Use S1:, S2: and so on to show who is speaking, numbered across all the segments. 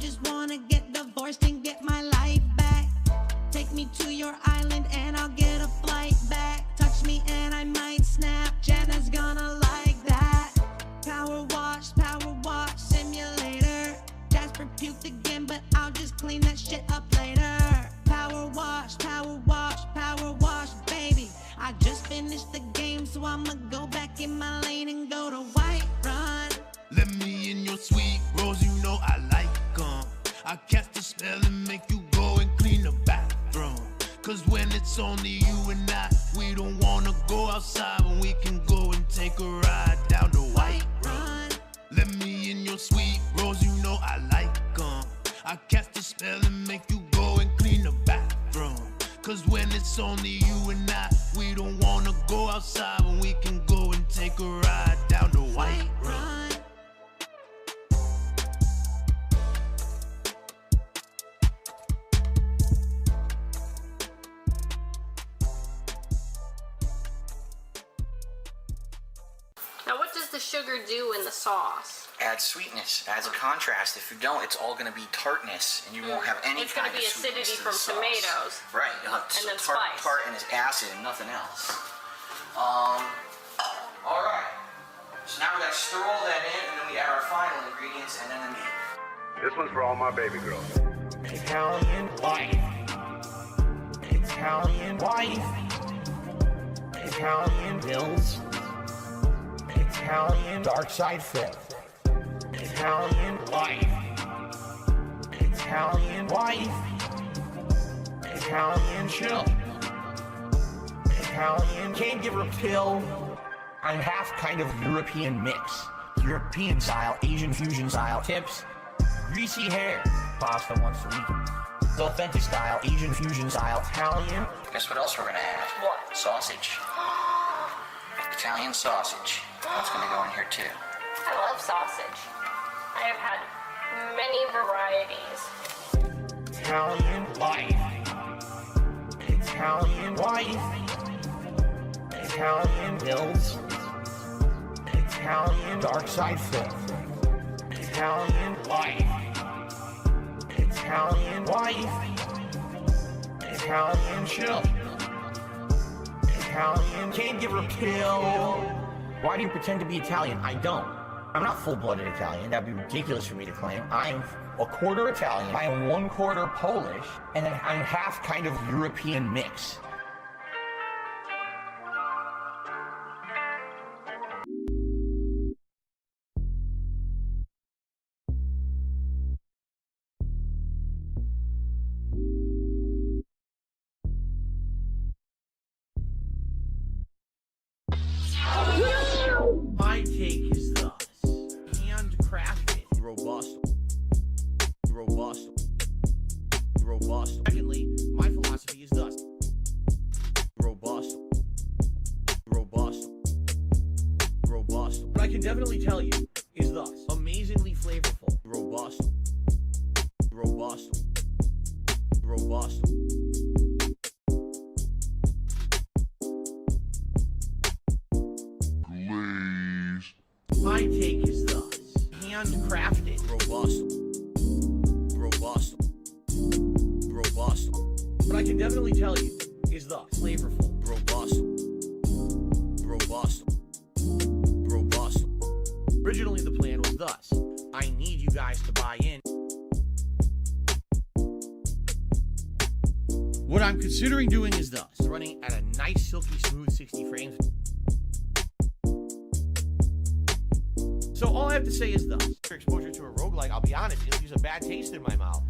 S1: just wanna get divorced and get my life back. Take me to your island and I'll get a flight back. Touch me and I might snap, Jenna's gonna like that. Power wash simulator. Jasper puked again, but I'll just clean that shit up later. Power wash, baby. I just finished the game, so I'ma go back in my lane and go to White Run.
S2: Let me in your sweet rolls, you know I like 'em. I cast a spell and make you go and clean the bathroom. Cause when it's only you and I, we don't wanna go outside when we can go and take a ride down the White Run. Let me in your sweet rolls, you know I like 'em. I cast a spell and make you go and clean the bathroom. Cause when it's only you and I, we don't wanna go outside when we can go and take a ride down the White Run.
S3: Now what does the sugar do in the sauce?
S4: Adds sweetness, adds a contrast. If you don't, it's all going to be tartness, and you won't have any
S3: It's
S4: kind
S3: going to
S4: of
S3: be
S4: sweetness
S3: acidity
S4: to
S3: from
S4: the sauce.
S3: tomatoes.
S4: Right, you'll have
S3: and then
S4: tart
S3: spice.
S4: and its acid and nothing else. All right. So now we got to stir all that in, and then we add our final ingredients, and then the meat.
S5: This one's for all my baby girls.
S6: Italian wife. Italian wife. Italian bills. Italian dark side flip. Italian wife. Italian wife. Italian chill. Italian can't give her a pill. I'm half kind of European mix. European style, Asian fusion style tips. Greasy hair. Pasta once a week. Authentic style, Asian fusion style, Italian.
S4: Guess what else we're going to add?
S3: What?
S4: Sausage. Italian sausage. That's going to go in here too.
S3: I love sausage. I have had many varieties.
S6: Italian wife. Italian wife. Italian bills. Italian dark side flip. Italian wife. Italian wife. Italian chill. Italian can't give her a pill. Why do you pretend to be Italian? I don't. I'm not full-blooded Italian. That'd be ridiculous for me to claim. I'm a quarter Italian. I am 1/4 Polish, and then I'm half kind of European mix. My take is thus: handcrafted, robust. Secondly, my philosophy is thus: robust. What I can definitely tell you is thus: amazingly flavorful, robust. My take is thus: handcrafted, robust. What I can definitely tell you is thus: flavorful, robust. Originally, the plan was thus: I need you guys to buy in. What I'm considering doing is thus: running at a nice, silky, smooth 60 frames. So all I have to say is thus: your exposure to a roguelike, I'll be honest, it leaves a bad taste in my mouth.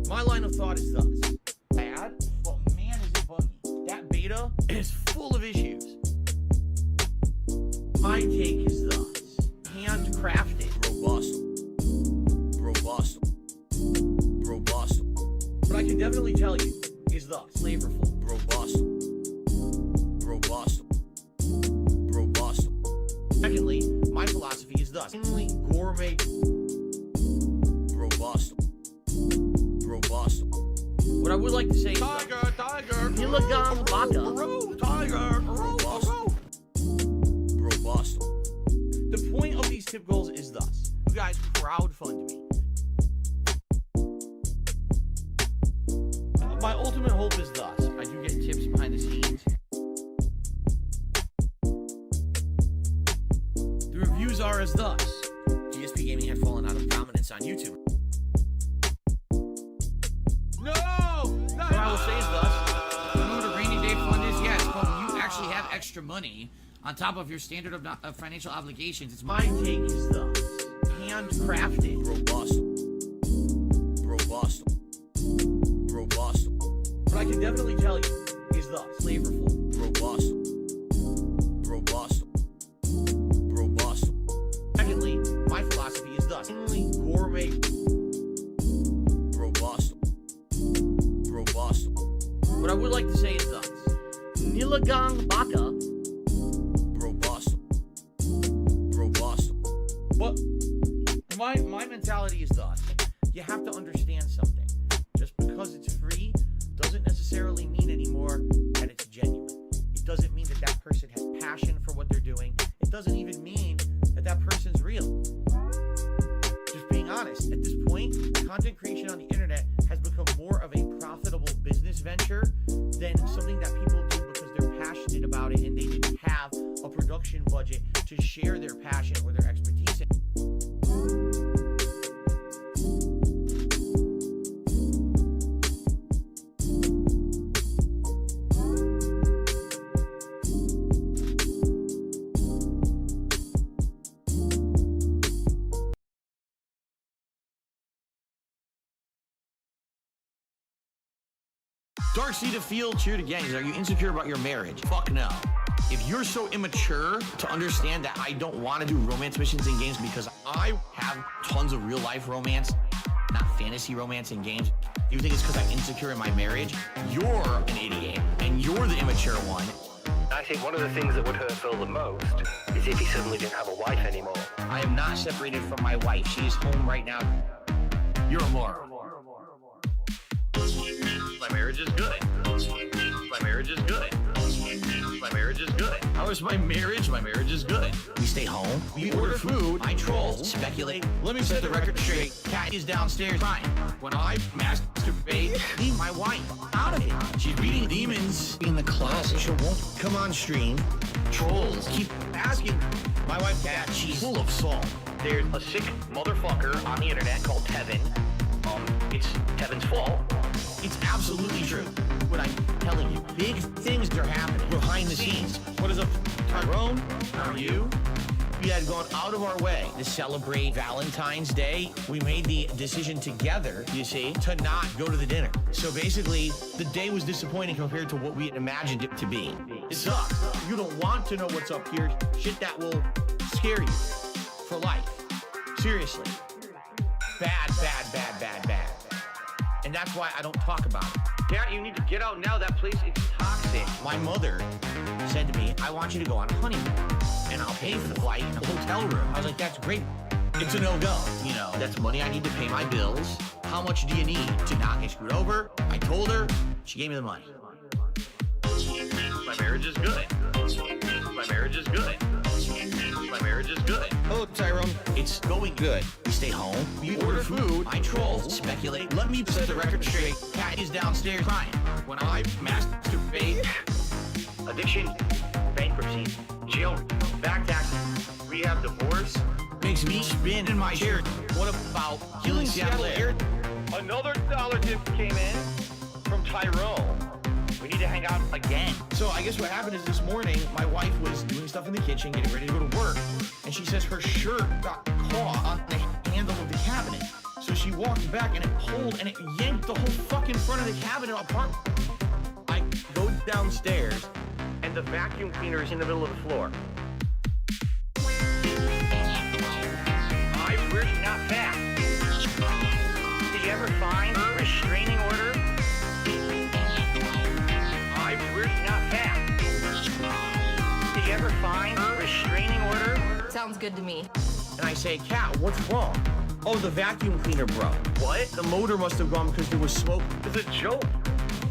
S6: My line of thought is thus: bad, but man is it buggy. That beta is full of issues. My take is thus: handcrafted, robust. What I can definitely tell you is thus: flavorful, robust. Secondly, my philosophy is thus: gourmet, robust. What I would like to say is tiger, Milligan vodka, tiger, robust. The point of these tip goals is thus: guys crowdfund me. My ultimate hope is thus. I do get tips behind the scenes. The reviews are as thus. GSP Gaming had fallen out of prominence on YouTube. No! What I will say is thus. You know what a rainy day fund is? Yes, but when you actually have extra money on top of your standard of financial obligations, it's my take is thus. Handcrafted. Robust. What I can definitely tell you is thus. Flavorful. Robust. Secondly, my philosophy is thus. Only gourmet. Robust. What I would like to say is thus. Nilagang baka. Robust. But my mentality is thus. You have to understand something. Just because it's free doesn't necessarily mean anymore that it's genuine. It doesn't mean that that person has passion for what they're doing. It doesn't even mean that that person's real. Just being honest, at this point, content creation on the internet has become more of a profitable business venture than something that people do because they're passionate about it and they didn't have a production budget to share their passion or their expertise in. Dark Seed of Field cheered again. Are you insecure about your marriage? Fuck no. If you're so immature to understand that I don't want to do romance missions in games because I have tons of real life romance, not fantasy romance in games, you think it's because I'm insecure in my marriage, you're an idiot and you're the immature one.
S5: I think one of the things that would hurt Phil the most is if he suddenly didn't have a wife anymore.
S6: I am not separated from my wife. She is home right now. You're a moron. My marriage is good. My marriage is good. My marriage is good. How is my marriage? My marriage is good. We stay home. We order food. I troll. Speculate. Let me set the record straight. Cat is downstairs crying. When I masturbate, leave my wife out of it. She's beating demons in the closet. She won't come on stream. Trolls keep asking. My wife, Cat, she's full of salt. There's a sick motherfucker on the internet called Tevin. It's Tevin's fault. It's absolutely true. What I'm telling you, big things are happening behind the scenes. What is up, Tyrone? How are you? We had gone out of our way to celebrate Valentine's Day. We made the decision together, you see, to not go to the dinner. So basically, the day was disappointing compared to what we had imagined it to be. It sucks. You don't want to know what's up here. Shit that will scare you for life. Seriously. Bad. And that's why I don't talk about it.
S5: Dad, you need to get out now. That place is toxic.
S6: My mother said to me, I want you to go on a honeymoon, and I'll pay for the flight and the hotel room. I was like, that's great. It's a no-go. You know, that's money I need to pay my bills. How much do you need to not get screwed over? I told her. She gave me the money.
S5: My marriage is good. My marriage is good. My marriage is good.
S6: Oh, Tyrone, it's going good. We stay home. We order food. I troll. Speculate. Let me set the record straight. Cat is downstairs crying. When I masturbate.
S5: Addiction, bankruptcy, jail, back taxes, rehab, divorce.
S6: Makes me spin in my chair. What about killing Seattle Air?
S5: Another dollar tip came in from Tyrone. We need to hang out again.
S6: So I guess what happened is this morning, my wife was doing stuff in the kitchen, getting ready to go to work, and she says her shirt got caught on the handle of the cabinet. So she walked back and it pulled and it yanked the whole fucking front of the cabinet apart. I go downstairs
S5: And the vacuum cleaner is in the middle of the floor. We're not fast. Did you ever find a restraining order? We're not fast. Did you ever find a restraining order?
S3: Sounds good to me.
S6: and I say, Cat, what's wrong? Oh, the vacuum cleaner broke.
S5: What?
S6: The motor must have gone because there was smoke.
S5: It's a joke.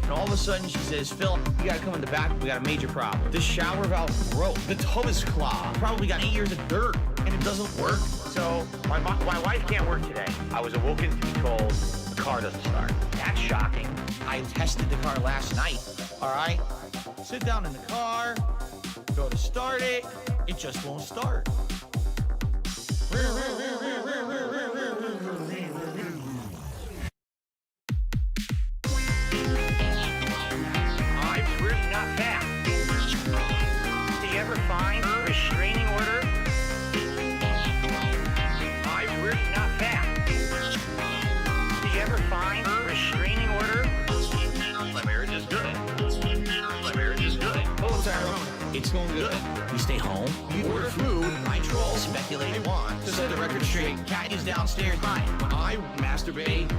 S6: And all of a sudden she says, Phil, you gotta come in the back, we got a major problem. The shower valve broke. The tub is clogged. Probably got 8 years of dirt, and it doesn't work.
S5: So my wife can't work today. I was awoken to be told the car doesn't start. That's shocking.
S4: I tested the car last night, all right? Sit down in the car, go to start it, it just won't start.
S5: We're not fast. Did you ever find a restraining order? We're not fast. Did you ever find a restraining order? My marriage is good. My marriage is good. Oh, Tyrone.
S4: It's going good. We stay home, we order food, I troll, speculate I want. To set the record straight, cat is downstairs mine. When I masturbate,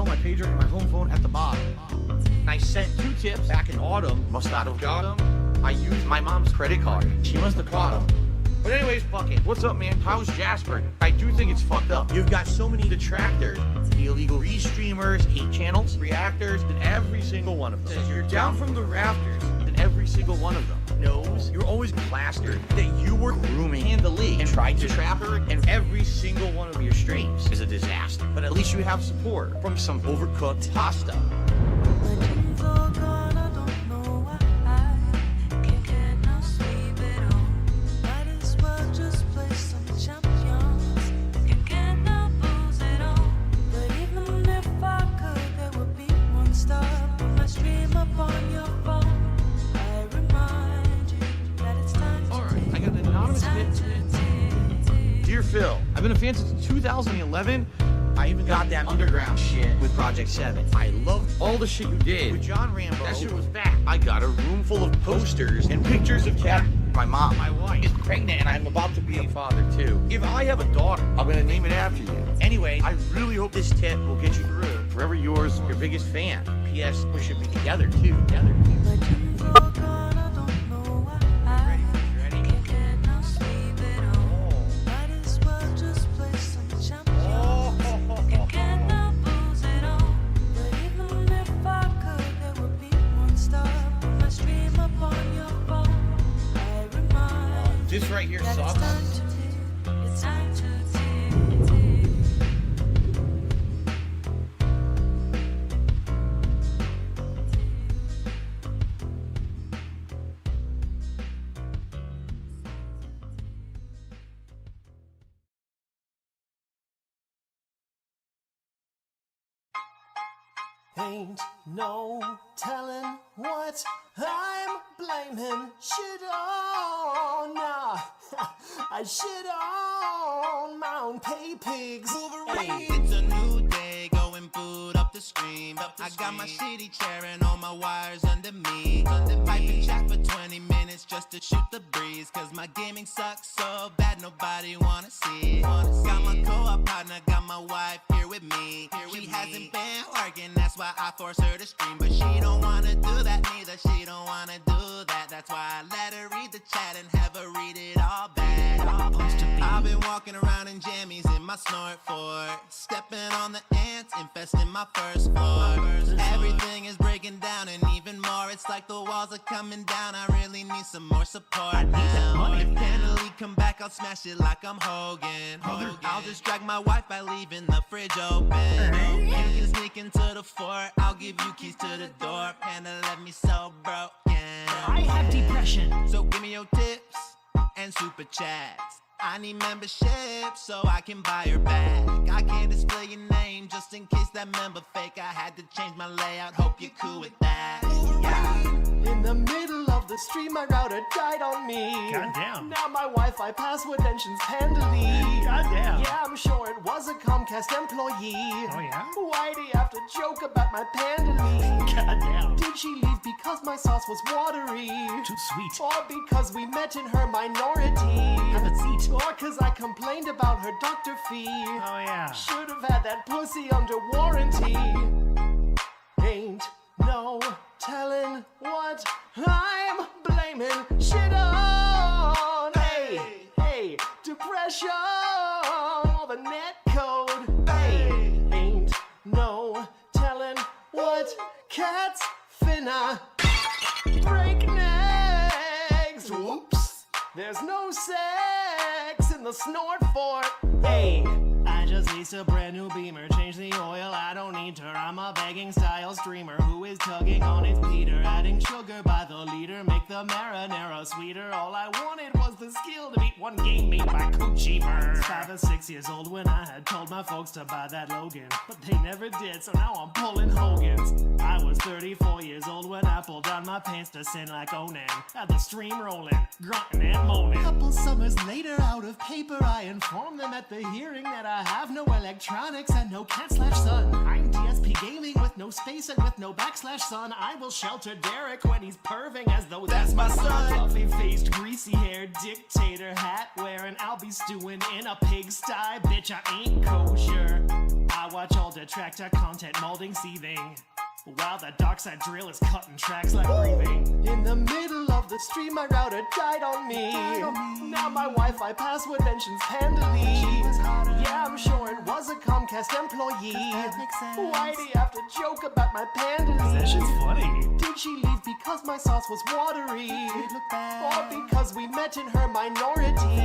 S4: my pager and my home phone at the bottom. And I sent 2 tips back in autumn. Must not have got them. I used my mom's credit card. She must have caught them. But anyways, fuck it. What's up, man? How's Jasper? I do think it's fucked up. You've got so many detractors. The illegal restreamers, hate channels, reactors, and every single one of them. You're down from the rafters, and every single one of them knows you're always plastered that you were grooming handily and tried to trap her, and every single one of your streams is a disaster. But at least you have support from some overcooked pasta. Phil, I've been a fan since 2011. I even got that underground shit with Project 7. I loved all the shit you did with John Rambo. That shit was back. I got a room full of posters and pictures of Cat. My mom, my wife, is pregnant and I'm about to be a father too. If I have a daughter, I'm gonna name it after you. Anyway, I really hope this tip will get you through. Forever yours, your biggest fan. P.S. We should be together too. This right here sucks.
S7: Ain't no telling what I'm blaming shit on. Nah, I shit on my own pay pigs.
S2: Hey. It's a new day, going boot up the screen. I got my shitty chair and all my wires under me. Pipe and chat for 20 minutes just to shoot the breeze. Cause my gaming sucks so bad nobody wanna see it. Got my co-op partner, got my wife here with me. She hasn't been working, that's why I force her to stream. But she don't wanna do that neither, she don't wanna do that. That's why I let her read the chat and have her read it all back. Supposed to be I've been walking around in jammies in my snort for stepping on the ants, infesting my first floor. Everything is breaking down and even more. It's like the walls are coming down. I really need some more support now. If Candle come back, I'll smash it like I'm Hogan. I'll distract my wife by leaving the fridge open. You can sneak into the fort. I'll give you keys to the door. Panda left me so broken.
S7: I have depression.
S2: So give me your tips and super chats. I need membership so I can buy her back. I can't display your name just in case that member fake. I had to change my layout, hope you're cool with that. Yeah.
S7: In the middle of the stream, my router died on me.
S8: Goddamn.
S7: Now my Wi-Fi password mentions Pandally.
S8: Goddamn.
S7: Yeah, I'm sure it was a Comcast employee.
S8: Oh yeah?
S7: Why do you have to joke about my Pandally?
S8: Goddamn.
S7: Did she leave because my sauce was watery?
S8: Too sweet.
S7: Or because we met in her minority?
S8: Have a seat.
S7: Or cause I complained about her doctor fee?
S8: Oh yeah.
S7: Should have had that pussy under warranty. Ain't no telling what I'm blaming shit on. Hey, hey, depression, all the net code. Hey, ain't no telling what cats finna break necks. Whoops, there's no sex in the snort fort. Hey, I just leased a brand new Beamer, change the oil, I don't need her. I'm a begging style streamer who is tugging on its Peter, adding sugar by the liter, make the marinara sweeter. All I wanted was the skill to beat one game made by Coochie Burr. 5 or 6 years old when I had told my folks to buy that Logan, but they never did, so now I'm pulling Hogan's. I was 34 years old when I pulled down my pants to sin like Onan, had the stream rolling, grunting and moaning. Couple summers later, out of paper, I informed them at the hearing that I have no electronics and no cat/son. I'm DSP gaming with no space and with no /son. I will shelter Derek when he's perving as though that's my son. Fluffy-faced, greasy-haired dictator hat wearing, I'll be stewing in a pigsty. Bitch, I ain't kosher. I watch all detractor content molding, seething, while the dark side drill is cutting tracks like breathing. In the middle of the stream, my router died on me. Now my Wi-Fi password mentions Pandally. Yeah, I'm sure it was a Comcast employee. Why do you have to joke about my Pandally?
S8: That shit's funny.
S7: Did she leave because my sauce was watery? Or because we met in her minority?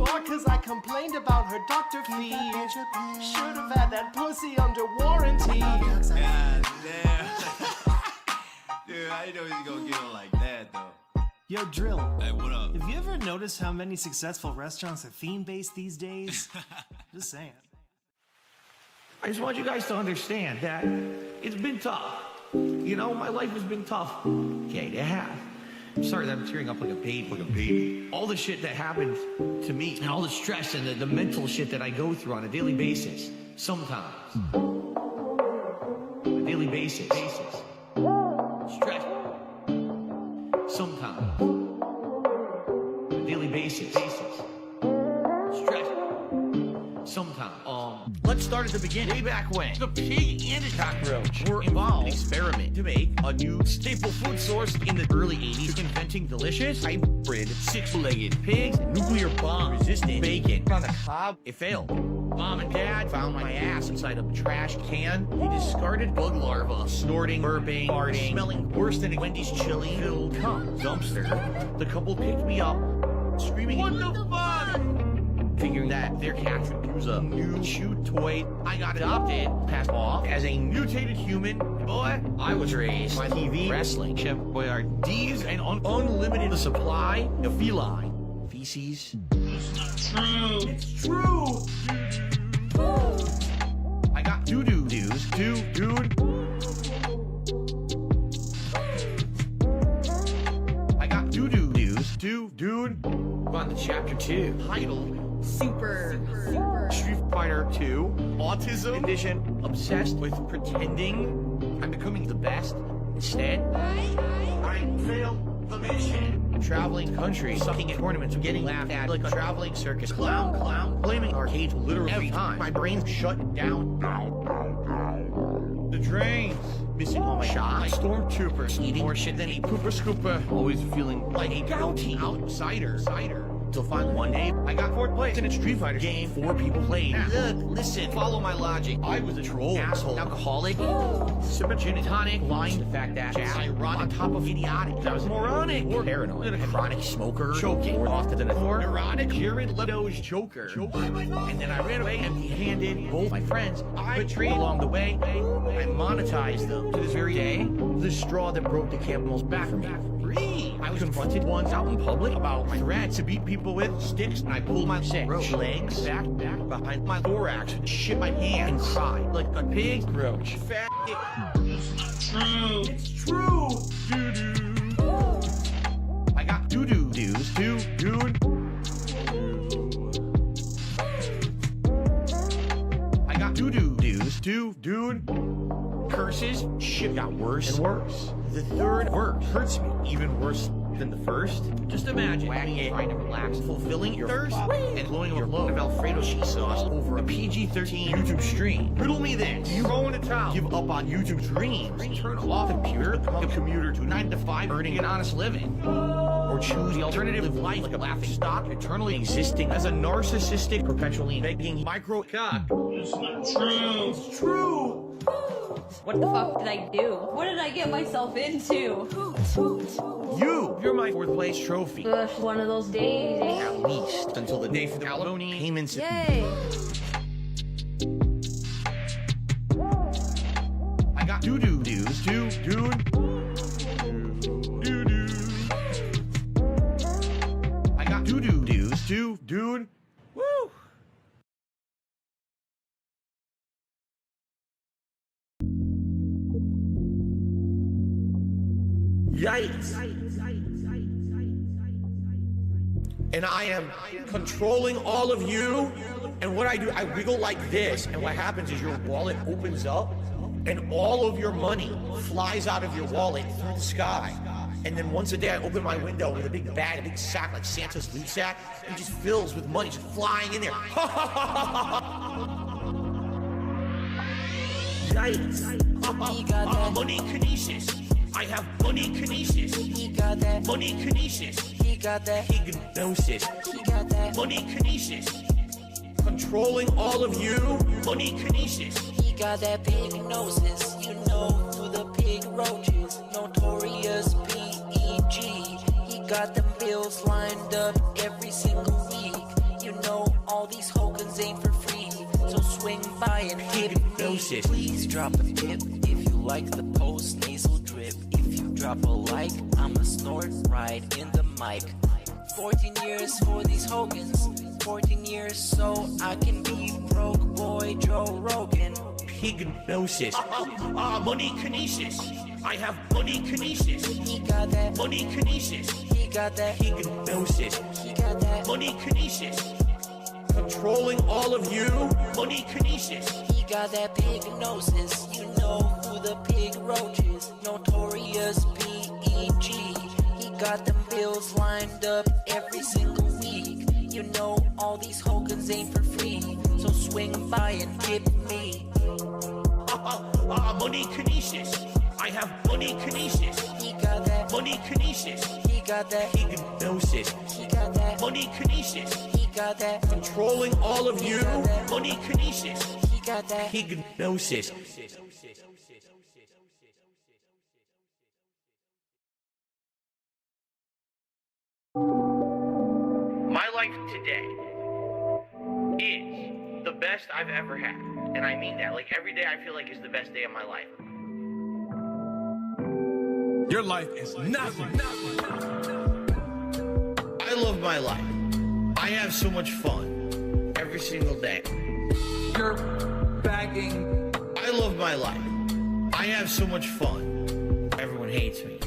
S7: Or cause I complained about her doctor fee? Should have had that pussy under warranty.
S2: God damn. Dude, I didn't know he was gonna get on like that though.
S8: Yo, Drill.
S2: Hey, what up?
S8: Have you ever noticed how many successful restaurants are theme-based these days? Just saying.
S6: I just want you guys to understand that it's been tough. You know, my life has been tough. Okay, it has. I'm sorry that I'm tearing up like a baby. All the shit that happened to me and all the stress and the mental shit that I go through on a daily basis. Sometimes. On a daily basis. Stress. Sometimes. On a daily basis. Stress. Sometimes. Let's start at the beginning. Way back when the pig and the cockroach were involved in an experiment to make a new staple food source in the early 80s, inventing delicious hybrid 6-legged pigs, nuclear bomb resistant bacon on the cob. It failed. Mom and Dad found my ass inside a trash can. They discarded bug larvae, snorting, burping, farting, smelling worse than a Wendy's chili filled dumpster. The couple picked me up, screaming, "What the fuck?" Figuring that their cat could use a new chew toy. I got adopted, passed off as a mutated human. Boy, I was raised by TV, wrestling, Chef Boyardee's, and unlimited supply of feline feces. It's true. I got doo-doo dudes, dude. I got doo-doo dude. On to chapter 2, titled Super Street Fighter 2, Autism Edition, obsessed with pretending I'm becoming the best. Instead, I failed the mission. Traveling country, sucking at tournaments, getting laughed at like a traveling circus clown, blaming arcades literally every time. My brain's shut down. The drains, missing all my shots. Stormtroopers eating more shit than a pooper scooper. Always feeling like a gouty outsider.
S4: Till finally one day, I got 4th place in a Street Fighter game 4 people played. Now, look, listen, follow my logic. I was a troll, asshole, alcoholic, sipping gin and tonic, lying to the fact that I run on top of idiotic. I was moronic, or paranoid, a chronic smoker, choking more often than before, neurotic, Jared Leto's Joker. And then I ran away empty-handed. Both my friends I betrayed along the way. I monetized them to this very day. The straw that broke the camel's back for me. I was confronted once out in public about my threat to beat people with sticks, and I pulled my legs back behind my thorax, shit my pants, and cried like a pig roach. Fat. It's true. Doo-doo. I got doo-doo dudes too, dude. I got doo-doo dudes too, dude. Curses, shit got worse and worse. The third verse hurts me even worse than the first. Just imagine wagging it, trying to relax, fulfilling your thirst, and blowing your load of Alfredo cheese sauce over a PG-13 YouTube stream. Riddle me this: do you go into town, give up on YouTube dreams, turn off the computer, become a commuter to 9 to 5, earning an honest living? Or choose the alternative of life like a laughing stock, eternally existing as a narcissistic, perpetually begging micro-cock? It's not true. It's true.
S3: What the fuck did I do? What did I get myself into?
S4: You're my 4th place trophy.
S3: Ugh, one of those days.
S4: At least until the day for the alimony payments.
S3: Yay!
S4: I got doo-doo dudes too, dude. Doo-doo. I got doo-doo dudes too, dude. Woo! Yikes. And I am controlling all of you. And what I do, I wiggle like this. And what happens is your wallet opens up and all of your money flies out of your wallet through the sky. And then once a day I open my window with a big bag, a big sack like Santa's loot sack, and it just fills with money just flying in there. Yikes. Money kinesis. I have money kinesis.
S9: He got that
S4: money kinesis.
S9: He got that
S4: hypnosis.
S9: He got that
S4: money kinesis. Controlling all of you. Money kinesis.
S9: He got that pig gnosis. You know who the pig roaches. Notorious P.E.G. He got them bills lined up every single week. You know all these Hogans ain't for free. So swing by and hit me. Please drop a tip if you like the post nasal drip. If you drop a like, I'ma snort right in the mic. 14 years for these Hogans. 14 years so I can be broke boy Joe Rogan.
S4: Hypnosis. Money kinesis. I have money kinesis.
S9: He got that
S4: money kinesis.
S9: He got that
S4: hypnosis.
S9: He got that
S4: money kinesis. Controlling all of you. Money kinesis.
S9: He got that pig gnosis. You know who the pig roaches. Notorious P.E.G. He got them bills lined up every single week. You know all these Hogans ain't for free. So swing by and tip me.
S4: Money kinesis. I have money kinesis.
S9: He got that
S4: money kinesis.
S9: He got that
S4: hypnosis.
S9: He got that
S4: money kinesis.
S9: He got that
S4: controlling all of you. Money kinesis.
S9: He got that
S4: hypnosis. My life today is the best I've ever had. And I mean that. Like every day I feel like is the best day of my life.
S2: Your life is nothing.
S4: I love my life. I have so much fun every single day.
S2: You're bagging.
S4: I love my life. I have so much fun. Everyone hates me.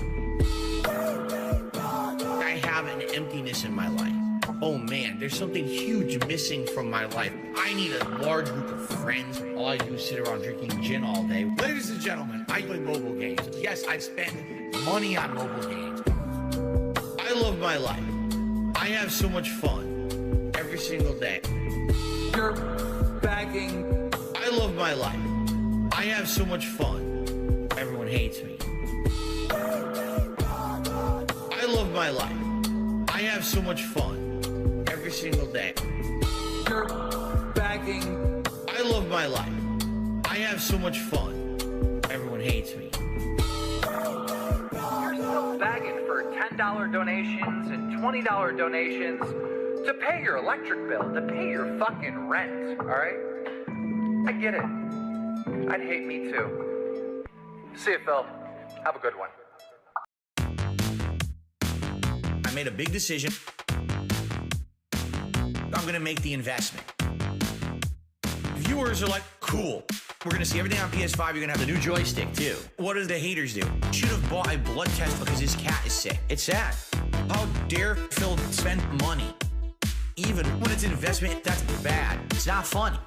S4: I have an emptiness in my life. Oh man, there's something huge missing from my life. I need a large group of friends. All I do is sit around drinking gin all day. Ladies and gentlemen, I play mobile games. Yes, I've spent money on mobile games. I love my life. I have so much fun every single day.
S2: You're bagging.
S4: I love my life. I have so much fun. Everyone hates me. I love my life. I have so much fun. single day. Dirt bagging. I love my life. I have so much fun. Everyone hates me.
S5: You're still bagging for $10 donations and $20 donations to pay your electric bill, to pay your fucking rent, alright? I get it. I'd hate me too. See you, Phil. Have a good one.
S4: I made a big decision. I'm gonna make the investment. Viewers are like, cool. We're gonna see everything on PS5. You're gonna have the new joystick too. What do the haters do? Should have bought a blood test because his cat is sick. It's sad. How dare Phil spend money? Even when it's an investment, that's bad. It's not funny.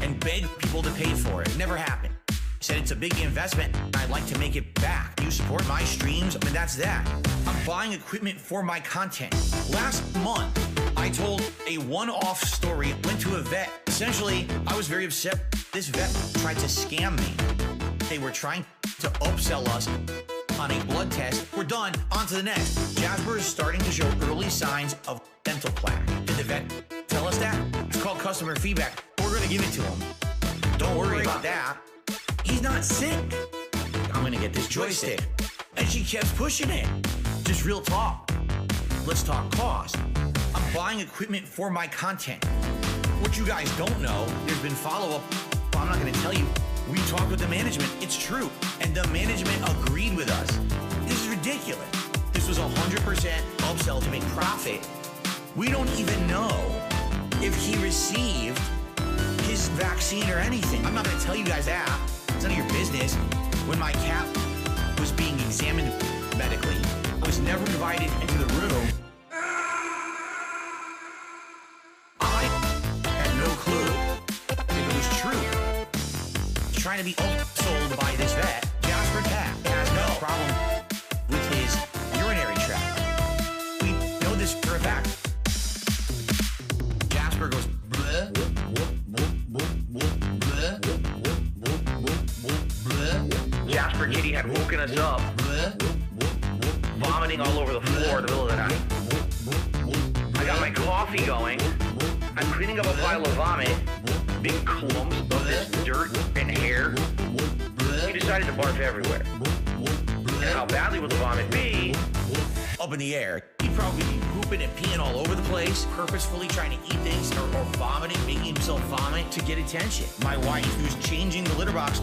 S4: And beg people to pay for it. It never happened. Said it's a big investment. I'd like to make it back. You support my streams, I mean, that's that. I'm buying equipment for my content. Last month, I told a one-off story, went to a vet. Essentially, I was very upset. This vet tried to scam me. They were trying to upsell us on a blood test. We're done, on to the next. Jasper is starting to show early signs of dental plaque. Did the vet tell us that? It's called customer feedback. We're gonna give it to him. Don't worry about that. He's not sick. I'm gonna get this joystick. And she kept pushing it. Just real talk. Let's talk cost. I'm buying equipment for my content. What you guys don't know, there's been follow-up. I'm not gonna tell you. We talked with the management. It's true. And the management agreed with us. This is ridiculous. This was 100% upsell to make profit. We don't even know if he received his vaccine or anything. I'm not gonna tell you guys that. It's none of your business. When my cat was being examined medically, I was never invited into the room. I had no clue if it was true. Trying to be sold by this vet. Jasper Cat has no problem with his urinary tract. We know this for a fact. Jasper goes bleh, whoop, whoop, whoop, whoop, whoop, bleh, whoop, whoop, whoop, whoop, whoop, bleh.
S5: Jasper Kitty had woken us up, vomiting all over the floor in the middle of the night. I got my coffee going. I'm cleaning up a pile of vomit, big clumps of this dirt and hair. He decided to barf everywhere. And how badly will the vomit be?
S4: Up in the air. He'd probably be pooping and peeing all over the place, purposefully trying to eat things or vomiting, making himself vomit to get attention. My wife, who's changing the litter box,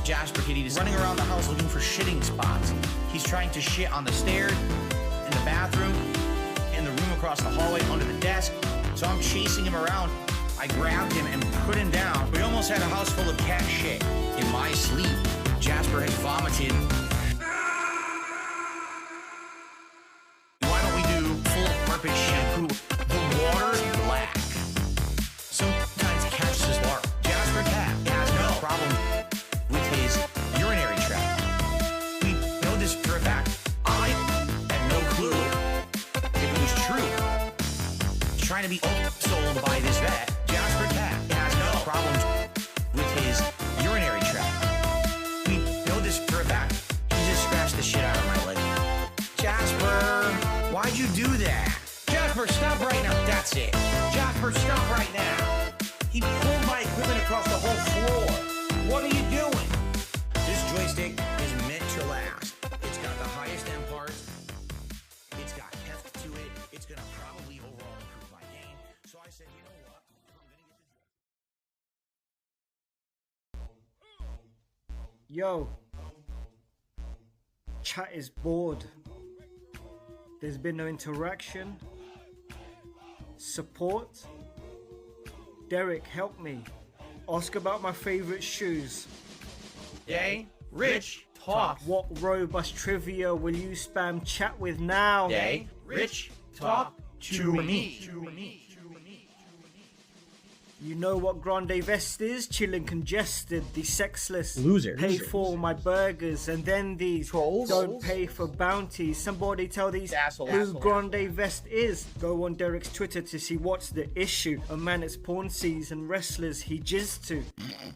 S4: Jasper Kitty, is running around the house looking for shitting spots. He's trying to shit on the stairs, in the bathroom, in the room across the hallway, under the desk. So I'm chasing him around. I grabbed him and put him down. We almost had a house full of cat shit. In my sleep, Jasper has vomited. Why don't we do full carpet shampoo? The water is black. Sometimes cats just bark. Jasper Cat has no problem with his urinary tract. We know this for a fact. I had no clue if it was true. Trying to be sold by this vet. Jasper Cat has no problems with his urinary tract. We know this for a fact. He just scratched the shit out of my leg. Jasper, why'd you do that? Jasper, stop right now. That's it. Jasper, stop right now. He pulled my equipment across the whole floor. What are you doing? This joystick is meant to last. It's got the highest end parts. It's got heft to it. It's gonna probably overall improve my game. So I said, you know what? I'm gonna get the
S10: Yo, chat is bored. There's been no interaction. Support. Derek, help me. Ask about my favorite shoes.
S4: Day, Rich, talk.
S10: What robust trivia will you spam chat with now?
S4: Day, Rich, talk to me.
S10: You know what grande vest is? Chillin' congested, the sexless
S6: Loser.
S10: pay for my burgers, and then these
S6: Trolls?
S10: don't pay for bounties. Somebody tell these
S6: Asshole.
S10: who grande vest is. Go on Derek's Twitter to see what's the issue. A man it's porn sees and wrestlers he jizzed to.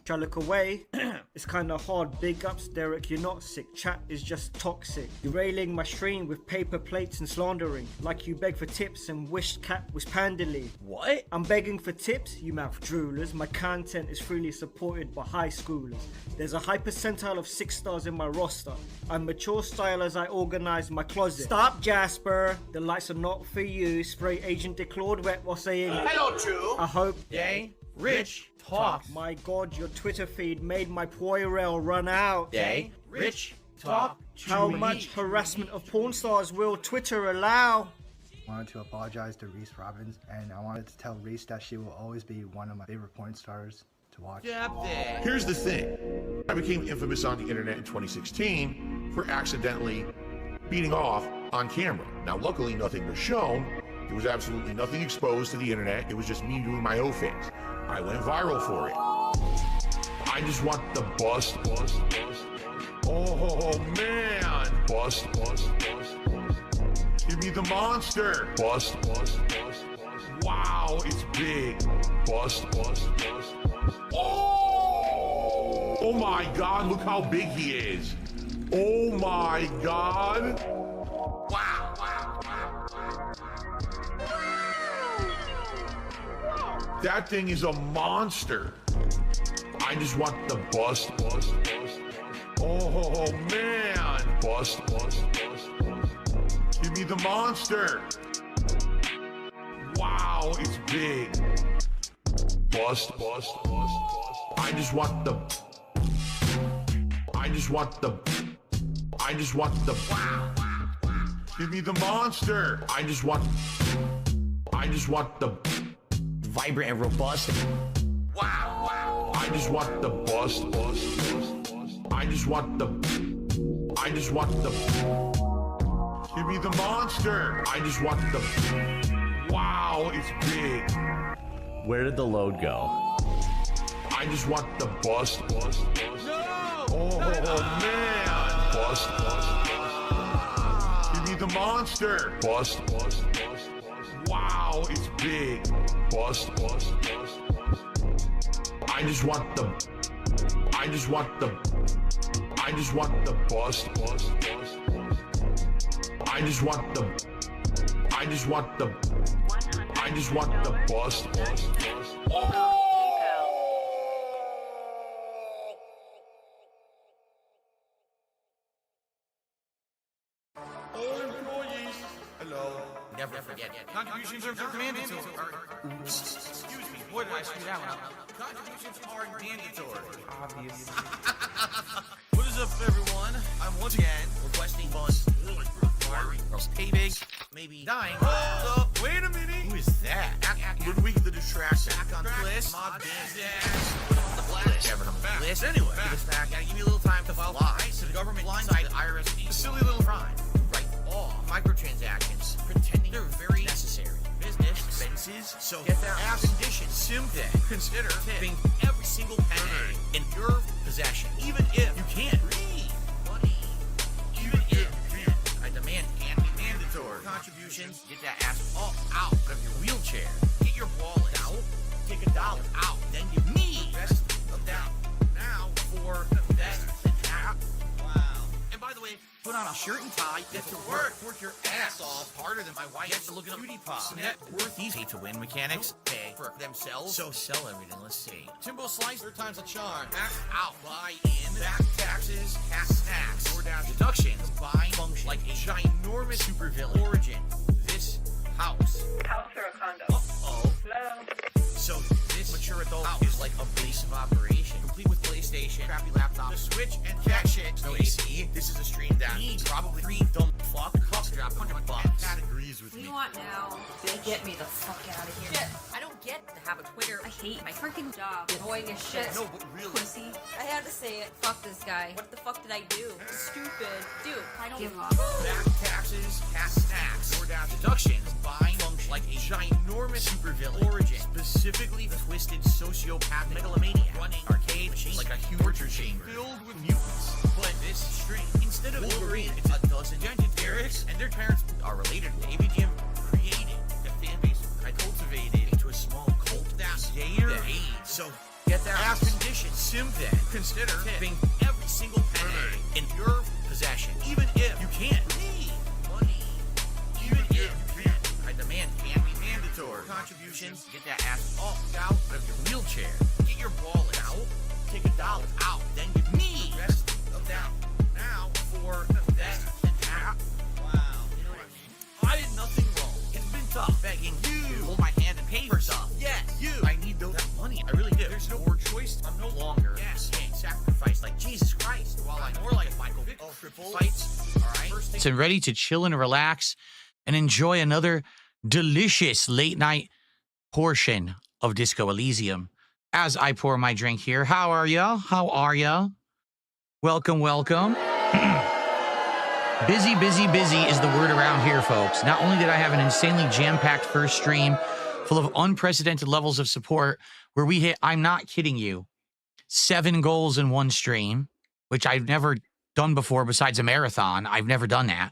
S10: Try look away. It's kinda hard. Big ups Derek, you're not sick. Chat is just toxic. Derailing my stream with paper plates and slandering. Like you beg for tips and wished cat was pandily.
S6: What?
S10: I'm begging for tips, you mouth droolers. My content is freely supported by high schoolers. There's a high percentile of 6 stars in my roster. I'm mature style as I organize my closet. Stop, Jasper. The lights are not for you. Spray Agent Declawed wet while saying
S4: Hello, Drew.
S10: I hope.
S6: Day Rich Talk.
S10: My god, your Twitter feed made my Poirel run out.
S6: Day Rich Talk.
S10: How much harassment of porn stars will Twitter allow?
S11: I wanted to apologize to Reese Robbins, and I wanted to tell Reese that she will always be one of my favorite porn stars to watch.
S12: Here's the thing. I became infamous on the internet in 2016 for accidentally beating off on camera. Now, luckily, nothing was shown. There was absolutely nothing exposed to the internet. It was just me doing my own things. I went viral for it. I just want the bust. Oh, man. Bust. Give me the monster. Bust. Wow, it's big. Bust. Oh my God, look how big he is. Oh my God. Wow. That thing is a monster. I just want the bust. Oh man. Bust. Give me the monster. Wow, it's big. Bust. I just want the Give me the monster. I just want the
S6: Vibrant and robust.
S12: Wow. I just want the bust. I just want the Give me the monster. I just want the Wow, it's big.
S13: Where did the load go?
S12: I just want the bust. Oh man. Bust. Give me the monster. Bust. Wow, it's big. Bust. I just want the bust. I just want the bust.
S4: All employees, hello. Never forget. Contributions are mandatory. Excuse me, boy, did I screw that one up. Contributions are mandatory. Obvious. What is up, everyone? I'm once again requesting funds. Pay big, maybe dying. Hold up, wait a minute. Who is that? When we get the distraction. Back on the list. My business. Kevin, I'm back. List. Anyway, get us back. Gotta give me a little time to file lies to the government blindside the IRS. A silly little crime. Right off microtransactions, pretending they're very necessary. Business expenses. So get that ass condition. Simply consider tipping every single penny in your possession, even if you can't read money. Even if you can't. I demand and be mandatory contributions. Get that ass all out of your wheelchair. Get your wallet out. Take $1 out. Then give me the rest of that now for the best app. Wow. And by the way, put on a shirt and tie, get to work your ass off harder than my wife gets to look at a beauty pop. Net worth these pay-to-win mechanics pay for themselves, so sell everything. Let's see. Timbo Slice, 3 times a charm. Max out. Buy in. Back taxes, cash snacks. DoorDash deductions. Buy function like a ginormous supervillain. Origin. This house.
S14: House or a condo?
S4: Uh-oh.
S14: Hello?
S4: So this mature adult house is like a base of operation, complete with PlayStation, crappy laptop, the Switch, and cat shit. No AC. This is a stream that needs probably 3 dumb fuck cups drop $100. That agrees with
S3: What do
S4: me.
S3: you want now?
S14: Get me the fuck out of here.
S3: Shit, I don't get to have a Twitter. I hate my freaking job. Annoying as shit.
S4: No, but really.
S3: Pussy. I had to say it. Fuck this guy. What the fuck did I do? Stupid. Dude, I don't give up.
S4: Back taxes, cat snacks, DoorDash deductions, buying function like a ginormous supervillain. Origin, specifically the Twitch twisted sociopath megalomaniac running arcade machine like a huge torture chamber filled with mutants. But this stream, instead of Wolverine, it's a dozen dented Derek's, and their parents are related. David Jim created the fan base I cultivated into a small cult that's there. So get that ass condition. Sim then consider tipping every single penny in your possession, even if you can't need money. Even if you can't. I demand can be mandatory. Contributions. Get that ass off out of your wheelchair. Get your wallet out. Take $1 out. Then give me the rest of that now for that. Wow. You know what I mean? I did nothing wrong. It's been tough begging you to hold my hand and pay for stuff. Yes, you. I need that money. I really do. There's no more choice. I'm no longer being sacrificed like Jesus Christ. While I'm more like Michael Vick fights. All right.
S15: And ready to chill and relax and enjoy another delicious late night portion of Disco Elysium. As I pour my drink here, how are ya? How are ya? Welcome, welcome. Busy, busy, busy is the word around here, folks. Not only did I have an insanely jam-packed first stream full of unprecedented levels of support where we hit, I'm not kidding you, 7 goals in one stream, which I've never done before besides a marathon. I've never done that.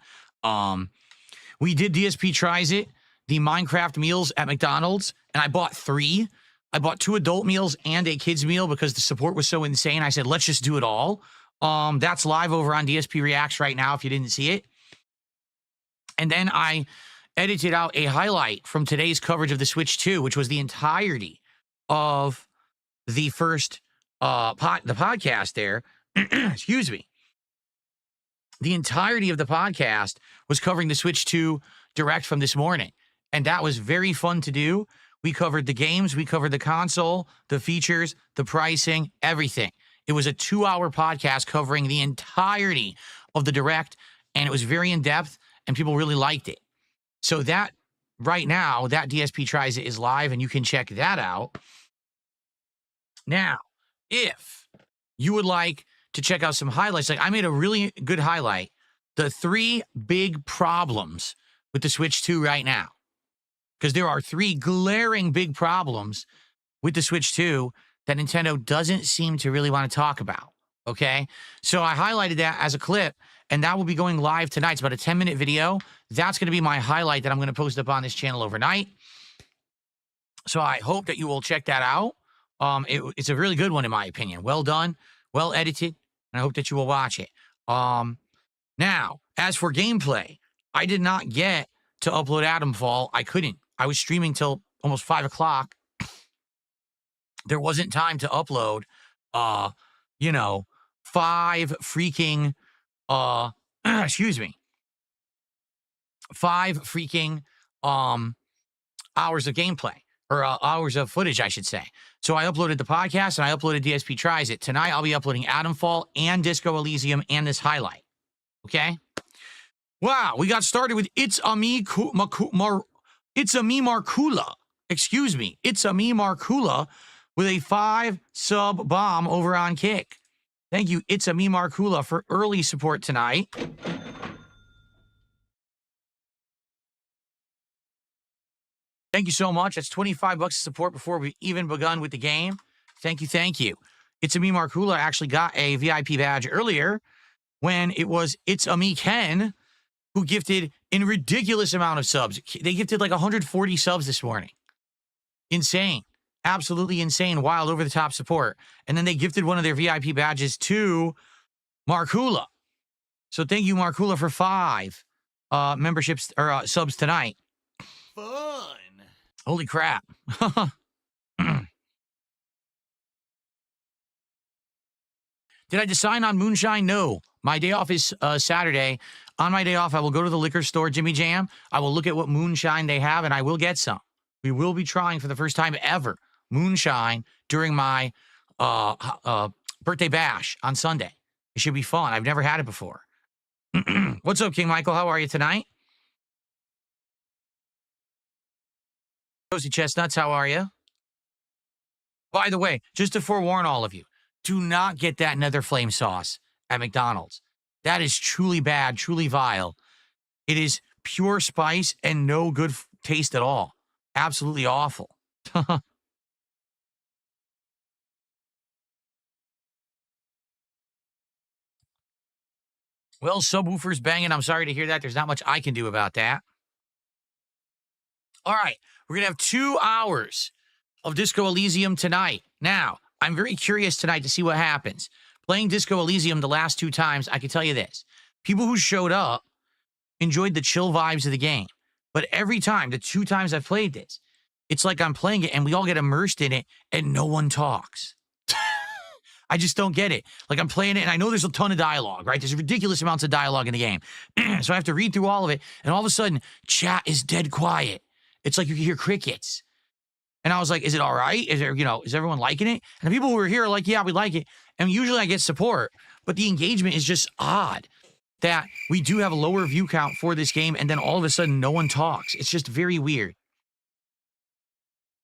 S15: We did DSP Tries It, the Minecraft meals at McDonald's, and I bought 3. I bought 2 adult meals and a kids meal because the support was so insane. I said, let's just do it all. That's live over on DSP Reacts right now if you didn't see it. And then I edited out a highlight from today's coverage of the Switch 2, which was the entirety of the first the podcast there. Excuse me. The entirety of the podcast was covering the Switch 2 Direct from this morning. And that was very fun to do. We covered the games, we covered the console, the features, the pricing, everything. It was a 2-hour podcast covering the entirety of the Direct, and it was very in-depth, and people really liked it. So that, right now, that DSP Tries It is live, and you can check that out. Now, if you would like to check out some highlights, like I made a really good highlight, the 3 big problems with the Switch 2 right now. Because there are 3 glaring big problems with the Switch 2 that Nintendo doesn't seem to really want to talk about, okay? So I highlighted that as a clip, and that will be going live tonight. It's about a 10-minute video. That's going to be my highlight that I'm going to post up on this channel overnight. So I hope that you will check that out. It's a really good one, in my opinion. Well done, well edited, and I hope that you will watch it. Now, as for gameplay, I did not get to upload Adamfall. I couldn't. I was streaming till almost 5 o'clock. There wasn't time to upload, 5 freaking, 5 freaking, hours of gameplay, or hours of footage, I should say. So I uploaded the podcast and I uploaded DSP Tries It. Tonight, I'll be uploading Adamfall and Disco Elysium and this highlight. Okay? Wow, we got started with It's a Me Markula. Excuse me. It's a Me Markula with a 5-sub bomb over on Kick. Thank you, It's a Me Markula, for early support tonight. Thank you so much. That's $25 of support before we even begun with the game. Thank you, thank you. It's a Me Markula actually got a VIP badge earlier when it was It's a Me Ken who gifted in ridiculous amount of subs. They gifted like 140 subs this morning. Insane. Absolutely insane, wild, over-the-top support. And then they gifted one of their VIP badges to Markula. So thank you, Markula, for 5 memberships or subs tonight.
S4: Fun.
S15: Holy crap. Did I decide on moonshine? No. My day off is Saturday. On my day off, I will go to the liquor store, Jimmy Jam. I will look at what moonshine they have, and I will get some. We will be trying for the first time ever moonshine during my birthday bash on Sunday. It should be fun. I've never had it before. What's up, King Michael? How are you tonight? Josie Chestnuts, how are you? By the way, just to forewarn all of you, do not get that Nether Flame sauce at McDonald's. That is truly bad, truly vile. It is pure spice and no good taste at all. Absolutely awful. Well, subwoofer's banging. I'm sorry to hear that. There's not much I can do about that. All right. We're going to have 2 hours of Disco Elysium tonight. Now, I'm very curious tonight to see what happens. Playing Disco Elysium the last 2 times, I can tell you this. People who showed up enjoyed the chill vibes of the game. But every time, the 2 times I've played this, it's like I'm playing it and we all get immersed in it and no one talks. I just don't get it. Like I'm playing it and I know there's a ton of dialogue, right? There's ridiculous amounts of dialogue in the game. So I have to read through all of it and all of a sudden chat is dead quiet. It's like you can hear crickets. And I was like, is it all right? Is there, is everyone liking it? And the people who are here are like, yeah, we like it. And usually I get support, but the engagement is just odd that we do have a lower view count for this game. And then all of a sudden no one talks. It's just very weird.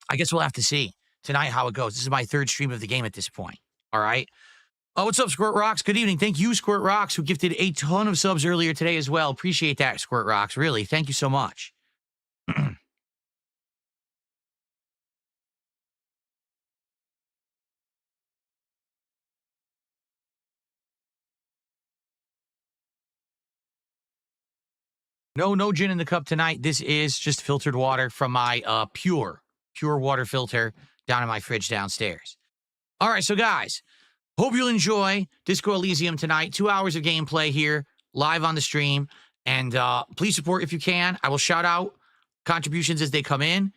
S15: I guess we'll have to see tonight how it goes. This is my 3rd stream of the game at this point. All right. Oh, what's up, Squirt Rocks? Good evening. Thank you, Squirt Rocks, who gifted a ton of subs earlier today as well. Appreciate that, Squirt Rocks. Really. Thank you so much. No gin in the cup tonight. This is just filtered water from my pure water filter down in my fridge downstairs. All right, so guys, hope you'll enjoy Disco Elysium tonight. 2 hours of gameplay here, live on the stream. And please support if you can. I will shout out contributions as they come in.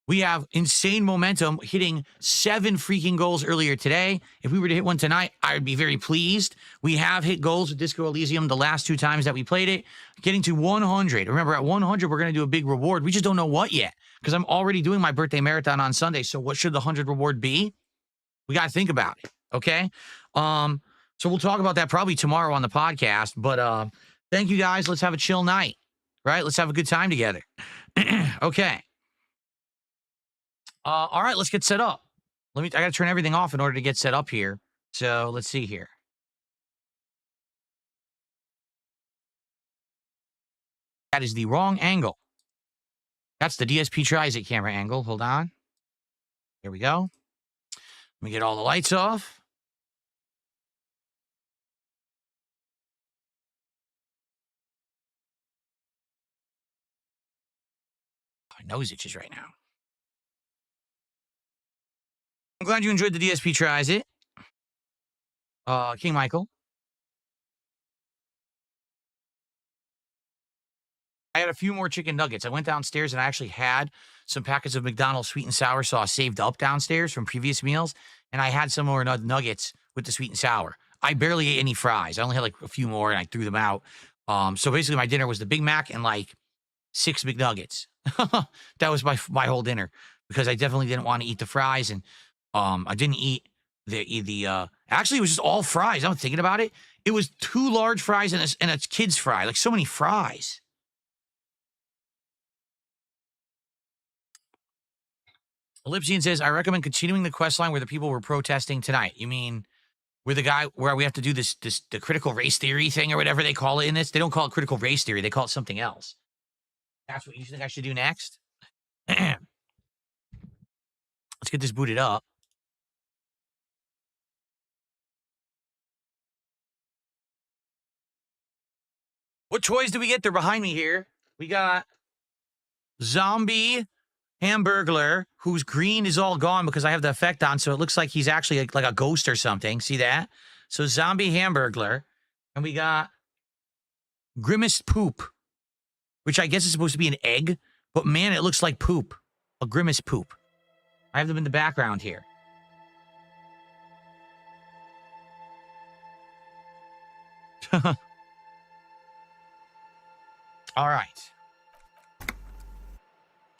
S15: We have insane momentum, hitting 7 freaking goals earlier today. If we were to hit one tonight, I would be very pleased. We have hit goals with Disco Elysium the last 2 times that we played it, getting to 100. Remember, at 100, we're going to do a big reward. We just don't know what yet, because I'm already doing my birthday marathon on Sunday. So what should the 100 reward be? We got to think about it, okay? So we'll talk about that probably tomorrow on the podcast. But thank you, guys. Let's have a chill night, right? Let's have a good time together. Okay. All right, let's get set up. I got to turn everything off in order to get set up here. So let's see here. That is the wrong angle. That's the DSP Tries It camera angle. Hold on. Here we go. Let me get all the lights off. My nose itches right now. I'm glad you enjoyed the DSP Tries It. King Michael. I had a few more chicken nuggets. I went downstairs and I actually had some packets of McDonald's sweet and sour sauce saved up downstairs from previous meals. And I had some more nuggets with the sweet and sour. I barely ate any fries. I only had like a few more and I threw them out. So basically my dinner was the Big Mac and like 6 McNuggets. That was my whole dinner because I definitely didn't want to eat the fries. And I didn't eat actually it was just all fries. I'm thinking about it. It was 2 large fries and a kid's fry. Like so many fries. Elysium says, I recommend continuing the quest line where the people were protesting tonight. You mean where we have to do the critical race theory thing or whatever they call it in this? They don't call it critical race theory. They call it something else. That's what you think I should do next? Let's get this booted up. What toys do we get? They're behind me here. We got Zombie Hamburglar, whose green is all gone because I have the effect on, so it looks like he's actually like a ghost or something. See that? So Zombie Hamburglar. And we got Grimace Poop, which I guess is supposed to be an egg, but man, it looks like poop. A Grimace Poop. I have them in the background here. All right.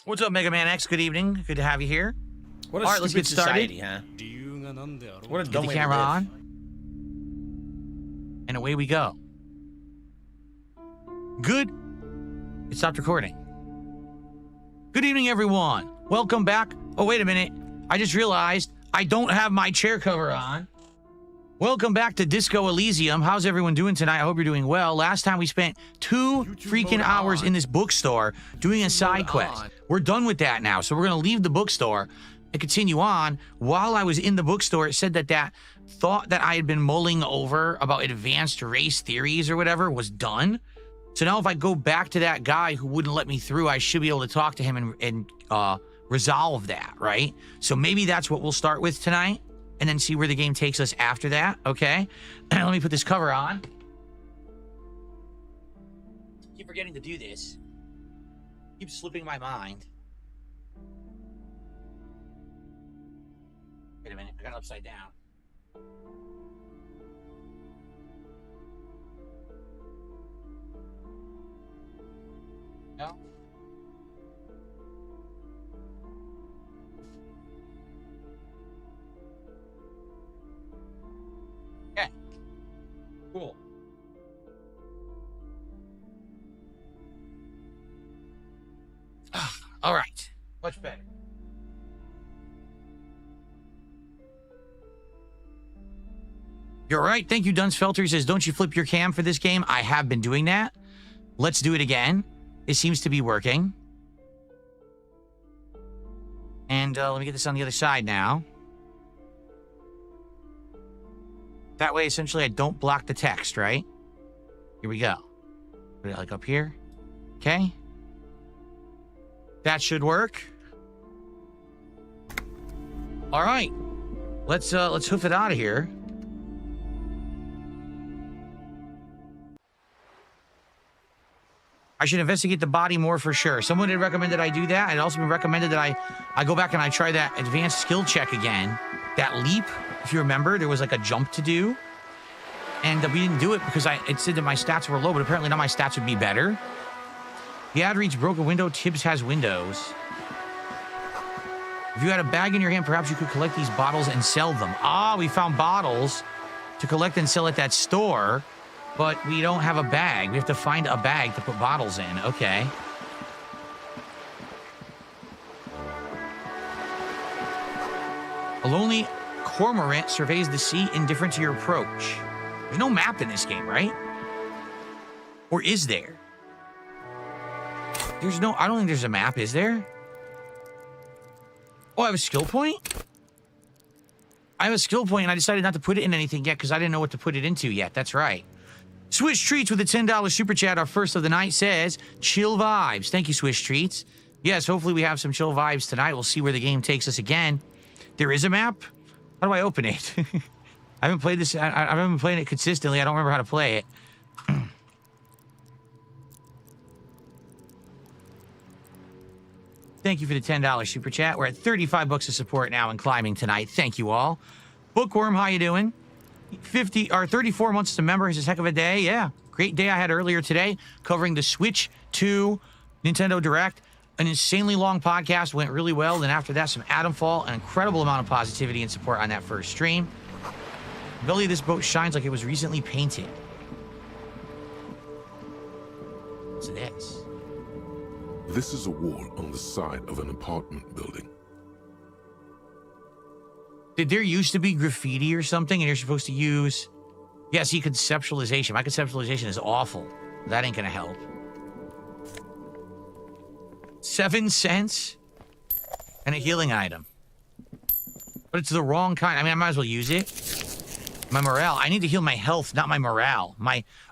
S15: What's up, Mega Man X? Good evening. Good to have you here.
S4: What a
S15: All right, let's get started.
S4: society, huh? What a
S15: Get
S4: dumb
S15: the
S4: way to
S15: camera
S4: live.
S15: on. And away we go. Good. It stopped recording. Good evening, everyone. Welcome back. Oh, wait a minute. I just realized I don't have my chair cover on. Welcome back to Disco Elysium. How's everyone doing tonight? I hope you're doing well. Last time we spent 2 freaking hours in this bookstore doing a side quest. We're done with that now, so we're going to leave the bookstore and continue on. While I was in the bookstore, it said that thought that I had been mulling over about advanced race theories or whatever was done. So now if I go back to that guy who wouldn't let me through, I should be able to talk to him and resolve that, right? So maybe that's what we'll start with tonight, and then see where the game takes us after that, okay? Let me put this cover on. Keep forgetting to do this. Keep slipping my mind. Wait a minute, I got it upside down. No? Okay. Cool. All right. Much better. You're right. Thank you, Dunsfelter. He says, don't you flip your cam for this game? I have been doing that. Let's do it again. It seems to be working. And let me get this on the other side now. That way, essentially, I don't block the text, right? Here we go. Put it like up here. Okay. That should work. All right. Let's hoof it out of here. I should investigate the body more for sure. Someone had recommended I do that. It also been recommended that I go back and I try that advanced skill check again. That leap, if you remember, there was like a jump to do. And we didn't do it because it said that my stats were low, but apparently now my stats would be better. The ad reads, broke a window, Tibbs has windows. If you had a bag in your hand, perhaps you could collect these bottles and sell them. Ah, we found bottles to collect and sell at that store, but we don't have a bag. We have to find a bag to put bottles in. Okay. A lonely cormorant surveys the sea, indifferent to your approach. There's no map in this game, right? Or is there? I don't think there's a map, is there? Oh, I have a skill point? I have a skill point and I decided not to put it in anything yet because I didn't know what to put it into yet. That's right. Swish Treats with a $10 super chat, our first of the night, says, chill vibes. Thank you, Swish Treats. Yes, hopefully we have some chill vibes tonight. We'll see where the game takes us again. There is a map? How do I open it? I haven't played this. I haven't been playing it consistently. I don't remember how to play it. Thank you for the $10 super chat. We're at 35 bucks of support now and climbing tonight. Thank you all. Bookworm, how you doing? 34 months to member is a heck of a day. Yeah, great day I had earlier today covering the Switch 2 Nintendo Direct. An insanely long podcast, went really well. Then after that, some Atomfall, an incredible amount of positivity and support on that first stream. The belly of this boat shines like it was recently painted. What's this?
S16: This is a wall on the side of an apartment building.
S15: Did there used to be graffiti or something and you're supposed to use... Yeah, see, conceptualization. My conceptualization is awful. That ain't gonna help. 7 cents? And a healing item. But it's the wrong kind. I mean, I might as well use it. My morale. I need to heal my health, not my morale.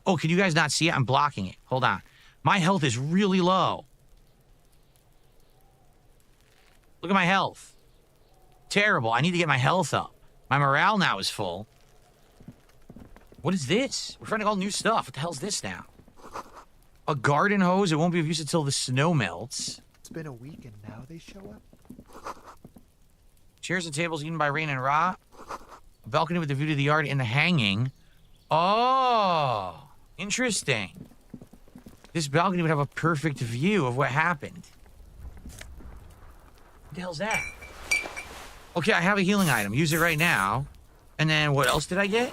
S15: Oh, can you guys not see it? I'm blocking it. Hold on. My health is really low. Look at my health. Terrible. I need to get my health up. My morale now is full. What is this? We're finding all new stuff. What the hell's this now? A garden hose. It won't be of use until the snow melts.
S11: It's been a week and now they show up?
S15: Chairs and tables eaten by rain and rot. A balcony with a view to the yard and the hanging. Oh, interesting. This balcony would have a perfect view of what happened. What the hell's that? Okay, I have a healing item. Use it right now. And then what else did I get?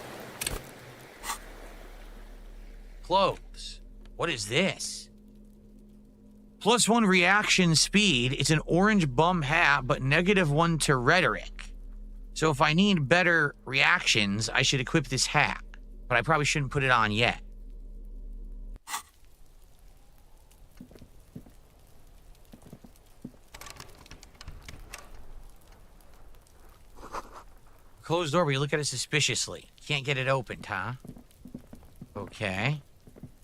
S15: Clothes. What is this? +1 reaction speed. It's an orange bum hat, but -1 to rhetoric. So if I need better reactions, I should equip this hat. But I probably shouldn't put it on yet. closed door, but you look at it suspiciously. Can't get it opened, huh? Okay.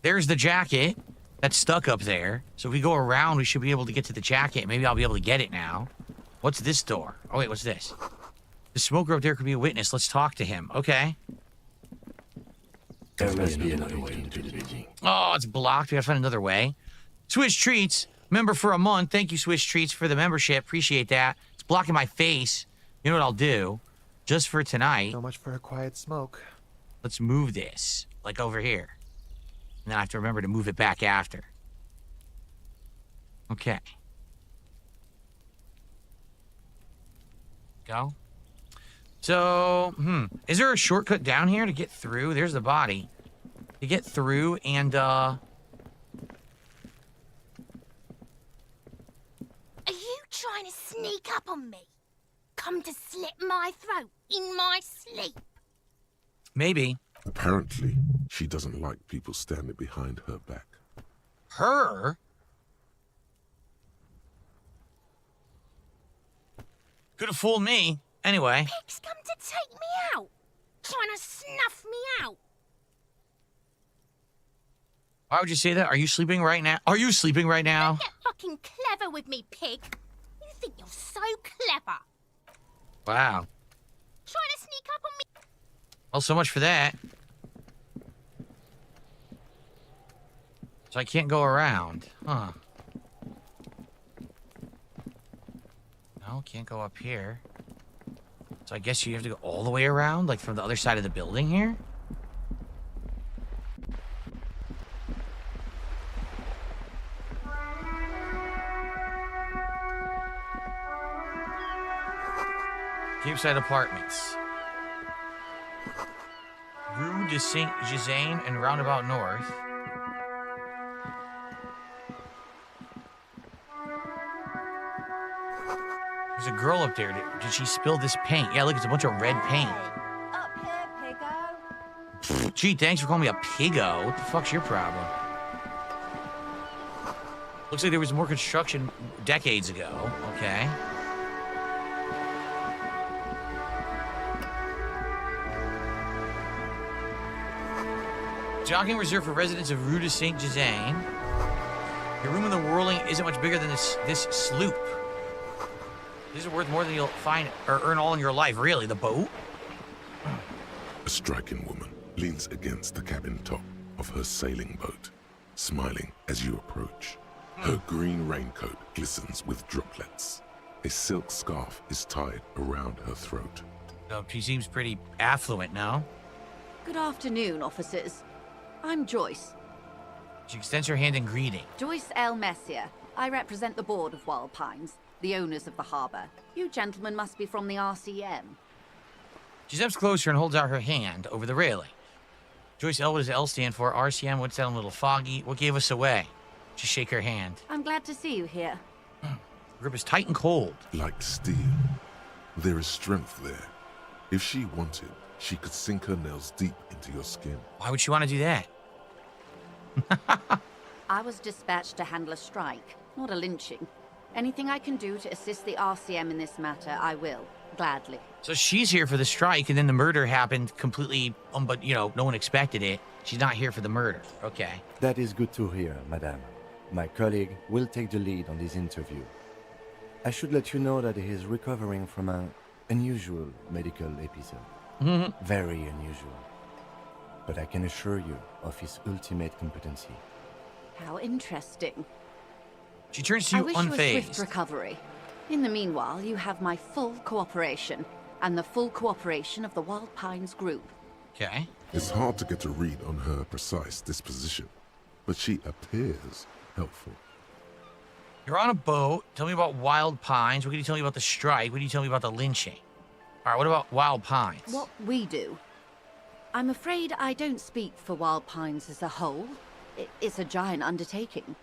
S15: There's the jacket that's stuck up there. So if we go around, we should be able to get to the jacket. Maybe I'll be able to get it now. What's this door? Oh, wait, what's this? The smoker up there could be a witness. Let's talk to him. Okay.
S17: There must be another way into the building.
S15: Oh, it's blocked. We gotta find another way. Swiss Treats, member for a month. Thank you, Swiss Treats, for the membership. Appreciate that. It's blocking my face. You know what I'll do? Just for tonight.
S18: So much for a quiet smoke.
S15: Let's move this, like over here. And then I have to remember to move it back after. Okay. Go. So, is there a shortcut down here to get through? There's the body. To get through and,
S19: Are you trying to sneak up on me? Come to slit my throat in my sleep?
S15: Maybe.
S16: Apparently, she doesn't like people standing behind her back.
S15: Her? Could have fooled me. Anyway.
S19: Pigs come to take me out. Trying to snuff me out.
S15: Why would you say that? Are you sleeping right now? Are you sleeping right now?
S19: Don't get fucking clever with me, pig. You think you're so clever.
S15: Wow.
S19: Trying to sneak up on me.
S15: Well, so much for that. So I can't go around. Huh. No, can't go up here. So I guess you have to go all the way around, like from the other side of the building here? Capeside Apartments. Rue de Saint-Gizain and Roundabout North. There's a girl up there. Did she spill this paint? Yeah, look, it's a bunch of red paint.
S3: Up here, piggo.
S15: Gee, thanks for calling me a piggo. What the fuck's your problem? Looks like there was more construction decades ago. Okay. Jogging reserved for residents of Rue de Saint-Gizain. Your room in the whirling isn't much bigger than this sloop. These are worth more than you'll find or earn all in your life, really. The boat?
S16: A striking woman leans against the cabin top of her sailing boat, smiling as you approach. Her green raincoat glistens with droplets. A silk scarf is tied around her throat.
S15: Oh, she seems pretty affluent now.
S20: Good afternoon, officers. I'm Joyce.
S15: She extends her hand in greeting.
S20: Joyce L. Messier. I represent the board of Wild Pines, the owners of the harbor. You gentlemen must be from the RCM.
S15: She steps closer and holds out her hand over the railing. Joyce L, what does L stand for? RCM, what's that a little foggy? What gave us away? Just shake her hand.
S20: I'm glad to see you here.
S15: The grip is tight and cold.
S16: Like steel, there is strength there. If she wanted, she could sink her nails deep into your skin.
S15: Why would she want to do that?
S20: I was dispatched to handle a strike, not a lynching. Anything I can do to assist the RCM in this matter, I will, gladly.
S15: So she's here for the strike, and then the murder happened completely, but, you know, no one expected it. She's not here for the murder. Okay.
S17: That is good to hear, madame. My colleague will take the lead on this interview. I should let you know that he is recovering from an unusual medical episode. Very unusual. But I can assure you of his ultimate competency.
S20: How interesting.
S15: She turns to you
S20: I wish for a
S15: unfazed.
S20: swift recovery. In the meanwhile, you have my full cooperation, and the full cooperation of the Wild Pines group.
S15: Okay.
S16: It's hard to get a read on her precise disposition, but she appears helpful.
S15: You're on a boat. Tell me about Wild Pines. What can you tell me about the strike? What can you tell me about the lynching? All right, what about Wild Pines?
S20: What we do. I'm afraid I don't speak for Wild Pines as a whole. It's a giant undertaking.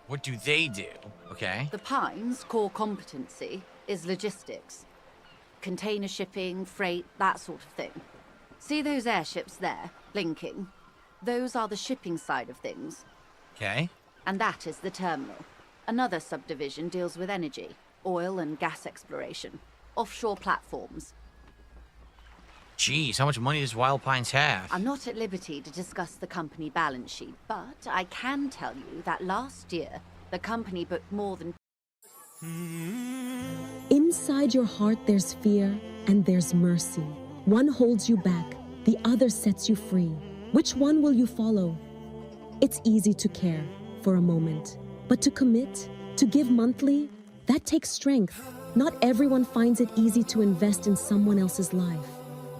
S15: What do they do? Okay.
S20: The Pines' core competency is logistics. Container shipping, freight, that sort of thing. See those airships there, blinking? Those are the shipping side of things.
S15: Okay.
S20: And that is the terminal. Another subdivision deals with energy. oil and gas exploration, offshore platforms.
S15: Geez, how much money does Wild Pines have?
S20: I'm not at liberty to discuss the company balance sheet, but I can tell you that last year, the company booked more than...
S18: Inside your heart, there's fear and there's mercy. One holds you back, the other sets you free. Which one will you follow? It's easy to care for a moment, but to commit, to give monthly, that takes strength. Not everyone finds it easy to invest in someone else's life.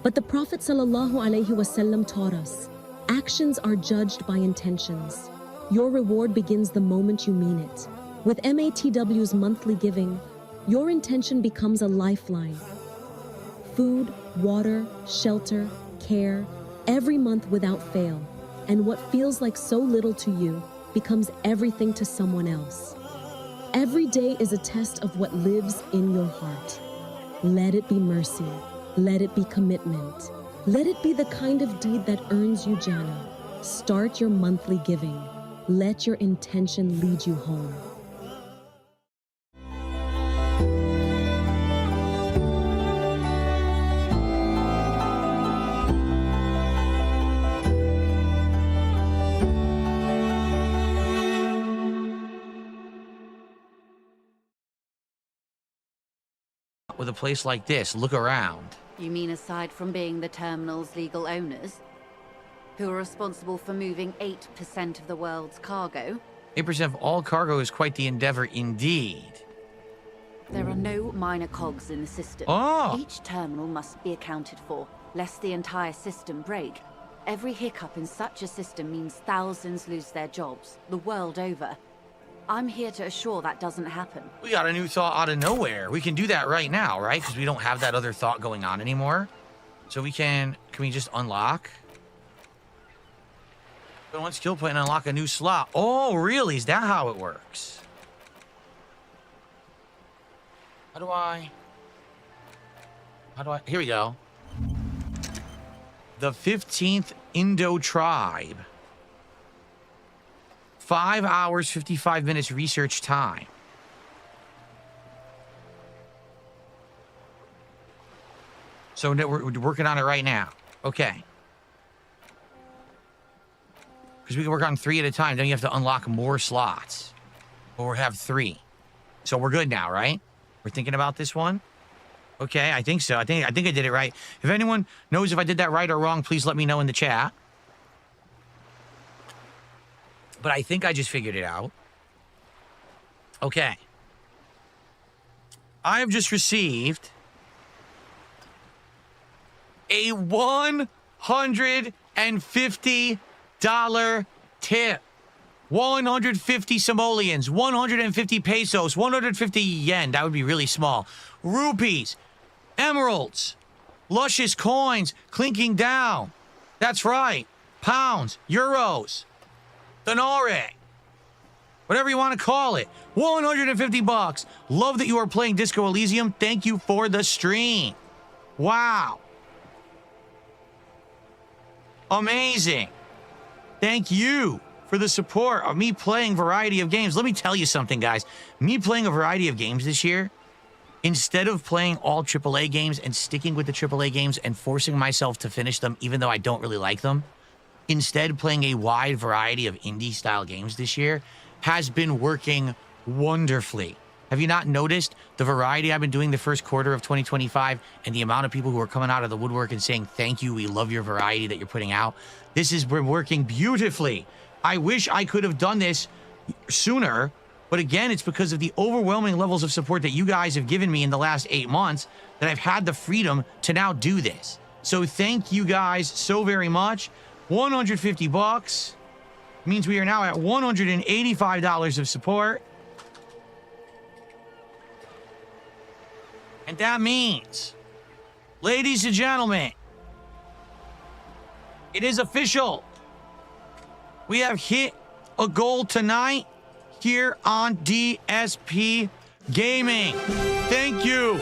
S18: But the Prophet ﷺ taught us, actions are judged by intentions. Your reward begins the moment you mean it. With MATW's monthly giving, your intention becomes a lifeline. Food, water, shelter, care, every month without fail. And what feels like so little to you becomes everything to someone else. Every day is a test of what lives in your heart. Let it be mercy. Let it be commitment. Let it be the kind of deed that earns you Jannah. Start your monthly giving. Let your intention lead you home.
S15: With a place like this, look around.
S20: You mean aside from being the terminal's legal owners, who are responsible for moving 8% of the world's cargo?
S15: 8% of all cargo is quite the endeavor indeed.
S20: There are no minor cogs in the system.
S15: Oh.
S20: Each terminal must be accounted for, lest the entire system break. Every hiccup in such a system means thousands lose their jobs, the world over. I'm here to assure that doesn't happen.
S15: We got a new thought out of nowhere. We can do that right now, right? Because we don't have that other thought going on anymore. So can we just unlock? Go on skill point and unlock a new slot. Oh, really? Is that how it works? How do I, here we go. The 15th Indo tribe. 5 hours, 55 minutes research time. So we're working on it right now. Okay. Because we can work on 3 at a time. Then you have to unlock more slots. Or we have 3. So we're good now, right? We're thinking about this one? Okay, I think so. I think I did it right. If anyone knows if I did that right or wrong, please let me know in the chat. But I think I just figured it out. Okay. I have just received a $150 tip. 150 simoleons, 150 pesos, 150 yen. That would be really small. Rupees, emeralds, luscious coins clinking down. That's right. Pounds, euros, denare, whatever you want to call it. 150 bucks. Love that you are playing Disco Elysium. Thank you for the stream. Wow. Amazing. Thank you for the support of me playing variety of games. Let me tell you something, guys. Me playing a variety of games this year, instead of playing all AAA games and sticking with the AAA games and forcing myself to finish them, even though I don't really like them, instead playing a wide variety of indie-style games this year has been working wonderfully. Have you not noticed the variety I've been doing the first quarter of 2025 and the amount of people who are coming out of the woodwork and saying, thank you, we love your variety that you're putting out? This has been working beautifully. I wish I could have done this sooner, but again, it's because of the overwhelming levels of support that you guys have given me in the last 8 months that I've had the freedom to now do this. So thank you guys so very much. 150 bucks means we are now at $185 of support. And that means, ladies and gentlemen, it is official. We have hit a goal tonight here on DSP Gaming. Thank you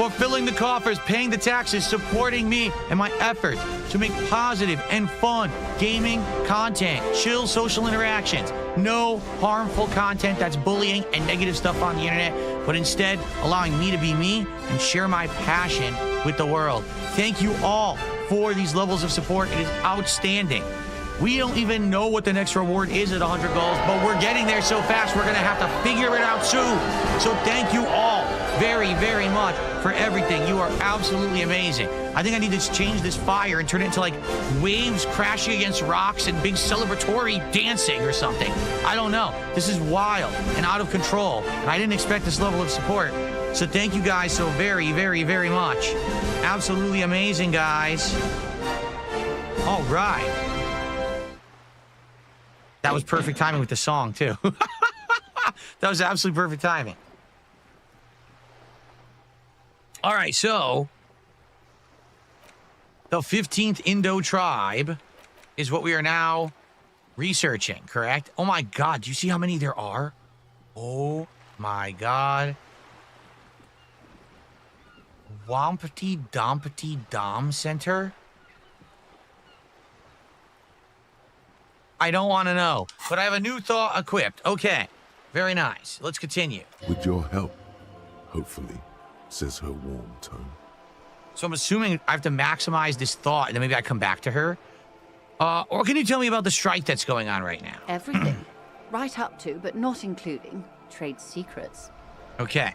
S15: for filling the coffers, paying the taxes, supporting me and my effort to make positive and fun gaming content, chill social interactions, no harmful content that's bullying and negative stuff on the internet, but instead allowing me to be me and share my passion with the world. Thank you all for these levels of support. It is outstanding. We don't even know what the next reward is at 100 goals, but we're getting there so fast, we're going to have to figure it out soon. So thank you all very, very much for everything. You are absolutely amazing. I think I need to change this fire and turn it into like waves crashing against rocks and big celebratory dancing or something. I don't know. This is wild and out of control, and I didn't expect this level of support. So thank you guys so very, very, very much. Absolutely amazing, guys. All right. That was perfect timing with the song, too. That was absolutely perfect timing. All right, so the 15th Indo tribe is what we are now researching, correct? Oh, my God. Do you see how many there are? Oh, my God. Wampity Dompity Dom Center? I don't want to know, but I have a new thought equipped. Okay, very nice. Let's continue.
S16: With your help, hopefully, says her warm tone.
S15: So I'm assuming I have to maximize this thought, and then maybe I come back to her. Or can you tell me about the strike that's going on right now?
S20: Everything. Right up to, but not including, trade secrets.
S15: Okay.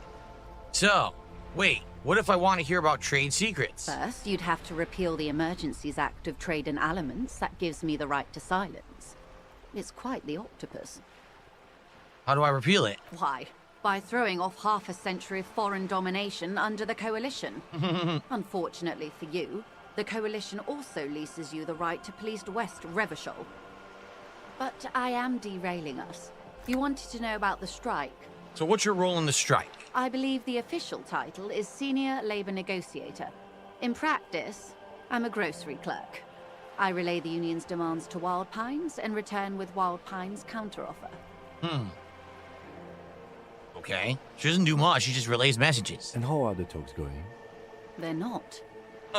S15: So, wait, what if I want to hear about trade secrets?
S20: First, you'd have to repeal the Emergencies Act of Trade in Elements. That gives me the right to silence. It's quite the octopus.
S15: How do I repeal it?
S20: Why? By throwing off half a century of foreign domination under the Coalition. Unfortunately for you, the Coalition also leases you the right to police West Revachol. But I am derailing us. You wanted to know about the strike.
S15: So what's your role in the strike?
S20: I believe the official title is Senior Labor Negotiator. In practice, I'm a grocery clerk. I relay the union's demands to Wild Pines and return with Wild Pines' counteroffer.
S15: Okay. She doesn't do much, she just relays messages.
S17: And how are the talks going?
S20: They're not.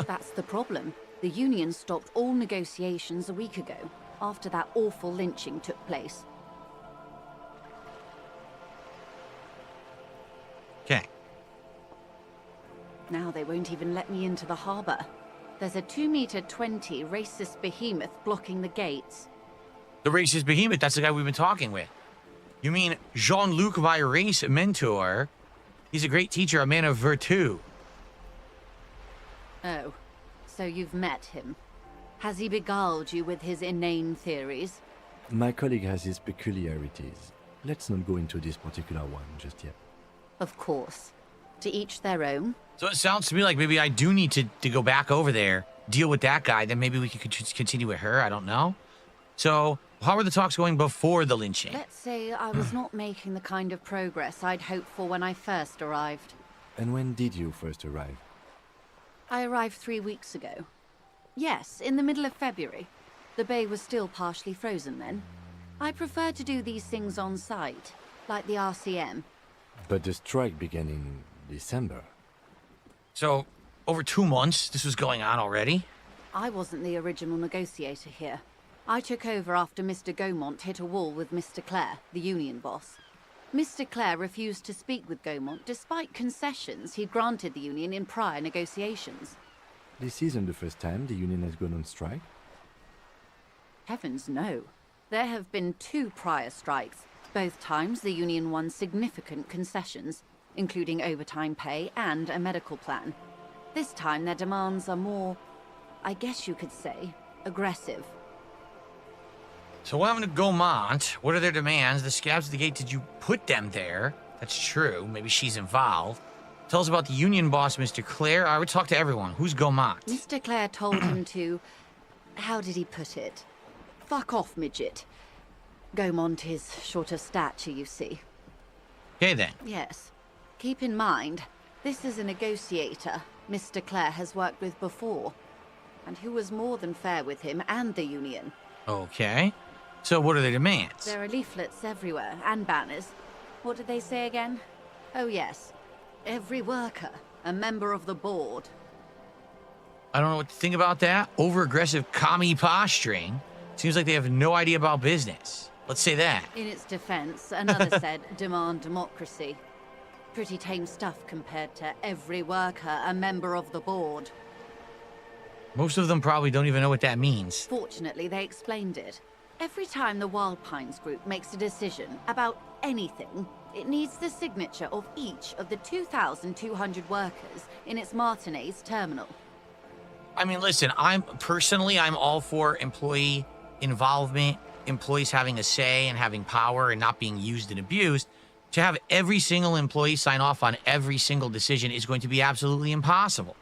S20: That's the problem. The union stopped all negotiations a week ago, after that awful lynching took place.
S15: Okay.
S20: Now they won't even let me into the harbor. There's a 2-meter-20 racist behemoth blocking the gates.
S15: The racist behemoth, that's the guy we've been talking with. You mean Jean-Luc, my race mentor? He's a great teacher, a man of virtue.
S20: Oh, so you've met him. Has he beguiled you with his inane theories?
S17: My colleague has his peculiarities. Let's not go into this particular one just yet.
S20: Of course. To each their own.
S15: So it sounds to me like maybe I do need to go back over there, deal with that guy, then maybe we could continue with her, I don't know. So, how were the talks going before the lynching?
S20: Let's say I was not making the kind of progress I'd hoped for when I first arrived.
S17: And when did you first arrive?
S20: I arrived 3 weeks ago. Yes, in the middle of February. The bay was still partially frozen then. I prefer to do these things on site, like the RCM.
S17: But the strike began in December.
S15: So, over 2 months, this was going on already?
S20: I wasn't the original negotiator here. I took over after Mr. Gaumont hit a wall with Mr. Clare, the union boss. Mr. Clare refused to speak with Gaumont despite concessions he'd granted the union in prior negotiations.
S17: This isn't the first time the union has gone on strike?
S20: Heavens no. There have been 2 prior strikes. Both times the union won significant concessions, including overtime pay and a medical plan. This time their demands are more, I guess you could say, aggressive.
S15: So what happened to Gaumont? What are their demands? The scabs at the gate, did you put them there? That's true. Maybe she's involved. Tell us about the union boss, Mr. Clare. I would talk to everyone. Who's Gaumont?
S20: Mr. Clare told him to... How did he put it? Fuck off, midget. Gaumont is short of stature, you see.
S15: Okay, then.
S20: Yes. Keep in mind, this is a negotiator Mr. Clare has worked with before, and who was more than fair with him and the union.
S15: Okay. So what are their demands?
S20: There are leaflets everywhere, and banners. What did they say again? Oh yes. Every worker, a member of the board.
S15: I don't know what to think about that. Over-aggressive commie posturing. Seems like they have no idea about business. Let's say that.
S20: In its defense, another said, demand democracy. Pretty tame stuff compared to every worker a member of the board.
S15: Most of them probably don't even know what that means.
S20: Fortunately, they explained it. Every time the Wild Pines group makes a decision about anything, it needs the signature of each of the 2,200 workers in its Martinez terminal.
S15: I mean, listen, I'm all for employee involvement, employees having a say and having power and not being used and abused. To have every single employee sign off on every single decision is going to be absolutely impossible.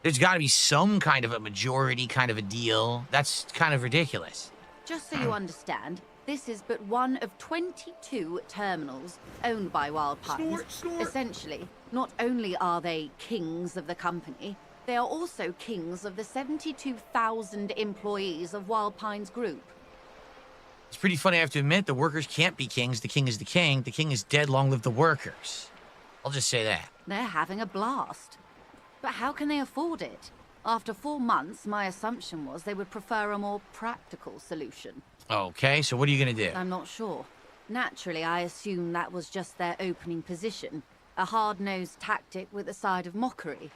S15: There's got to be some kind of a majority kind of a deal. That's kind of ridiculous.
S20: Just so you understand, this is but one of 22 terminals owned by Wild Pines. Essentially, not only are they kings of the company, they are also kings of the 72,000 employees of Wild Pines Group.
S15: It's pretty funny, I have to admit, the workers can't be kings. The king is the king. The king is dead. Long live the workers. I'll just say that.
S20: They're having a blast. But how can they afford it? After 4 months, my assumption was they would prefer a more practical solution.
S15: Okay, so what are you going to do?
S20: I'm not sure. Naturally, I assume that was just their opening position. A hard-nosed tactic with a side of mockery.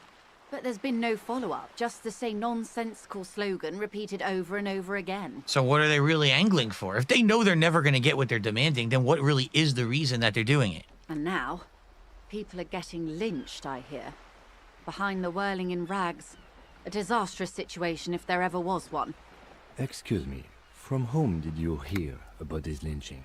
S20: But there's been no follow-up, just the same nonsensical slogan repeated over and over again.
S15: So what are they really angling for? If they know they're never going to get what they're demanding, then what really is the reason that they're doing it?
S20: And now, people are getting lynched, I hear. Behind the whirling in rags. A disastrous situation if there ever was one.
S17: Excuse me, from whom did you hear about this lynching?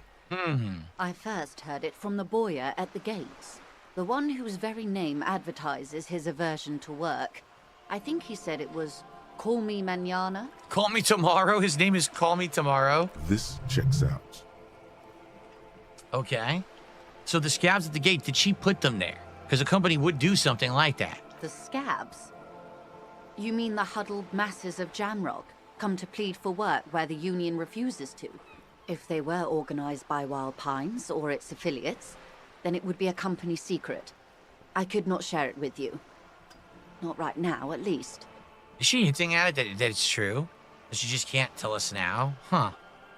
S20: I first heard it from the boyer at the gates. The one whose very name advertises his aversion to work. I think he said it was, call me mañana?
S15: Call me tomorrow? His name is Call Me Tomorrow?
S16: This checks out.
S15: Okay. So the scabs at the gate, did she put them there? Because a company would do something like that.
S20: The scabs? You mean the huddled masses of Jamrock, come to plead for work where the union refuses to? If they were organized by Wild Pines or its affiliates, then it would be a company secret. I could not share it with you. Not right now, at least.
S15: Is she hinting at it that it's true? That she just can't tell us now? Huh.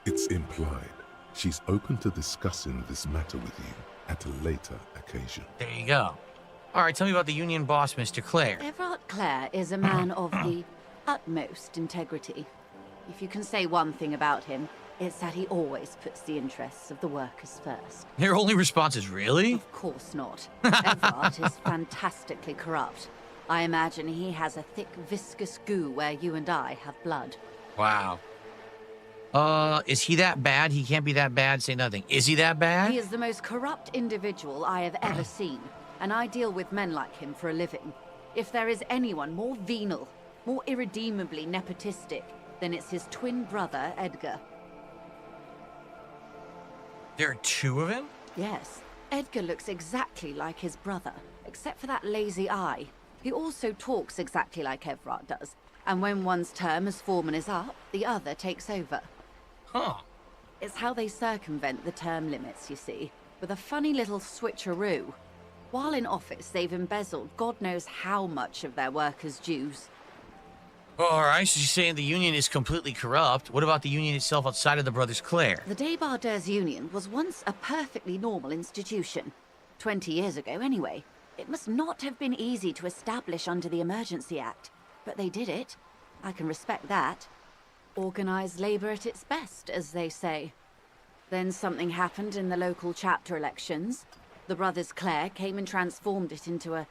S16: It's implied. She's open to discussing this matter with you at a later occasion.
S15: There you go. All right, tell me about the union boss, Mr. Clare.
S20: Everard Clare is a man of the utmost integrity. If you can say one thing about him, it's that he always puts the interests of the workers first.
S15: Their only response is, really?
S20: Of course not. Everard is fantastically corrupt. I imagine he has a thick, viscous goo where you and I have blood.
S15: Wow. Is he that bad? He can't be that bad, say nothing. Is he that bad?
S20: He is the most corrupt individual I have ever seen, and I deal with men like him for a living. If there is anyone more venal, more irredeemably nepotistic, then it's his twin brother, Edgar.
S15: There are two of him?
S20: Yes. Edgar looks exactly like his brother, except for that lazy eye. He also talks exactly like Everard does, and when one's term as foreman is up, the other takes over.
S15: Huh.
S20: It's how they circumvent the term limits, you see, with a funny little switcheroo. While in office, they've embezzled God knows how much of their workers' dues.
S15: All right, so you're saying the union is completely corrupt. What about the union itself outside of the Brothers Clare?
S20: The Débardeurs Union was once a perfectly normal institution. 20 years ago, anyway. It must not have been easy to establish under the Emergency Act, but they did it. I can respect that. Organized labor at its best, as they say. Then something happened in the local chapter elections. The Brothers Clare came and transformed it into a...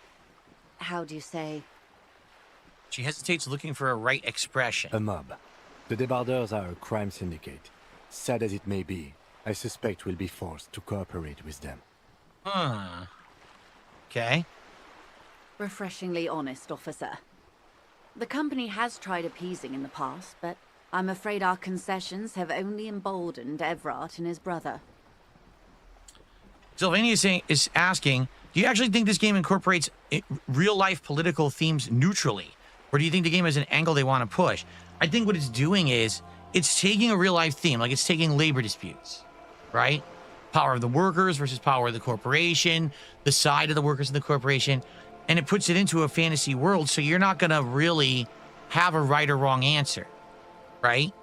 S20: how do you say...
S15: She hesitates, looking for a right expression.
S17: A mob. The Débardeurs are a crime syndicate. Sad as it may be, I suspect we'll be forced to cooperate with them.
S15: Huh. Okay.
S20: Refreshingly honest, officer. The company has tried appeasing in the past, but I'm afraid our concessions have only emboldened Everard and his brother.
S15: Sylvania is asking, do you actually think this game incorporates real-life political themes neutrally? Or do you think the game has an angle they want to push? I think what it's doing is, it's taking a real-life theme, like it's taking labor disputes, right? power of the workers versus power of the corporation, the side of the workers and the corporation, and it puts it into a fantasy world, so you're not going to really have a right or wrong answer, right?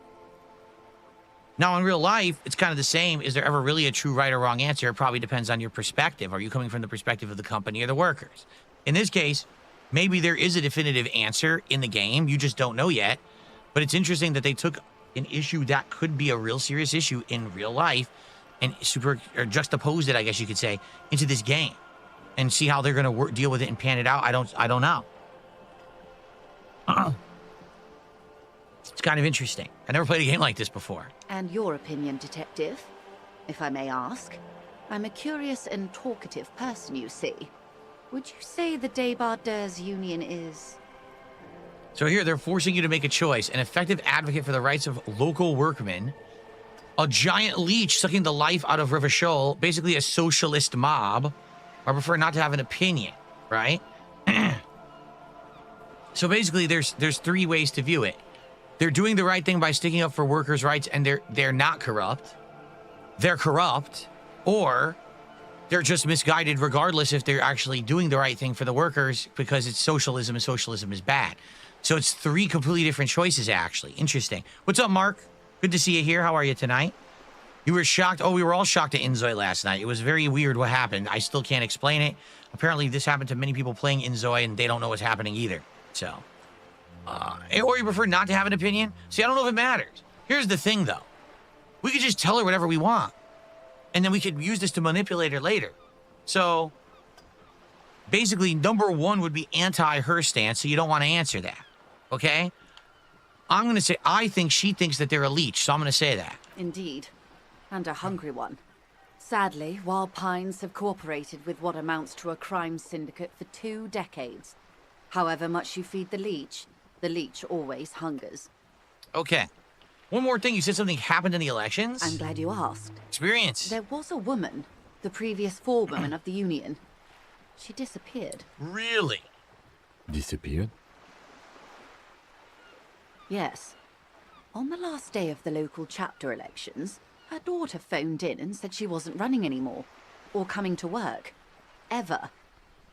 S15: Now, in real life, it's kind of the same. Is there ever really a true right or wrong answer? It probably depends on your perspective. Are you coming from the perspective of the company or the workers? In this case, maybe there is a definitive answer in the game. You just don't know yet. But it's interesting that they took an issue that could be a real serious issue in real life and juxtaposed it, I guess you could say, into this game and see how they're going to deal with it and pan it out. I don't know. It's kind of interesting. I never played a game like this before.
S20: And your opinion, detective, if I may ask? I'm a curious and talkative person, you see. Would you say the Débardeurs Union is...
S15: So here, they're forcing you to make a choice. An effective advocate for the rights of local workmen, a giant leech sucking the life out of Rivachol, basically a socialist mob. I prefer not to have an opinion, right? So basically, there's three ways to view it. They're doing the right thing by sticking up for workers' rights, and they're not corrupt. They're corrupt, or they're just misguided regardless if they're actually doing the right thing for the workers because it's socialism and socialism is bad. So it's three completely different choices, actually. Interesting. What's up, Mark? Good to see you here. How are you tonight? You were shocked? Oh, we were all shocked at Inzoi last night. It was very weird what happened. I still can't explain it. Apparently, this happened to many people playing Inzoi, and they don't know what's happening either. So... or you prefer not to have an opinion? See, I don't know if it matters. Here's the thing, though. We could just tell her whatever we want. And then we could use this to manipulate her later. So, basically, number one would be anti-her stance, so you don't want to answer that. Okay? I'm going to say, I think she thinks that they're a leech, so I'm going to say that.
S20: Indeed. And a hungry one. Sadly, Wild Pines have cooperated with what amounts to a crime syndicate for 2 decades. However much you feed the leech always hungers.
S15: Okay. One more thing. You said something happened in the elections?
S20: I'm glad you asked.
S15: Experience.
S20: There was a woman, the previous forewoman of the Union. She disappeared.
S15: Really?
S17: Disappeared?
S20: Yes. On the last day of the local chapter elections, her daughter phoned in and said she wasn't running anymore. Or coming to work. Ever.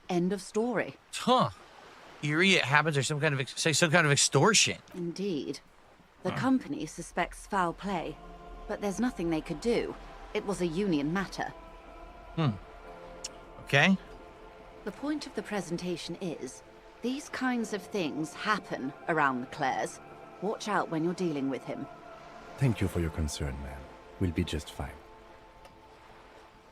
S20: End of story.
S15: Huh. Eerie it happens, or some kind of extortion.
S20: Indeed. The company suspects foul play, but there's nothing they could do. It was a union matter.
S15: Okay.
S20: The point of the presentation is, these kinds of things happen around the Clares. Watch out when you're dealing with him.
S17: Thank you for your concern, ma'am. We'll be just fine.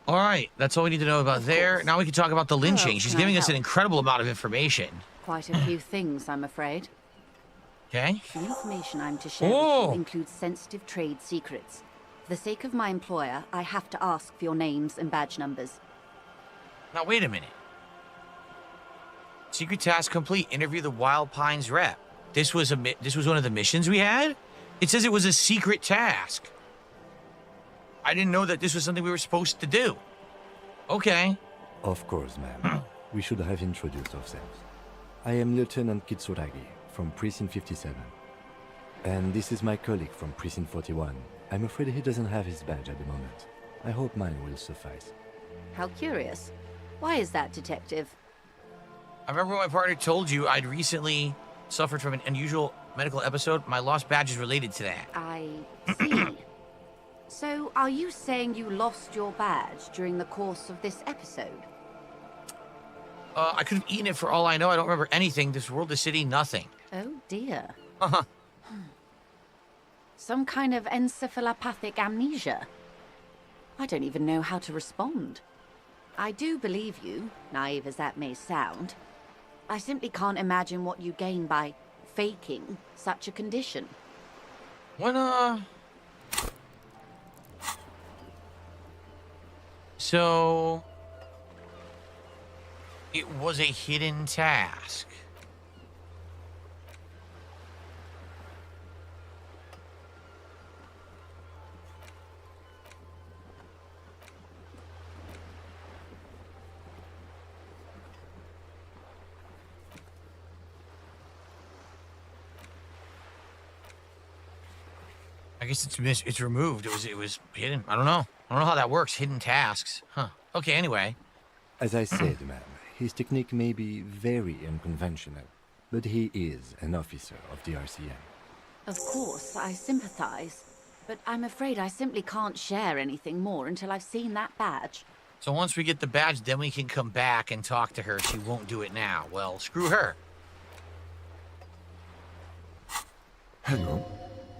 S15: All right, that's all we need to know about there. Now we can talk about the lynching. She's giving us an incredible amount of information.
S20: Quite a few things, I'm afraid.
S15: Okay.
S20: The information I'm to share with you includes sensitive trade secrets. For the sake of my employer, I have to ask for your names and badge numbers.
S15: Now, wait a minute. Secret task complete. Interview the Wild Pines rep. This was one of the missions we had? It says it was a secret task. I didn't know that this was something we were supposed to do. Okay.
S17: Of course, ma'am. We should have introduced ourselves. I am Lieutenant Kitsuragi from Precinct 57. And this is my colleague from Precinct 41. I'm afraid he doesn't have his badge at the moment. I hope mine will suffice.
S20: How curious. Why is that, Detective?
S15: I remember when my partner told you I'd recently suffered from an unusual medical episode. My lost badge is related to that.
S20: I see. So, are you saying you lost your badge during the course of this episode?
S15: I could have eaten it for all I know. I don't remember anything. This world, the city, nothing.
S20: Oh, dear.
S15: Uh-huh.
S20: Some kind of encephalopathic amnesia. I don't even know how to respond. I do believe you, naive as that may sound. I simply can't imagine what you gain by faking such a condition.
S15: So... it was a hidden task. I guess it's removed. It was hidden. I don't know. I don't know how that works. Hidden tasks. Huh. Okay, anyway.
S17: As I said, ma'am, his technique may be very unconventional, but he is an officer of the RCM.
S20: Of course, I sympathize. But I'm afraid I simply can't share anything more until I've seen that badge.
S15: So once we get the badge, then we can come back and talk to her. She won't do it now. Well, screw her.
S16: Hang on.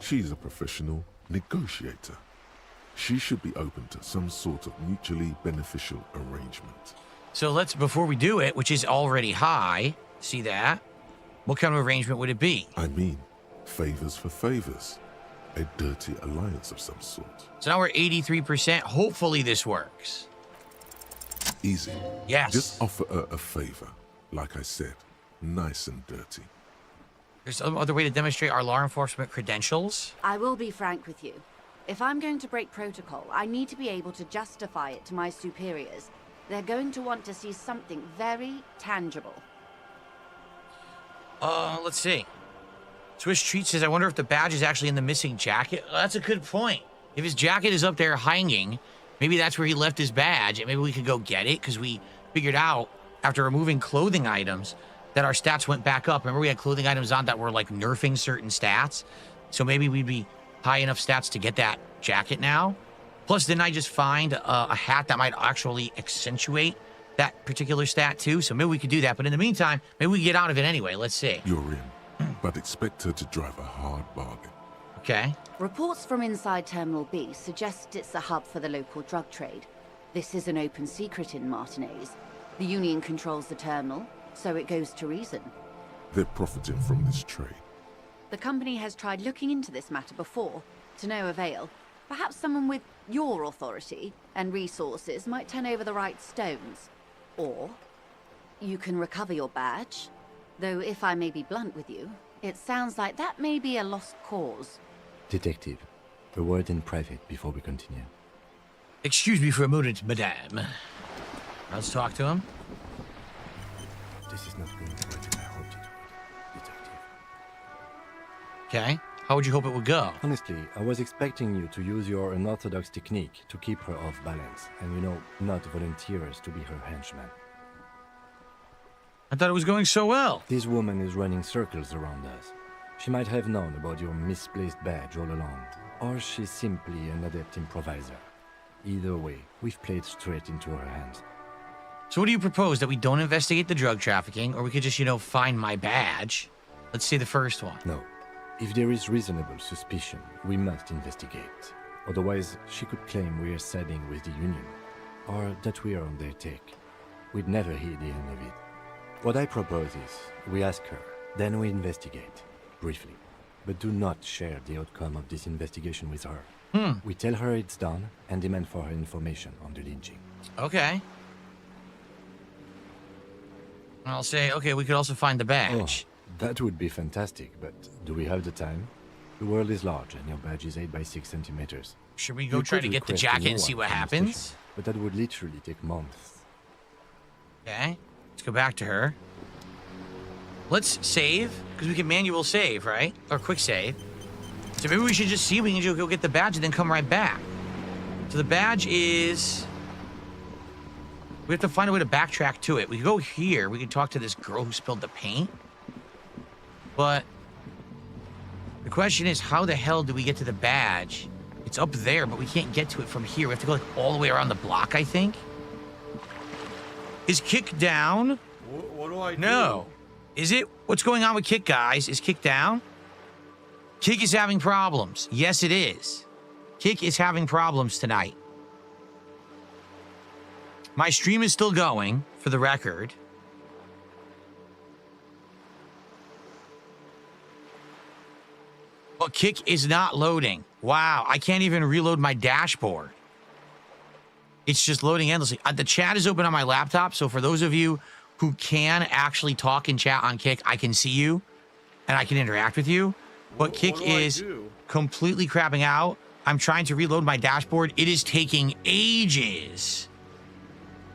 S16: She's a professional negotiator. She should be open to some sort of mutually beneficial arrangement.
S15: So let's, before we do it, which is already high, see that? What kind of arrangement would it be?
S16: I mean, favors for favors. A dirty alliance of some sort.
S15: So now we're 83%. Hopefully this works.
S16: Easy.
S15: Yes.
S16: Just offer her a favor. Like I said, nice and dirty.
S15: There's some other way to demonstrate our law enforcement credentials?
S20: I will be frank with you. If I'm going to break protocol, I need to be able to justify it to my superiors. They're going to want to see something very tangible.
S15: Let's see. Swiss Treat says, I wonder if the badge is actually in the missing jacket. Well, that's a good point. If his jacket is up there hanging, maybe that's where he left his badge, and maybe we could go get it, because we figured out, after removing clothing items, that our stats went back up. Remember, we had clothing items on that were, like, nerfing certain stats? So maybe we'd be high enough stats to get that jacket now. Plus, didn't I just find a hat that might actually accentuate that particular stat, too? So maybe we could do that. But in the meantime, maybe we can get out of it anyway. Let's see.
S16: You're in. But expect her to drive a hard bargain.
S15: Okay.
S20: Reports from inside Terminal B suggest it's a hub for the local drug trade. This is an open secret in Martinez. The Union controls the terminal, so it goes to reason.
S16: They're profiting from this trade.
S20: The company has tried looking into this matter before, to no avail. Perhaps someone with your authority and resources might turn over the right stones. Or you can recover your badge. Though if I may be blunt with you, it sounds like that may be a lost cause.
S17: Detective, a word in private before we continue.
S15: Excuse me for a moment, madame. Let's talk to him.
S17: This is not going to work as I hoped it would, Detective.
S15: Okay. How would you hope it would go?
S17: Honestly, I was expecting you to use your unorthodox technique to keep her off balance, and not volunteer us to be her henchman.
S15: I thought it was going so well.
S17: This woman is running circles around us. She might have known about your misplaced badge all along, or she's simply an adept improviser. Either way, we've played straight into her hands.
S15: So what do you propose? That we don't investigate the drug trafficking, or we could just, find my badge? Let's see the first one.
S17: No. If there is reasonable suspicion, we must investigate. Otherwise, she could claim we are siding with the Union, or that we are on their take. We'd never hear the end of it. What I propose is, we ask her, then we investigate, briefly. But do not share the outcome of this investigation with her. We tell her it's done, and demand for her information on the lynching.
S15: Okay. I'll say, okay, we could also find the badge.
S17: Oh, that would be fantastic, but do we have the time? The world is large, and your badge is 8 by 6 centimeters.
S15: Should we go try to get the jacket and see what happens?
S17: But that would literally take months.
S15: Okay. Let's go back to her. Let's save, because we can manual save, right? Or quick save. So maybe we should just see if we can just go get the badge and then come right back. So the badge is... We have to find a way to backtrack to it. We could go here. We could talk to this girl who spilled the paint. But the question is, how the hell do we get to the badge? It's up there, but we can't get to it from here. We have to go all the way around the block, I think. Is Kick down?
S4: What do I do?
S15: No. Is it? What's going on with Kick, guys? Is Kick down? Kick is having problems. Yes, it is. Kick is having problems tonight. My stream is still going, for the record. But Kick is not loading. Wow, I can't even reload my dashboard. It's just loading endlessly. The chat is open on my laptop, so for those of you who can actually talk and chat on Kick, I can see you, and I can interact with you. But Kick is completely crapping out. I'm trying to reload my dashboard. It is taking ages.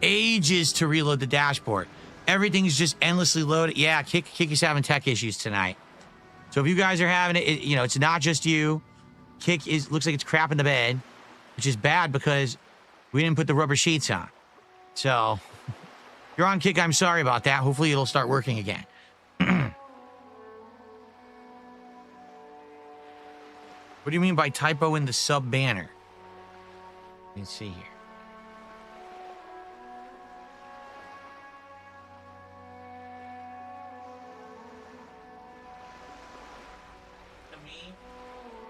S15: Ages to reload the dashboard. Everything's just endlessly loaded. Yeah, Kick is having tech issues tonight. So if you guys are having it, it's not just you. Kick looks like it's crap in the bed. which is bad because we didn't put the rubber sheets on. So, if you're on kick, I'm sorry about that. Hopefully it'll start working again. What do you mean by typo in the sub banner? Let's see here.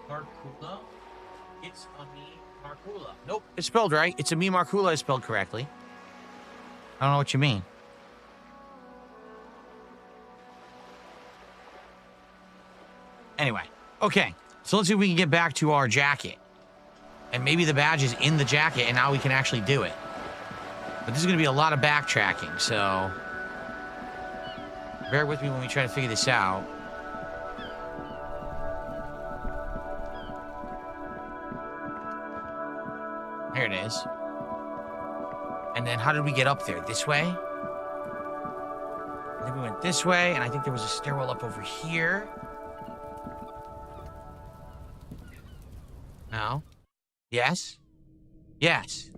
S15: Markula. It's a me Markula. Nope, it's spelled right. It's a me Markula is spelled correctly. I don't know what you mean. Anyway, okay. So let's see if we can get back to our jacket. And maybe the badge is in the jacket and now we can actually do it. But this is going to be a lot of backtracking, so bear with me when we try to figure this out. Here it is. And then how did we get up there? This way? I think we went this way, and I think there was a stairwell up over here. No? Yes? Yes.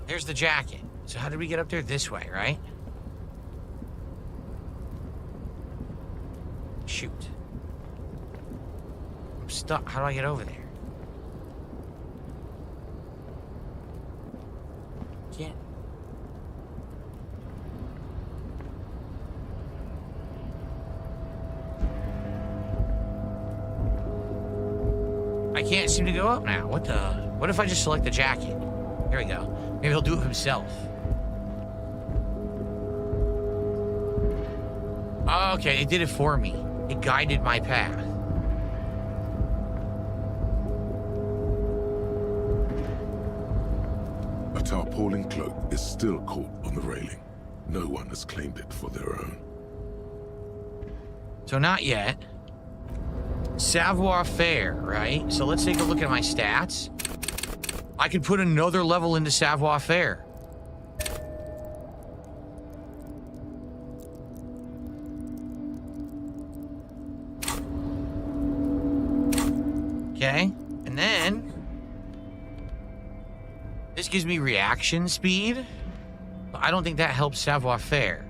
S15: There's the jacket. So how did we get up there? This way, right? Shoot. I'm stuck. How do I get over there? Can't. I can't seem to go up now. What the? What if I just select the jacket? Here we go. Maybe he'll do it himself. Okay, it did it for me. It guided my path.
S16: A tarpaulin cloak is still caught on the railing. No one has claimed it for their own.
S15: So not yet. Savoir-faire, right? So let's take a look at my stats. I could put another level into savoir-faire. Okay, and then this gives me reaction speed, but I don't think that helps savoir-faire.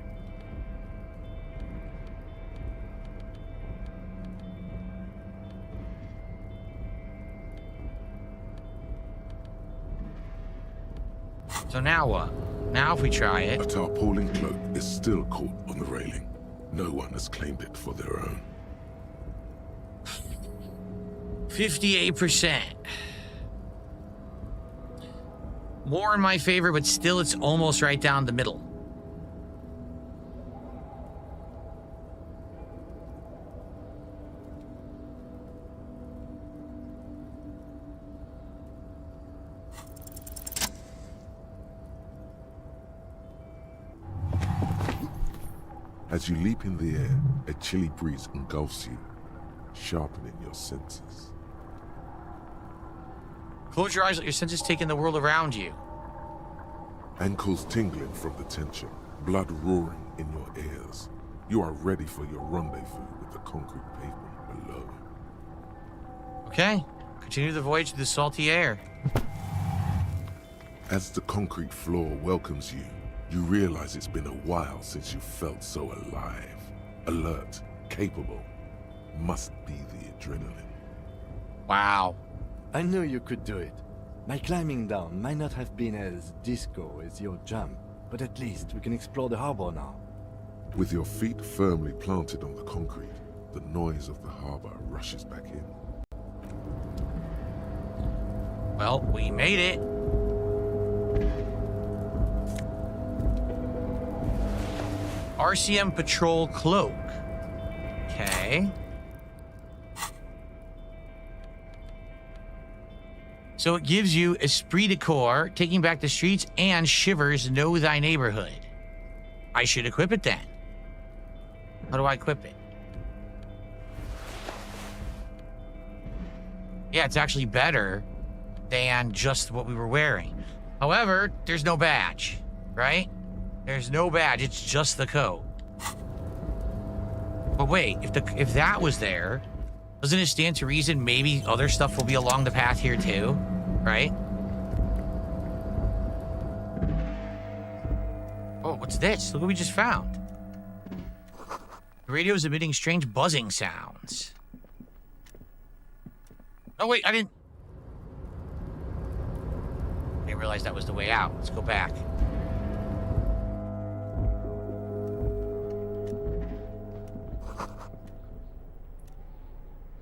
S15: So now what? Now if we try it.
S16: A tarpaulin cloak is still caught on the railing. No one has claimed it for their own.
S15: 58%. More in my favor, but still it's almost right down the middle.
S16: As you leap in the air, a chilly breeze engulfs you, sharpening your senses.
S15: Close your eyes, let your senses take in the world around you.
S16: Ankles tingling from the tension, blood roaring in your ears. You are ready for your rendezvous with the concrete pavement below.
S15: Okay, continue the voyage through the salty air.
S16: As the concrete floor welcomes you, you realize it's been a while since you felt so alive, alert, capable. Must be the adrenaline.
S15: Wow.
S17: I knew you could do it. My climbing down might not have been as disco as your jump, but at least we can explore the harbor now.
S16: With your feet firmly planted on the concrete, the noise of the harbor rushes back in.
S15: Well, we made it. RCM Patrol Cloak. Okay. So it gives you esprit de corps, taking back the streets, and shivers, know thy neighborhood. I should equip it then. How do I equip it? Yeah, it's actually better than just what we were wearing. However, there's no badge, right? There's no badge, it's just the coat. But wait, if that was there, doesn't it stand to reason maybe other stuff will be along the path here too, right? Oh, what's this? Look what we just found. The radio is emitting strange buzzing sounds. Oh wait, I didn't realize that was the way out. Let's go back.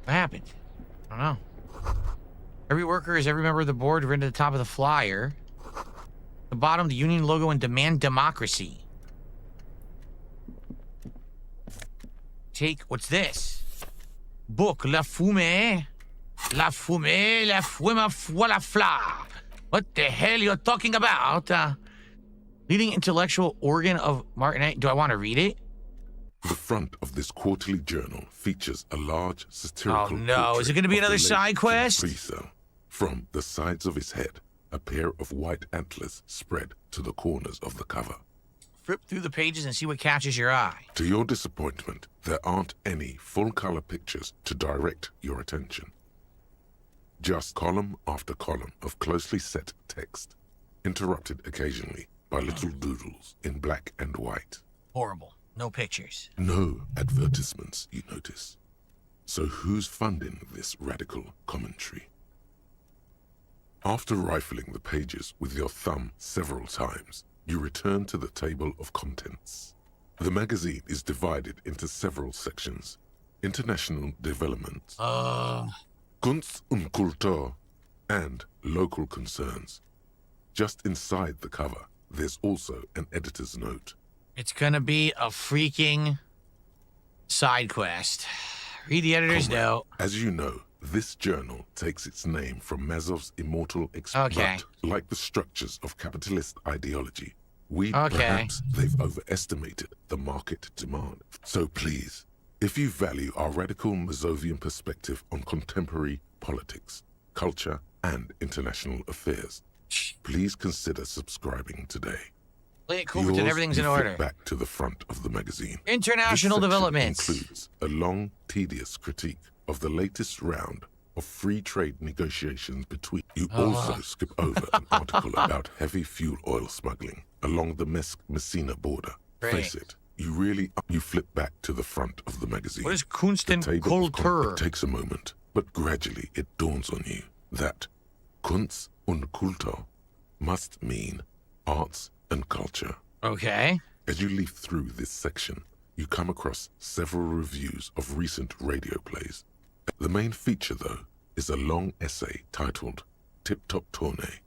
S15: What happened? I don't know. Every worker is every member of the board written at the top of the flyer. The bottom, the union logo, and demand democracy. Take, what's this? Book, la fumée, la fumée, la fumée, la fla. What the hell you're talking about? Leading intellectual organ of Martin. Do I want to read it?
S16: The front of this quarterly journal features a large satirical.
S15: Oh no, is it going to be another side quest?
S16: From the sides of his head, a pair of white antlers spread to the corners of the cover.
S15: Flip through the pages and see what catches your eye.
S16: To your disappointment, there aren't any full-color pictures to direct your attention. Just column after column of closely set text, interrupted occasionally by little doodles in black and white.
S15: Horrible. No pictures.
S16: No advertisements, you notice. So who's funding this radical commentary? After rifling the pages with your thumb several times, you return to the table of contents. The magazine is divided into several sections. International development, Kunst und Kultur, and local concerns. Just inside the cover, there's also an editor's note.
S15: It's gonna be a freaking side quest. Read the editor's note.
S16: As you know, this journal takes its name from Mazov's immortal expression. But like the structures of capitalist ideology, perhaps they've overestimated the market demand. So please, if you value our radical Mazovian perspective on contemporary politics, culture, and international affairs, please consider subscribing today.
S15: Play it cool and everything's in order.
S16: Back to the front of the magazine.
S15: International developments.
S16: Includes a long, tedious critique of the latest round of free trade negotiations between. You also skip over an article about heavy fuel oil smuggling along the Messina border. Face it, you flip back to the front of the magazine.
S15: What is Kunst und Kultur?
S16: It takes a moment, but gradually it dawns on you that Kunst und Kultur must mean arts and culture.
S15: Okay.
S16: As you leaf through this section, you come across several reviews of recent radio plays. The main feature, though, is a long essay titled Tip Top Tournée,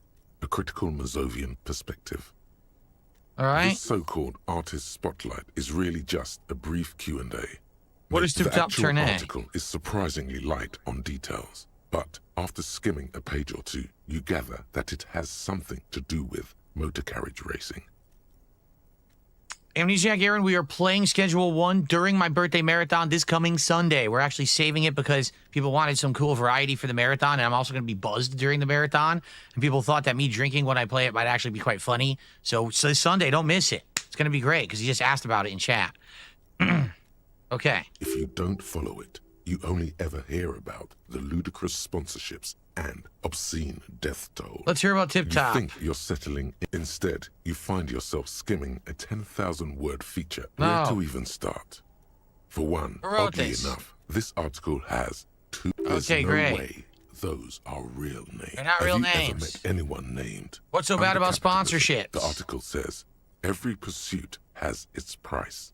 S16: a critical Mazovian perspective.
S15: All right.
S16: This so-called artist spotlight is really just a brief Q&A.
S15: What is Tip Top Tournée?
S16: The article is surprisingly light on details, but after skimming a page or two, you gather that it has something to do with motor carriage racing.
S15: Amnesiac Aaron, we are playing Schedule 1 during my birthday marathon this coming Sunday. We're actually saving it because people wanted some cool variety for the marathon, and I'm also going to be buzzed during the marathon. And people thought that me drinking when I play it might actually be quite funny. So this Sunday, don't miss it. It's going to be great because he just asked about it in chat. Okay.
S16: If you don't follow it, you only ever hear about the ludicrous sponsorships and obscene death toll.
S15: Let's hear about Tip Top.
S16: You think you're settling. Instead, you find yourself skimming a 10,000-word feature. Where to even start? For one, oddly enough, this article has two. There's no way those are real names.
S15: They're not real names.
S16: Have you ever met anyone named?
S15: What's so bad about sponsorships?
S16: The article says, every pursuit has its price.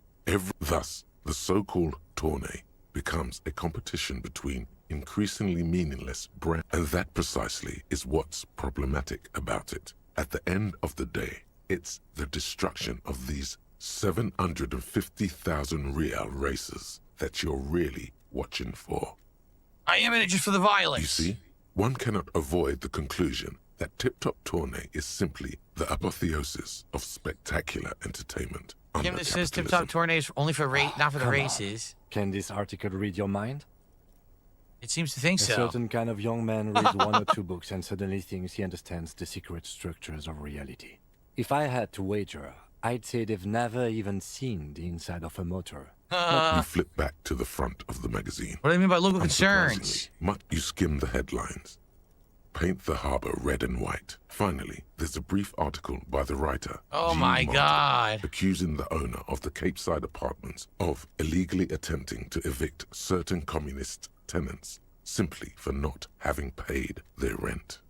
S16: Thus, the so-called tournée becomes a competition between increasingly meaningless brands. And that precisely is what's problematic about it. At the end of the day, it's the destruction of these 750,000 real races that you're really watching for.
S15: I am in it just for the violence.
S16: You see, one cannot avoid the conclusion that Tip Top Tournée is simply the apotheosis of spectacular entertainment.
S15: Kim, this says Tip Top Tournée is only for not for the races.
S17: Can this article read your mind?
S15: It seems to think so.
S17: A certain kind of young man reads one or two books and suddenly thinks he understands the secret structures of reality. If I had to wager, I'd say they've never even seen the inside of a motor.
S16: You flip back to the front of the magazine.
S15: What do you mean by local concerns?
S16: You skim the headlines. Paint the harbor red and white. Finally, there's a brief article by the writer.
S15: Oh
S16: G.
S15: my
S16: Martin,
S15: God.
S16: accusing the owner of the Capeside Apartments of illegally attempting to evict certain communist tenants simply for not having paid their rent.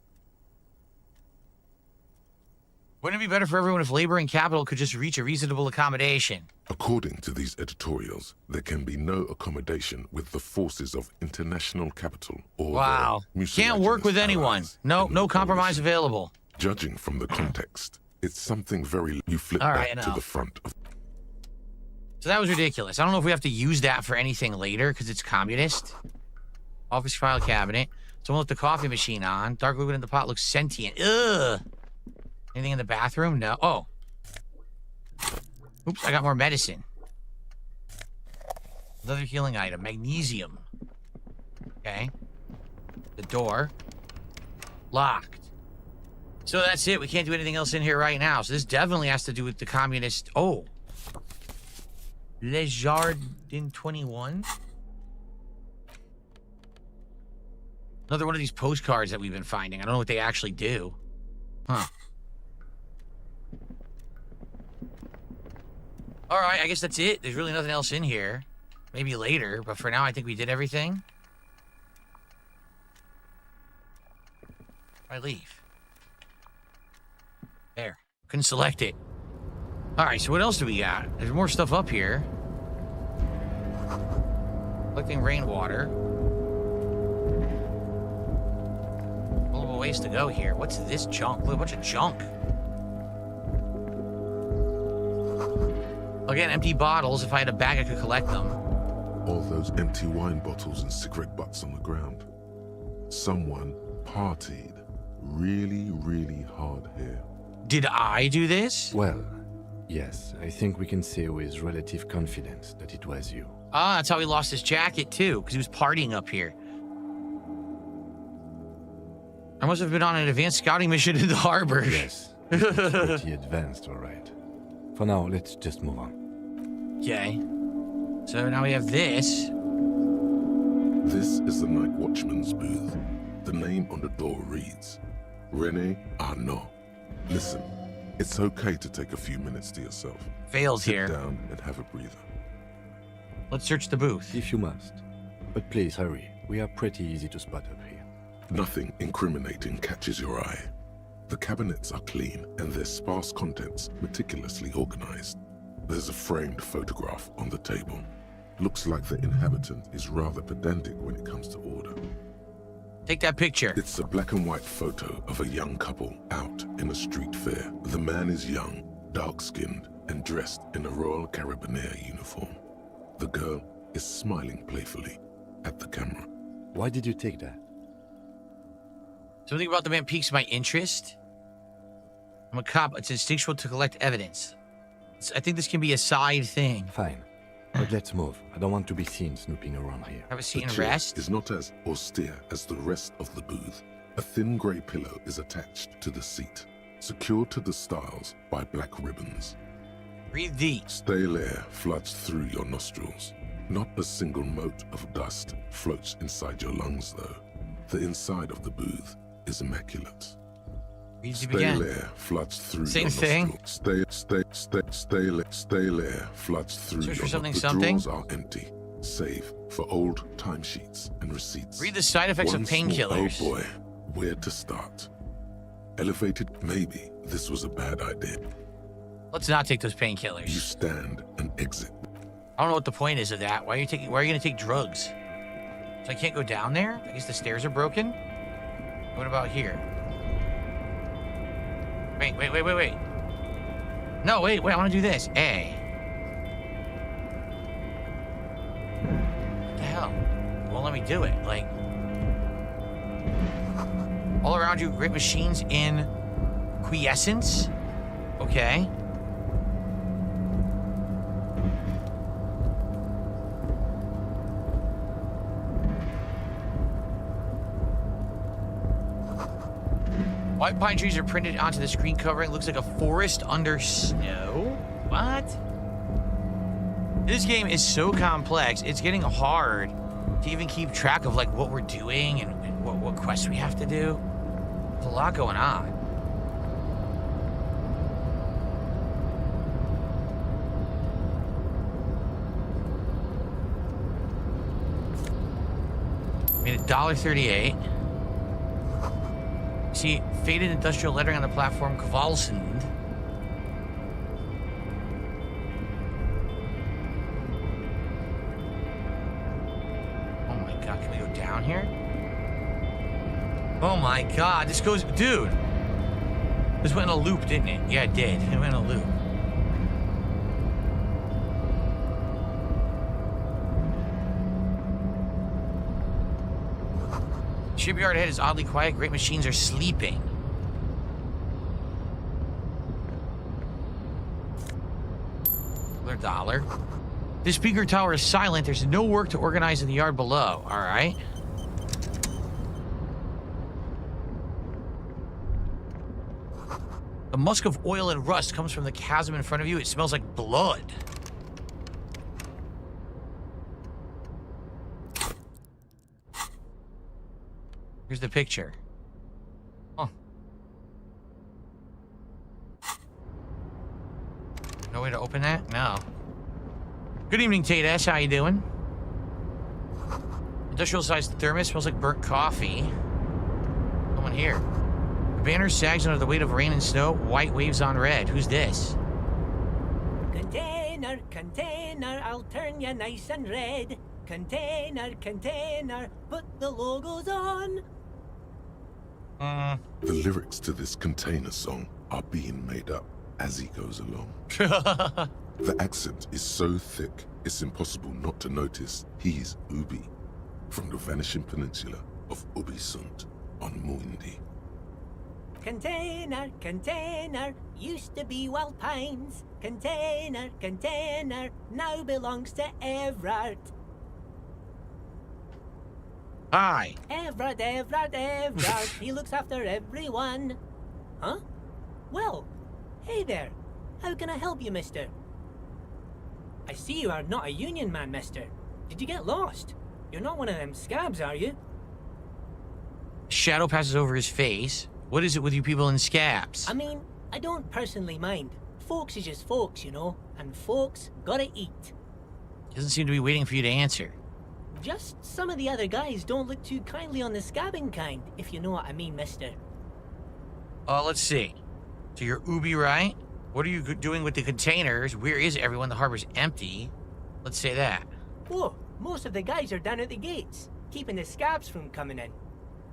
S15: Wouldn't it be better for everyone if labor and capital could just reach a reasonable accommodation?
S16: According to these editorials, there can be no accommodation with the forces of international capital or
S15: Wow.
S16: their
S15: Can't work with anyone. No compromise available.
S16: Judging from the context, it's something very... You flip
S15: All
S16: back
S15: right,
S16: to
S15: now.
S16: the front of...
S15: So that was ridiculous. I don't know if we have to use that for anything later because it's communist. Office file cabinet. Someone left the coffee machine on. Dark liquid in the pot looks sentient. Ugh. Anything in the bathroom? No. Oh. Oops, I got more medicine. Another healing item. Magnesium. Okay. The door. Locked. So that's it. We can't do anything else in here right now. So this definitely has to do with the communist... Oh. Les Jardins 21? Another one of these postcards that we've been finding. I don't know what they actually do. Huh. All right, I guess that's it. There's really nothing else in here. Maybe later, but for now, I think we did everything. I leave. There. Couldn't select it. All right, so what else do we got? There's more stuff up here. Collecting rainwater. Multiple ways to go here. What's this junk? Look, a bunch of junk. Again, empty bottles. If I had a bag, I could collect them.
S16: All those empty wine bottles and cigarette butts on the ground. Someone partied really, really hard here.
S15: Did I do this?
S17: Well, yes, I think we can say with relative confidence that it was you.
S15: Ah, that's how he lost his jacket, too, because he was partying up here. I must have been on an advanced scouting mission in the harbor.
S17: Yes, it's pretty advanced, all right. For now, let's just move on.
S15: Okay. So now we have this.
S16: This is the night watchman's booth. The name on the door reads, René Arnaud. Listen, it's okay to take a few minutes to yourself.
S15: Failed
S16: Sit
S15: here.
S16: down and have a breather.
S15: Let's search the booth.
S17: If you must. But please hurry. We are pretty easy to spot up here.
S16: Nothing incriminating catches your eye. The cabinets are clean and their sparse contents meticulously organized. There's a framed photograph on the table. Looks like the inhabitant is rather pedantic when it comes to order.
S15: Take that picture.
S16: It's a black and white photo of a young couple out in a street fair. The man is young, dark-skinned, and dressed in a Royal Carabinieri uniform. The girl is smiling playfully at the camera.
S17: Why did you take that?
S15: Something about the man piques my interest. I'm a cop. It's instinctual to collect evidence. I think this can be a side thing.
S17: Fine. But let's move. I don't want to be seen snooping around here.
S15: Have a seat and
S16: The chair
S15: rest.
S16: is not as austere as the rest of the booth. A thin grey pillow is attached to the seat, secured to the stiles by black ribbons.
S15: Breathe deep.
S16: Stale air floods through your nostrils. Not a single mote of dust floats inside your lungs, though. The inside of the booth is immaculate.
S15: Breathe deep
S16: Stale
S15: again.
S16: air floods through
S15: Same
S16: your
S15: thing.
S16: nostrils. Stale air floods through
S15: Search
S16: your
S15: for something,
S16: The
S15: something.
S16: drawers are empty, save for old timesheets and receipts.
S15: Read the side effects of
S16: One small-
S15: painkillers.
S16: Oh boy, where to start? Elevated? Maybe this was a bad idea.
S15: Let's not take those
S16: You
S15: painkillers.
S16: stand and exit.
S15: I don't know what the point is of that. Why are you going to take drugs? So I can't go down there? I guess the stairs are broken? What about here? Wait. No, wait, I want to do this. A. What the hell? It won't let me do it. Like, all around you, great machines in quiescence? Okay. White pine trees are printed onto the screen covering. Looks like a forest under snow. What? This game is so complex, it's getting hard to even keep track of like what we're doing and what quests we have to do. There's a lot going on. Made $1.38. See, faded industrial lettering on the platform, Kvalsund. Oh my god, can we go down here? Oh my god, this goes... Dude! This went in a loop, didn't it? Yeah, it did. It went in a loop. Shipyard ahead is oddly quiet. Great machines are sleeping. $1. This speaker tower is silent. There's no work to organize in the yard below. All right. The musk of oil and rust comes from the chasm in front of you. It smells like blood. Here's the picture. Oh. No way to open that? No. Good evening, Tate S. How you doing? Industrial-sized thermos smells like burnt coffee. Someone here. The banner sags under the weight of rain and snow. White waves on red. Who's this?
S21: Container, container, I'll turn you nice and red. Container, container, put the logos on.
S16: The lyrics to this container song are being made up as he goes along. The accent is so thick, it's impossible not to notice he's Ubi, from the vanishing peninsula of Ubisund on Muindi.
S21: Container, container, used to be Wild Pines. Container, container, now belongs to Everard.
S15: Hi.
S21: Everard, Everard, Everard, he looks after everyone. Huh? Well, hey there. How can I help you, mister? I see you are not a union man, mister. Did you get lost? You're not one of them scabs, are you?
S15: Shadow passes over his face. What is it with you people in scabs?
S21: I mean, I don't personally mind. Folks is just folks, you know, and folks gotta eat.
S15: Doesn't seem to be waiting for you to answer.
S21: Just some of the other guys don't look too kindly on the scabbing kind, if you know what I mean, mister.
S15: Let's see. So you're Ubi, right? What are you doing with the containers? Where is everyone? The harbor's empty. Let's say that.
S21: Whoa, most of the guys are down at the gates, keeping the scabs from coming in.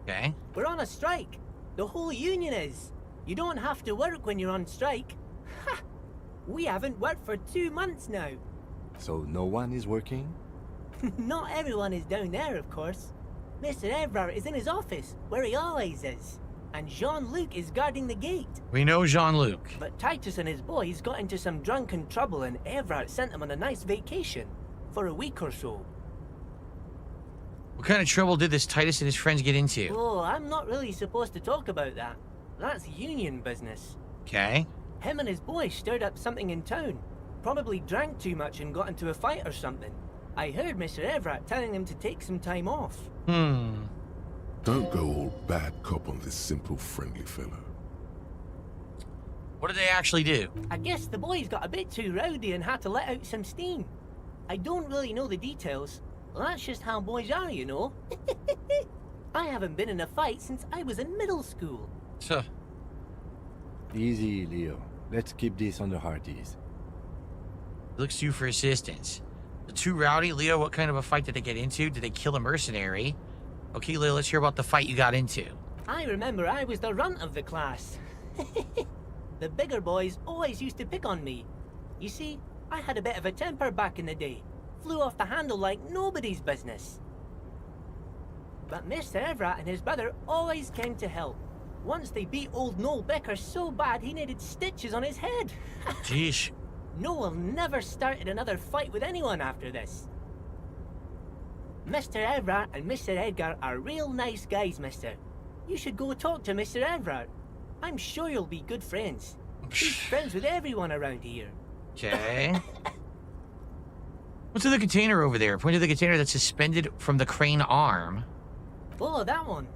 S15: Okay.
S21: We're on a strike. The whole union is. You don't have to work when you're on strike. Ha! We haven't worked for 2 months now.
S17: So no one is working?
S21: Not everyone is down there, of course. Mr. Everard is in his office, where he always is. And Jean-Luc is guarding the gate.
S15: We know Jean-Luc.
S21: But Titus and his boys got into some drunken trouble and Everard sent them on a nice vacation. For a week or so.
S15: What kind of trouble did this Titus and his friends get into?
S21: Oh, I'm not really supposed to talk about that. That's union business.
S15: Okay.
S21: Him and his boys stirred up something in town. Probably drank too much and got into a fight or something. I heard Mr. Everett telling him to take some time off.
S16: Don't go all bad cop on this simple, friendly fellow.
S15: What did they actually do?
S21: I guess the boys got a bit too rowdy and had to let out some steam. I don't really know the details. Well, that's just how boys are, you know. I haven't been in a fight since I was in middle school.
S17: Easy, Leo. Let's keep this on the hearties.
S15: Looks to you for assistance. The too rowdy? Leo, what kind of a fight did they get into? Did they kill a mercenary? Okay, Leo, let's hear about the fight you got into.
S21: I remember I was the runt of the class. The bigger boys always used to pick on me. You see, I had a bit of a temper back in the day. Flew off the handle like nobody's business. But Mr. Everett and his brother always came to help. Once they beat old Noel Becker so bad he needed stitches on his head.
S15: Jeez.
S21: Noel never started another fight with anyone after this. Mr. Everett and Mr. Edgar are real nice guys, mister. You should go talk to Mr. Everett. I'm sure you'll be good friends. He's friends with everyone around here.
S15: Okay. What's in the container over there? Point to the container that's suspended from the crane arm.
S21: Oh, that one.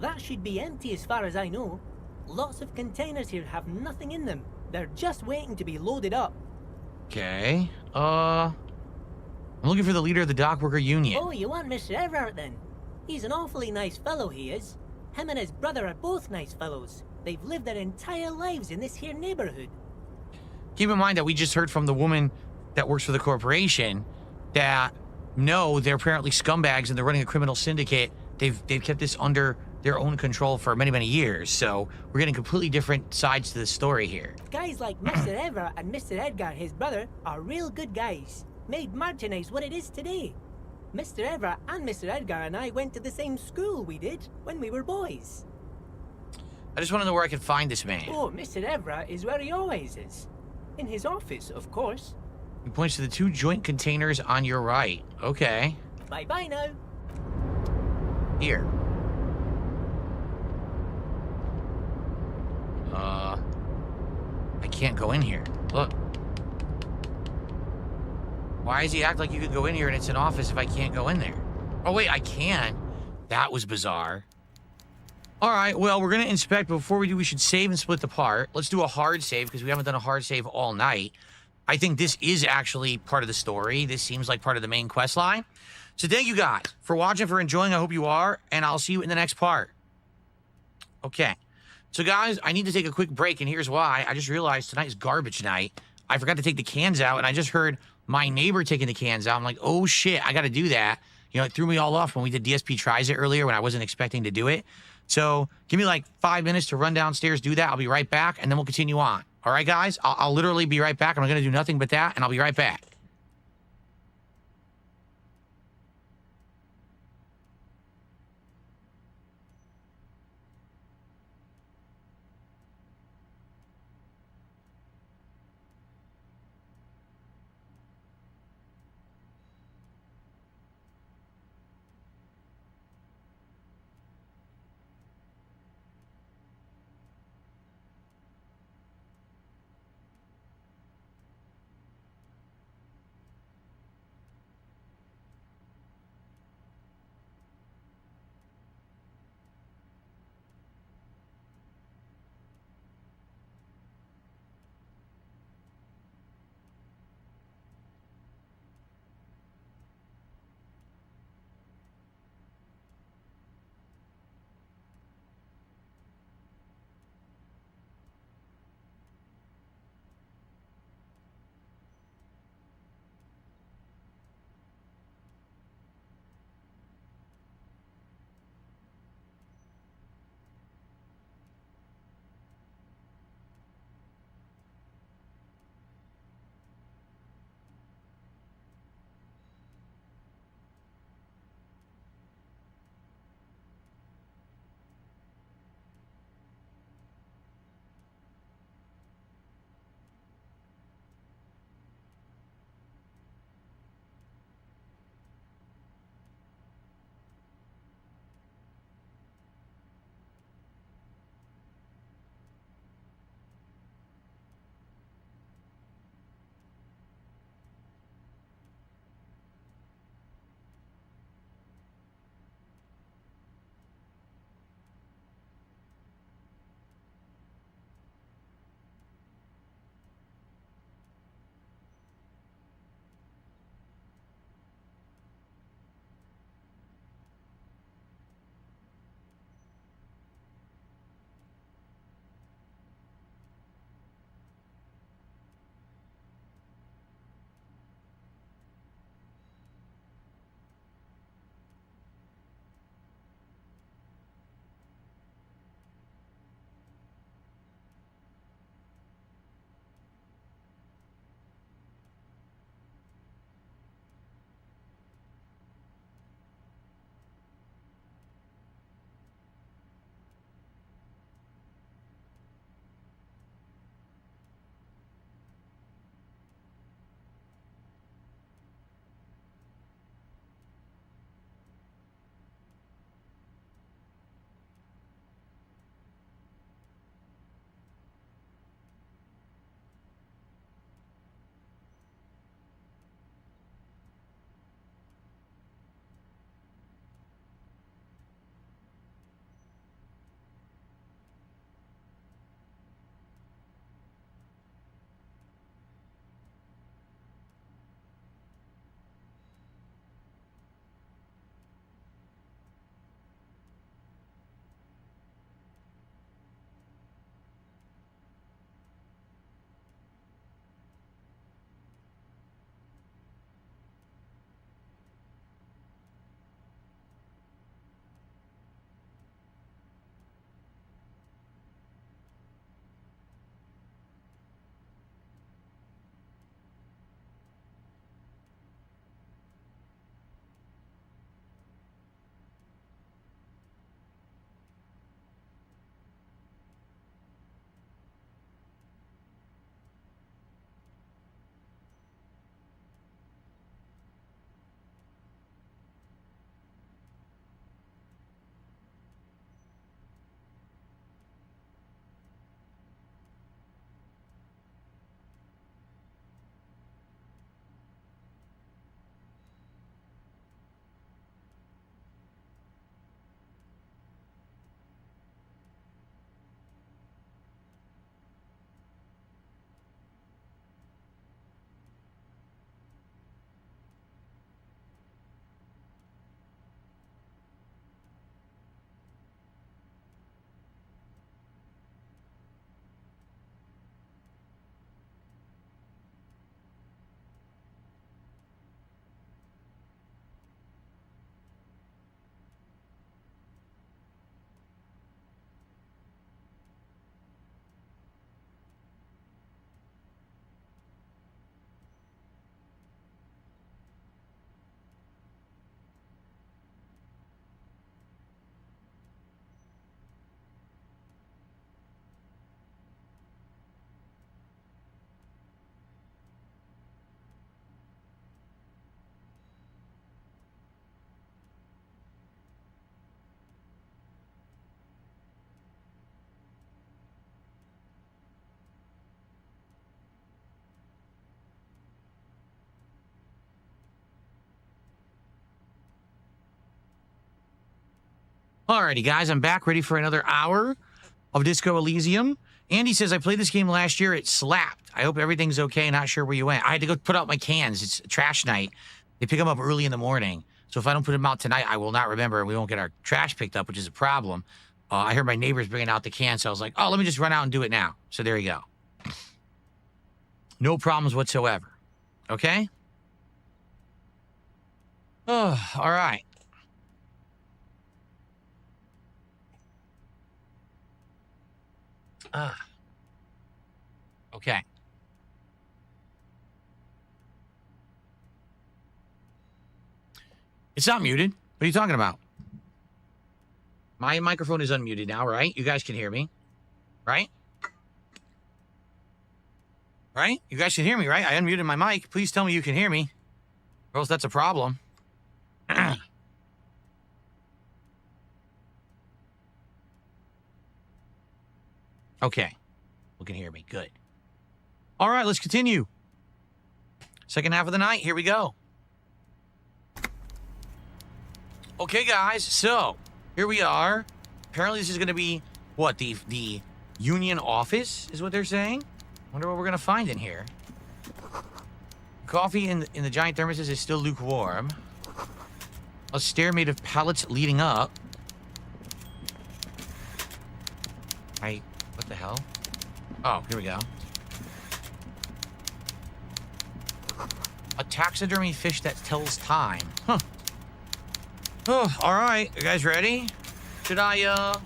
S21: That should be empty as far as I know. Lots of containers here have nothing in them. They're just waiting to be loaded up.
S15: Okay. I'm looking for the leader of the dockworker union.
S21: Oh, you want Mr. Everett then? He's an awfully nice fellow, he is. Him and his brother are both nice fellows. They've lived their entire lives in this here neighborhood.
S15: Keep in mind that we just heard from the woman that works for the corporation that, no, they're apparently scumbags and they're running a criminal syndicate. They've kept this under their own control for many, many years. So we're getting completely different sides to the story here.
S21: Guys like Mr. Everett and Mr. Edgar, his brother, are real good guys. Made Martinez what it is today. Mr. Everett and Mr. Edgar and I went to the same school we did when we were boys.
S15: I just want to know where I can find this man.
S21: Oh, Mr. Everett is where he always is. In his office, of course.
S15: He points to the 2 joint containers on your right. Okay.
S21: Bye-bye now.
S15: Here. I can't go in here. Look. Why does he act like you can go in here and it's an office if I can't go in there? Oh, wait, I can. That was bizarre. All right, well, we're going to inspect. Before we do, we should save and split the part. Let's do a hard save because we haven't done a hard save all night. I think this is actually part of the story. This seems like part of the main quest line. So thank you guys for watching, for enjoying. I hope you are, and I'll see you in the next part. Okay. So guys, I need to take a quick break, and here's why. I just realized tonight's garbage night. I forgot to take the cans out, and I just heard my neighbor taking the cans out. I'm like, oh shit, I got to do that. You know, it threw me all off when we did DSP Tries It earlier when I wasn't expecting to do it. So give me like 5 minutes to run downstairs, do that. I'll be right back, and then we'll continue on. All right, guys? I'll literally be right back. I'm going to do nothing but that, and I'll be right back. Alrighty, guys, I'm back ready for another hour of Disco Elysium. Andy says, I played this game last year. It slapped. I hope everything's okay. Not sure where you went. I had to go put out my cans. It's trash night. They pick them up early in the morning. So if I don't put them out tonight, I will not remember. We won't get our trash picked up, which is a problem. I heard my neighbors bringing out the cans, so I was like, oh, let me just run out and do it now. So there you go. No problems whatsoever. Okay? Oh, all right. Okay. It's not muted. What are you talking about? My microphone is unmuted now, right? You guys can hear me, right? Right? You guys can hear me, right? I unmuted my mic. Please tell me you can hear me, or else that's a problem. Okay. You can hear me. Good. All right, let's continue. Second half of the night. Here we go. Okay, guys. So, here we are. Apparently, this is going to be, what, the union office is what they're saying? Wonder what we're going to find in here. Coffee in the giant thermoses is still lukewarm. A stair made of pallets leading up. What the hell? Oh, here we go. A taxidermy fish that tells time. Huh. Oh, all right. You guys ready? Should I,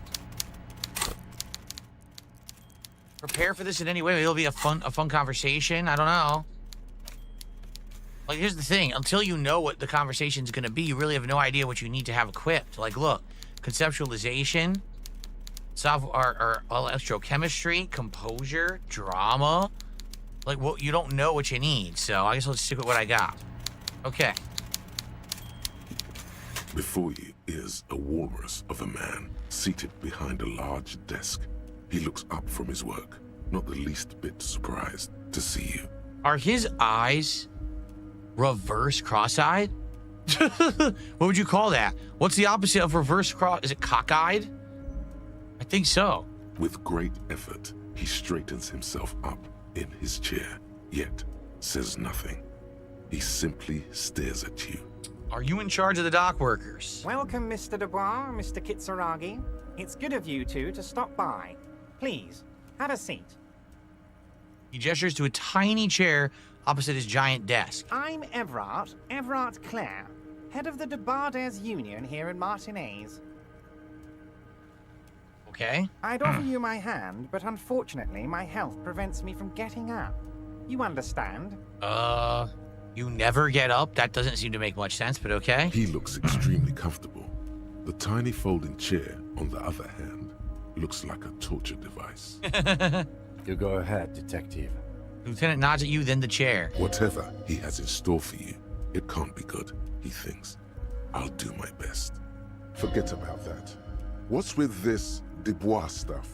S15: prepare for this in any way? Maybe it'll be a fun conversation. I don't know. Like, here's the thing. Until you know what the conversation's going to be, you really have no idea what you need to have equipped. Like, look, conceptualization, or electrochemistry, composure, drama. Like, well, you don't know what you need, so I guess I'll stick with what I got. Okay.
S16: Before you is a walrus of a man seated behind a large desk. He looks up from his work, not the least bit surprised to see you.
S15: Are his eyes reverse cross-eyed? What would you call that? What's the opposite of reverse cross? Is it cockeyed? I think so.
S16: With great effort, he straightens himself up in his chair, yet says nothing. He simply stares at you.
S15: Are you in charge of the dock workers?
S1: Welcome, Mr. Dubois, Mr. Kitsuragi. It's good of you two to stop by. Please, have a seat.
S15: He gestures to a tiny chair opposite his giant desk.
S1: I'm Everard Clare, head of the Debarders Union here in Martinez.
S15: Okay.
S1: I'd offer you my hand, but unfortunately my health prevents me from getting up. You understand?
S15: You never get up? That doesn't seem to make much sense, but okay.
S16: He looks extremely comfortable. The tiny folding chair, on the other hand, looks like a torture device.
S17: You go ahead, detective.
S15: Lieutenant nods at you, then the chair.
S16: Whatever he has in store for you, it can't be good, he thinks. I'll do my best. Forget about that. What's with this Dubois stuff?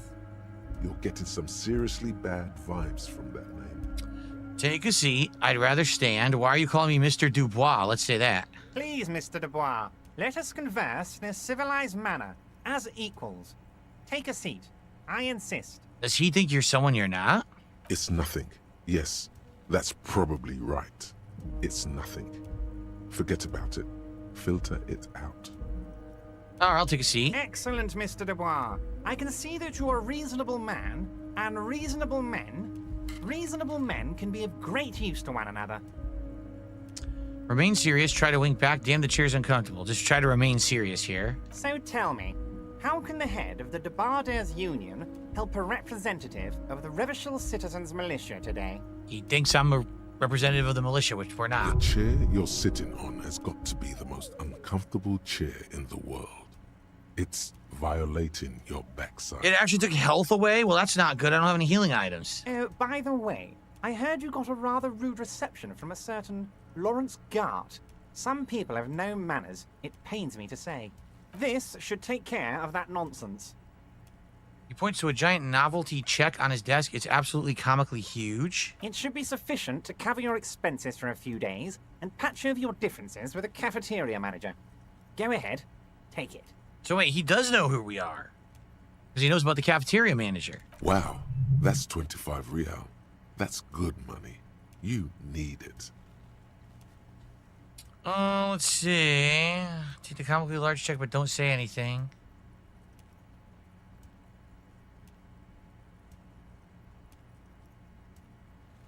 S16: You're getting some seriously bad vibes from that name.
S15: Take a seat. I'd rather stand. Why are you calling me Mr. Dubois? Let's say that.
S1: Please, Mr. Dubois, let us converse in a civilized manner, as equals. Take a seat. I insist.
S15: Does he think you're someone you're not?
S16: It's nothing. Yes, that's probably right. It's nothing. Forget about it. Filter it out.
S15: All right, I'll take a seat.
S1: Excellent, Mr. Dubois. I can see that you're a reasonable man, and reasonable men can be of great use to one another.
S15: Remain serious. Try to wink back. Damn, the chair's uncomfortable. Just try to remain serious here.
S1: So tell me, how can the head of the Debarders Union help a representative of the Revachol Citizens Militia today?
S15: He thinks I'm a representative of the militia, which we're not.
S16: The chair you're sitting on has got to be the most uncomfortable chair in the world. It's violating your backside.
S15: It actually took health away? Well, that's not good. I don't have any healing items.
S1: By the way, I heard you got a rather rude reception from a certain Lawrence Gart. Some people have no manners, it pains me to say. This should take care of that nonsense.
S15: He points to a giant novelty check on his desk. It's absolutely comically huge.
S1: It should be sufficient to cover your expenses for a few days and patch over your differences with a cafeteria manager. Go ahead, take it.
S15: So wait, he does know who we are. Because he knows about the cafeteria manager.
S16: Wow, that's 25 real. That's good money. You need it.
S15: Let's see. Take the comically large check, but don't say anything.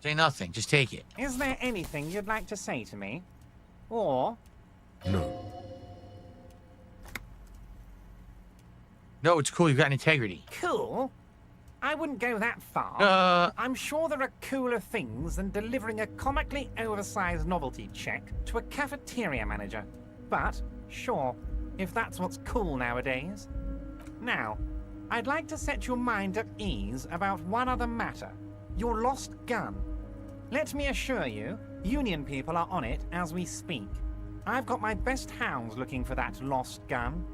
S15: Say nothing. Just take it.
S1: Is there anything you'd like to say to me? Or...
S16: No.
S15: No, it's cool. You've got integrity.
S1: Cool? I wouldn't go that far. I'm sure there are cooler things than delivering a comically oversized novelty check to a cafeteria manager. But, sure, if that's what's cool nowadays. Now, I'd like to set your mind at ease about one other matter. Your lost gun. Let me assure you, Union people are on it as we speak. I've got my best hounds looking for that lost gun.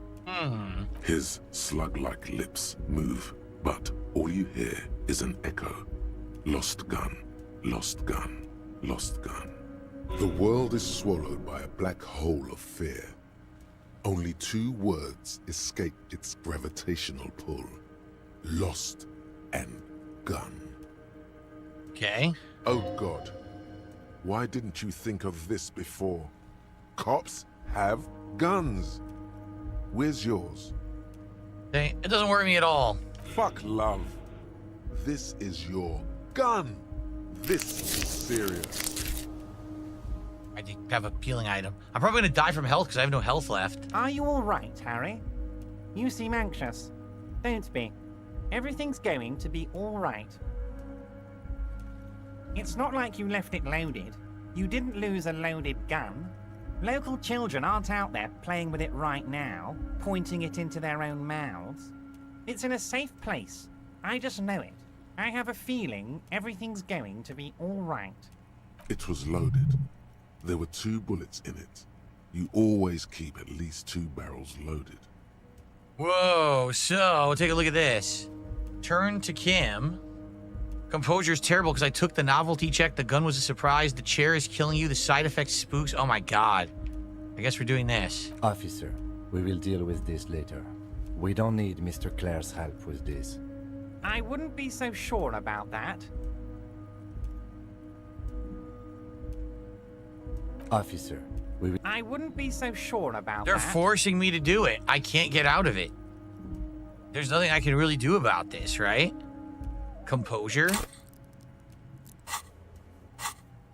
S16: His slug-like lips move, but all you hear is an echo. Lost gun, lost gun, lost gun. The world is swallowed by a black hole of fear. Only 2 words escape its gravitational pull. Lost and gun.
S15: Okay.
S16: Oh God, why didn't you think of this before? Cops have guns. Where's yours?
S15: Hey, it doesn't worry me at all.
S16: Fuck love. This is your gun. This is serious.
S15: I have a healing item. I'm probably gonna die from health because I have no health left.
S1: Are you all right, Harry? You seem anxious. Don't be. Everything's going to be all right. It's not like you left it loaded. You didn't lose a loaded gun. Local children aren't out there playing with it right now, pointing it into their own mouths. It's in a safe place. I just know it. I have a feeling everything's going to be all right.
S16: It was loaded. There were 2 bullets in it. You always keep at least 2 barrels loaded.
S15: Whoa, so take a look at this. Turn to Kim. Composure's terrible because I took the novelty check. The gun was a surprise. The chair is killing you. The side effects spooks. Oh my God. I guess we're doing this.
S17: Officer, we will deal with this later. We don't need Mr. Claire's help with this.
S1: I wouldn't be so sure about that.
S17: Officer, we will...
S1: I wouldn't be so sure about
S15: They're
S1: that.
S15: forcing me to do it. I can't get out of it. There's nothing I can really do about this, right? Composure?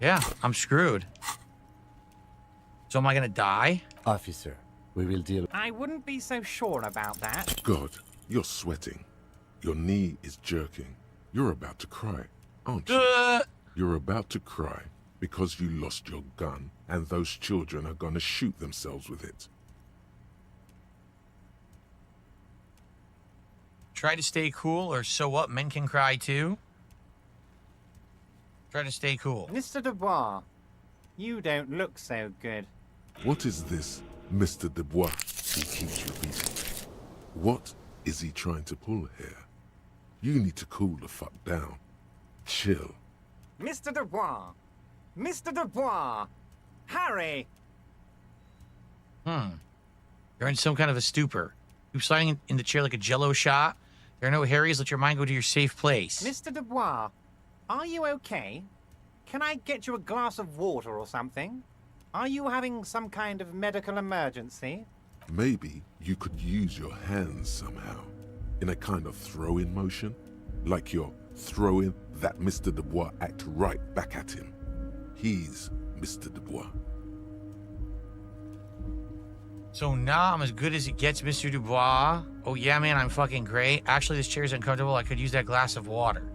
S15: Yeah, I'm screwed. So am I gonna die?
S17: Officer, we will deal...
S1: I wouldn't be so sure about that.
S16: God, you're sweating. Your knee is jerking. You're about to cry, aren't you? You're about to cry because you lost your gun and those children are gonna shoot themselves with it.
S15: Try to stay cool, or so what? Men can cry too? Try to stay cool.
S1: Mr. Dubois, you don't look so good.
S16: What is this, Mr. Dubois? He keeps repeating. What is he trying to pull here? You need to cool the fuck down. Chill.
S1: Mr. Dubois! Mr. Dubois! Harry!
S15: You're in some kind of a stupor. You're sliding in the chair like a jello shot. There are no Harrys. Let your mind go to your safe place.
S1: Mr. Dubois, are you okay? Can I get you a glass of water or something? Are you having some kind of medical emergency?
S16: Maybe you could use your hands somehow, in a kind of throw-in motion, like you're throwing that Mr. Dubois act right back at him. He's Mr. Dubois.
S15: So now I'm as good as it gets, Mr. Dubois. Oh yeah, man, I'm fucking great. Actually, this chair's uncomfortable. I could use that glass of water.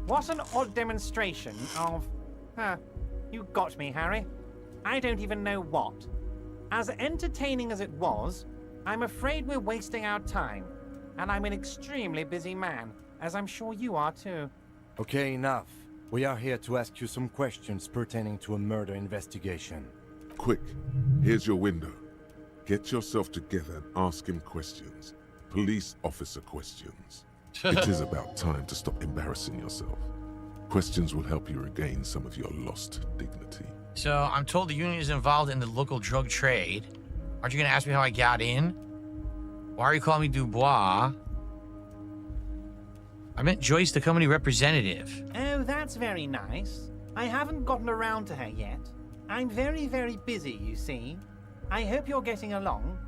S1: What an odd demonstration of... you got me, Harry. I don't even know what. As entertaining as it was, I'm afraid we're wasting our time. And I'm an extremely busy man, as I'm sure you are too.
S17: Okay, enough. We are here to ask you some questions pertaining to a murder investigation.
S16: Quick, here's your window. Get yourself together and ask him questions. Police officer questions. It is about time to stop embarrassing yourself. Questions will help you regain some of your lost dignity.
S15: So I'm told the union is involved in the local drug trade. Aren't you gonna ask me how I got in? Why are you calling me Dubois? I meant Joyce, the company representative.
S1: Oh, that's very nice. I haven't gotten around to her yet. I'm very, very busy, you see. I hope you're getting along.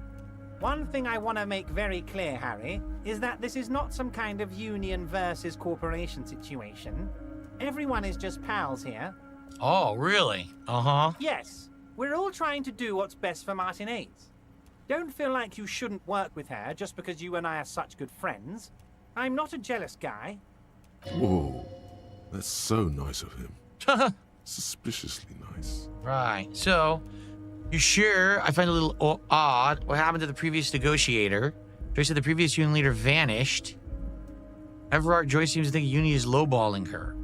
S1: One thing I want to make very clear, Harry, is that this is not some kind of union versus corporation situation. Everyone is just pals here.
S15: Oh, really? Uh-huh.
S1: Yes, we're all trying to do what's best for Martinez. Don't feel like you shouldn't work with her just because you and I are such good friends. I'm not a jealous guy.
S16: Whoa, that's so nice of him. Suspiciously nice.
S15: Right. So, you sure? I find it a little odd. What happened to the previous negotiator? Joyce said the previous union leader vanished. Everard, Joyce seems to think the union is lowballing her.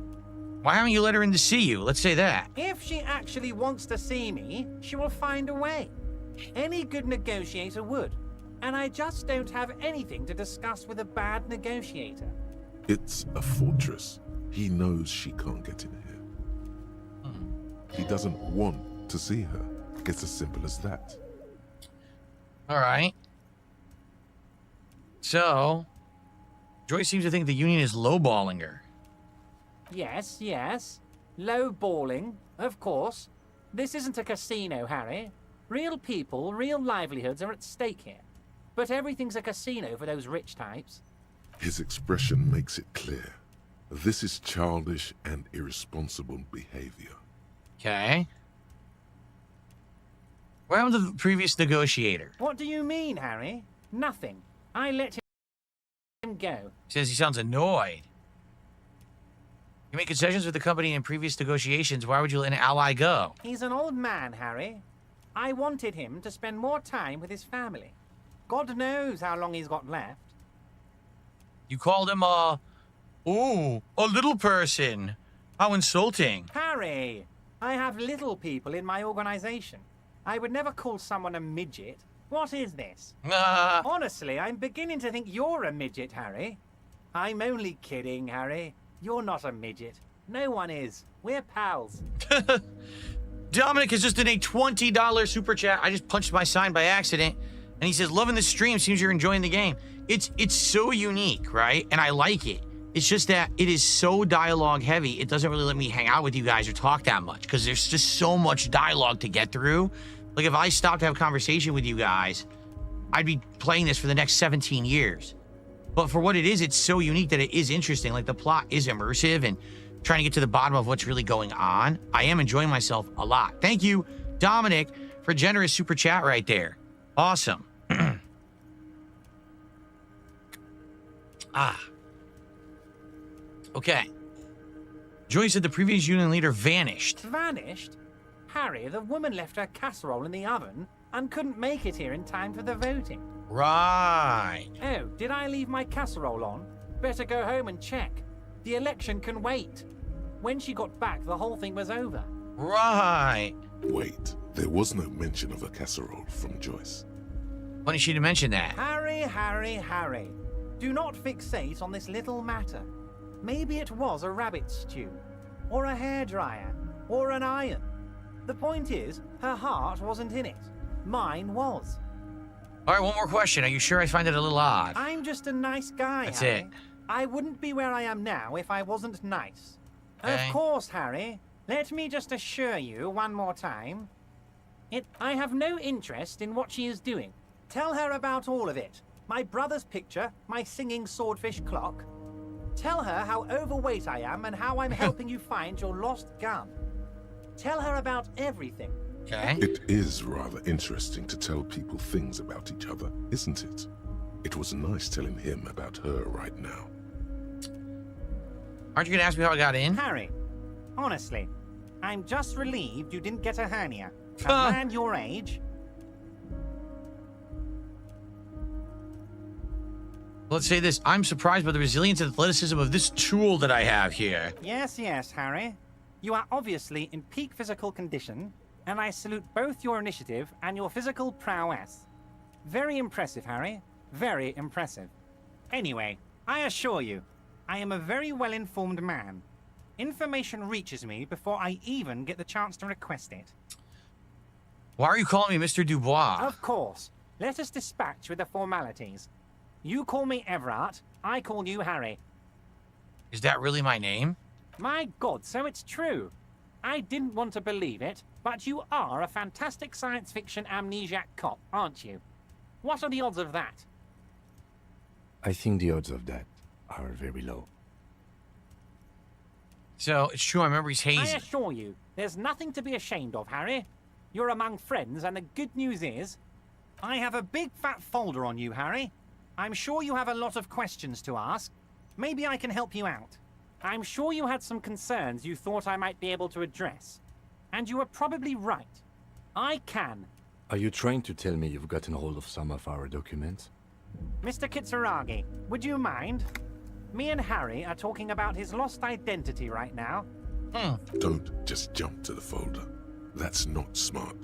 S15: Why haven't you let her in to see you? Let's say that.
S1: If she actually wants to see me, she will find a way. Any good negotiator would. And I just don't have anything to discuss with a bad negotiator.
S16: It's a fortress. He knows she can't get in here. He doesn't want to see her. It's as simple as that.
S15: All right. So, Joyce seems to think the union is lowballing her.
S1: Yes, yes. Low-balling, of course. This isn't a casino, Harry. Real people, real livelihoods are at stake here. But everything's a casino for those rich types.
S16: His expression makes it clear. This is childish and irresponsible behavior.
S15: Okay. What happened to the previous negotiator?
S1: What do you mean, Harry? Nothing. I let him go.
S15: He says he sounds annoyed. You make concessions with the company in previous negotiations. Why would you let an ally go?
S1: He's an old man, Harry. I wanted him to spend more time with his family. God knows how long he's got left.
S15: You called him a little person. How insulting.
S1: Harry, I have little people in my organization. I would never call someone a midget. What is this? Honestly, I'm beginning to think you're a midget, Harry. I'm only kidding, Harry. You're not a midget. No one is. We're pals.
S15: Dominic has just done a $20 super chat. I just punched my sign by accident. And he says, loving the stream. Seems you're enjoying the game. It's so unique, right? And I like it. It's just that it is so dialogue heavy. It doesn't really let me hang out with you guys or talk that much because there's just so much dialogue to get through. Like if I stopped to have a conversation with you guys, I'd be playing this for the next 17 years. But for what it is, it's so unique that it is interesting. Like the plot is immersive and trying to get to the bottom of what's really going on. I am enjoying myself a lot. Thank you, Dominic, for generous super chat right there. Awesome. Okay. Joy said the previous union leader vanished.
S1: Vanished? Harry, the woman left her casserole in the oven and couldn't make it here in time for the voting.
S15: Right.
S1: Oh, did I leave my casserole on? Better go home and check. The election can wait. When she got back, the whole thing was over.
S15: Right.
S16: Wait, there was no mention of a casserole from Joyce.
S15: Why didn't she mention that?
S1: Harry, Harry, Harry. Do not fixate on this little matter. Maybe it was a rabbit stew, or a hairdryer, or an iron. The point is, her heart wasn't in it. Mine was.
S15: All right, one more question. Are you sure? I find it a little odd.
S1: I'm just a nice guy,
S15: That's
S1: Harry.
S15: it.
S1: I wouldn't be where I am now if I wasn't nice.
S15: Okay.
S1: Of course, Harry. Let me just assure you one more time. I have no interest in what she is doing. Tell her about all of it. My brother's picture, my singing swordfish clock. Tell her how overweight I am and how I'm helping you find your lost gun. Tell her about everything.
S15: Okay.
S16: It is rather interesting to tell people things about each other, isn't it? It was nice telling him about her right now.
S15: Aren't you going to ask me how I got in?
S1: Harry, honestly, I'm just relieved you didn't get a hernia. A man your age.
S15: Let's say this. I'm surprised by the resilience and athleticism of this tool that I have here.
S1: Yes, yes, Harry. You are obviously in peak physical condition, and I salute both your initiative and your physical prowess. Very impressive, Harry. Very impressive. Anyway, I assure you, I am a very well-informed man. Information reaches me before I even get the chance to request it.
S15: Why are you calling me Mr. Dubois?
S1: Of course. Let us dispatch with the formalities. You call me Everard, I call you Harry.
S15: Is that really my name?
S1: My God, so it's true. I didn't want to believe it, but you are a fantastic science fiction amnesiac cop, aren't you? What are the odds of that?
S17: I think the odds of that are very low.
S15: So, it's true, my memory's hazy.
S1: I assure you, there's nothing to be ashamed of, Harry. You're among friends, and the good news is, I have a big fat folder on you, Harry. I'm sure you have a lot of questions to ask. Maybe I can help you out. I'm sure you had some concerns you thought I might be able to address. And you were probably right. I can.
S17: Are you trying to tell me you've gotten hold of some of our documents?
S1: Mr. Kitsuragi, would you mind? Me and Harry are talking about his lost identity right now.
S16: Don't just jump to the folder. That's not smart.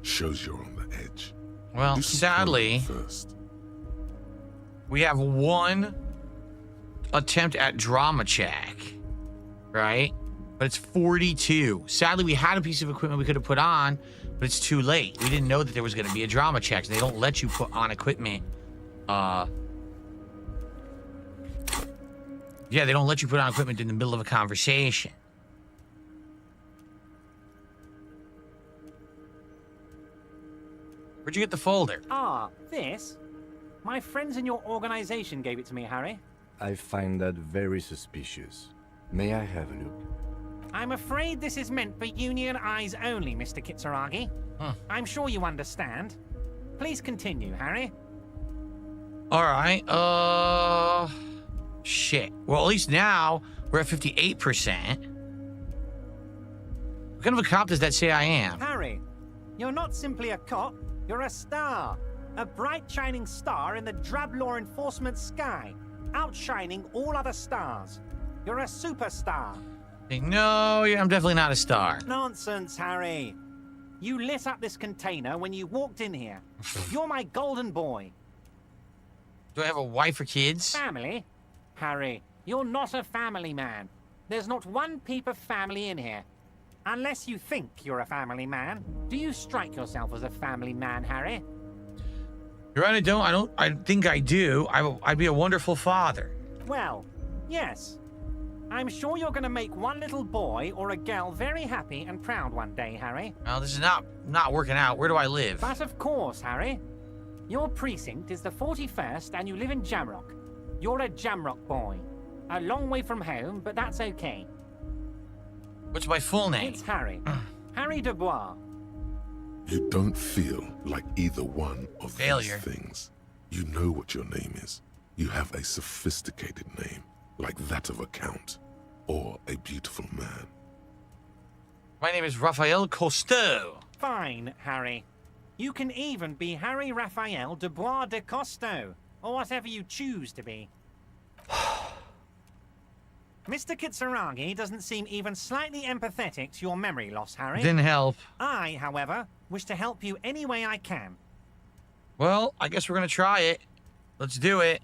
S16: Shows you're on the edge.
S15: Well, sadly,
S16: first.
S15: We have one attempt at drama check, right? But it's 42. Sadly, we had a piece of equipment we could have put on, but it's too late. We didn't know that there was going to be a drama check. They don't let you put on equipment. Yeah, they don't let you put on equipment in the middle of a conversation. Where'd you get the folder?
S1: Ah, this? My friends in your organization gave it to me, Harry.
S17: I find that very suspicious. May I have a look?
S1: I'm afraid this is meant for union eyes only, Mr. Kitsuragi. I'm sure you understand. Please continue, Harry.
S15: All right, shit. Well, at least now we're at 58%. What kind of a cop does that say I am?
S1: Harry, you're not simply a cop, you're a star. A bright shining star in the drab law enforcement sky, outshining all other stars. You're a superstar.
S15: No, I'm definitely not a star.
S1: Nonsense, Harry. You lit up this container when you walked in here. You're my golden boy.
S15: Do I have a wife or kids?
S1: Family? Harry, you're not a family man. There's not one peep of family in here. Unless you think you're a family man. Do you strike yourself as a family man, Harry?
S15: You're right, I don't. I think I do. I'd be a wonderful father.
S1: Well, yes. I'm sure you're going to make one little boy or a girl very happy and proud one day, Harry.
S15: Well, this is not working out. Where do I live?
S1: But of course, Harry. Your precinct is the 41st and you live in Jamrock. You're a Jamrock boy. A long way from home, but that's okay.
S15: What's my full name?
S1: It's Harry. Harry Dubois.
S16: You don't feel like either one of
S15: Failure.
S16: these things. You know what your name is. You have a sophisticated name, like that of a count, or a beautiful man.
S15: My name is Raphael Costeau.
S1: Fine, Harry. You can even be Harry Raphael Dubois de Costeau, or whatever you choose to be. Mr. Kitsuragi doesn't seem even slightly empathetic to your memory loss, Harry.
S15: Didn't help.
S1: I, however, wish to help you any way I can.
S15: Well, I guess we're gonna try it. Let's do it.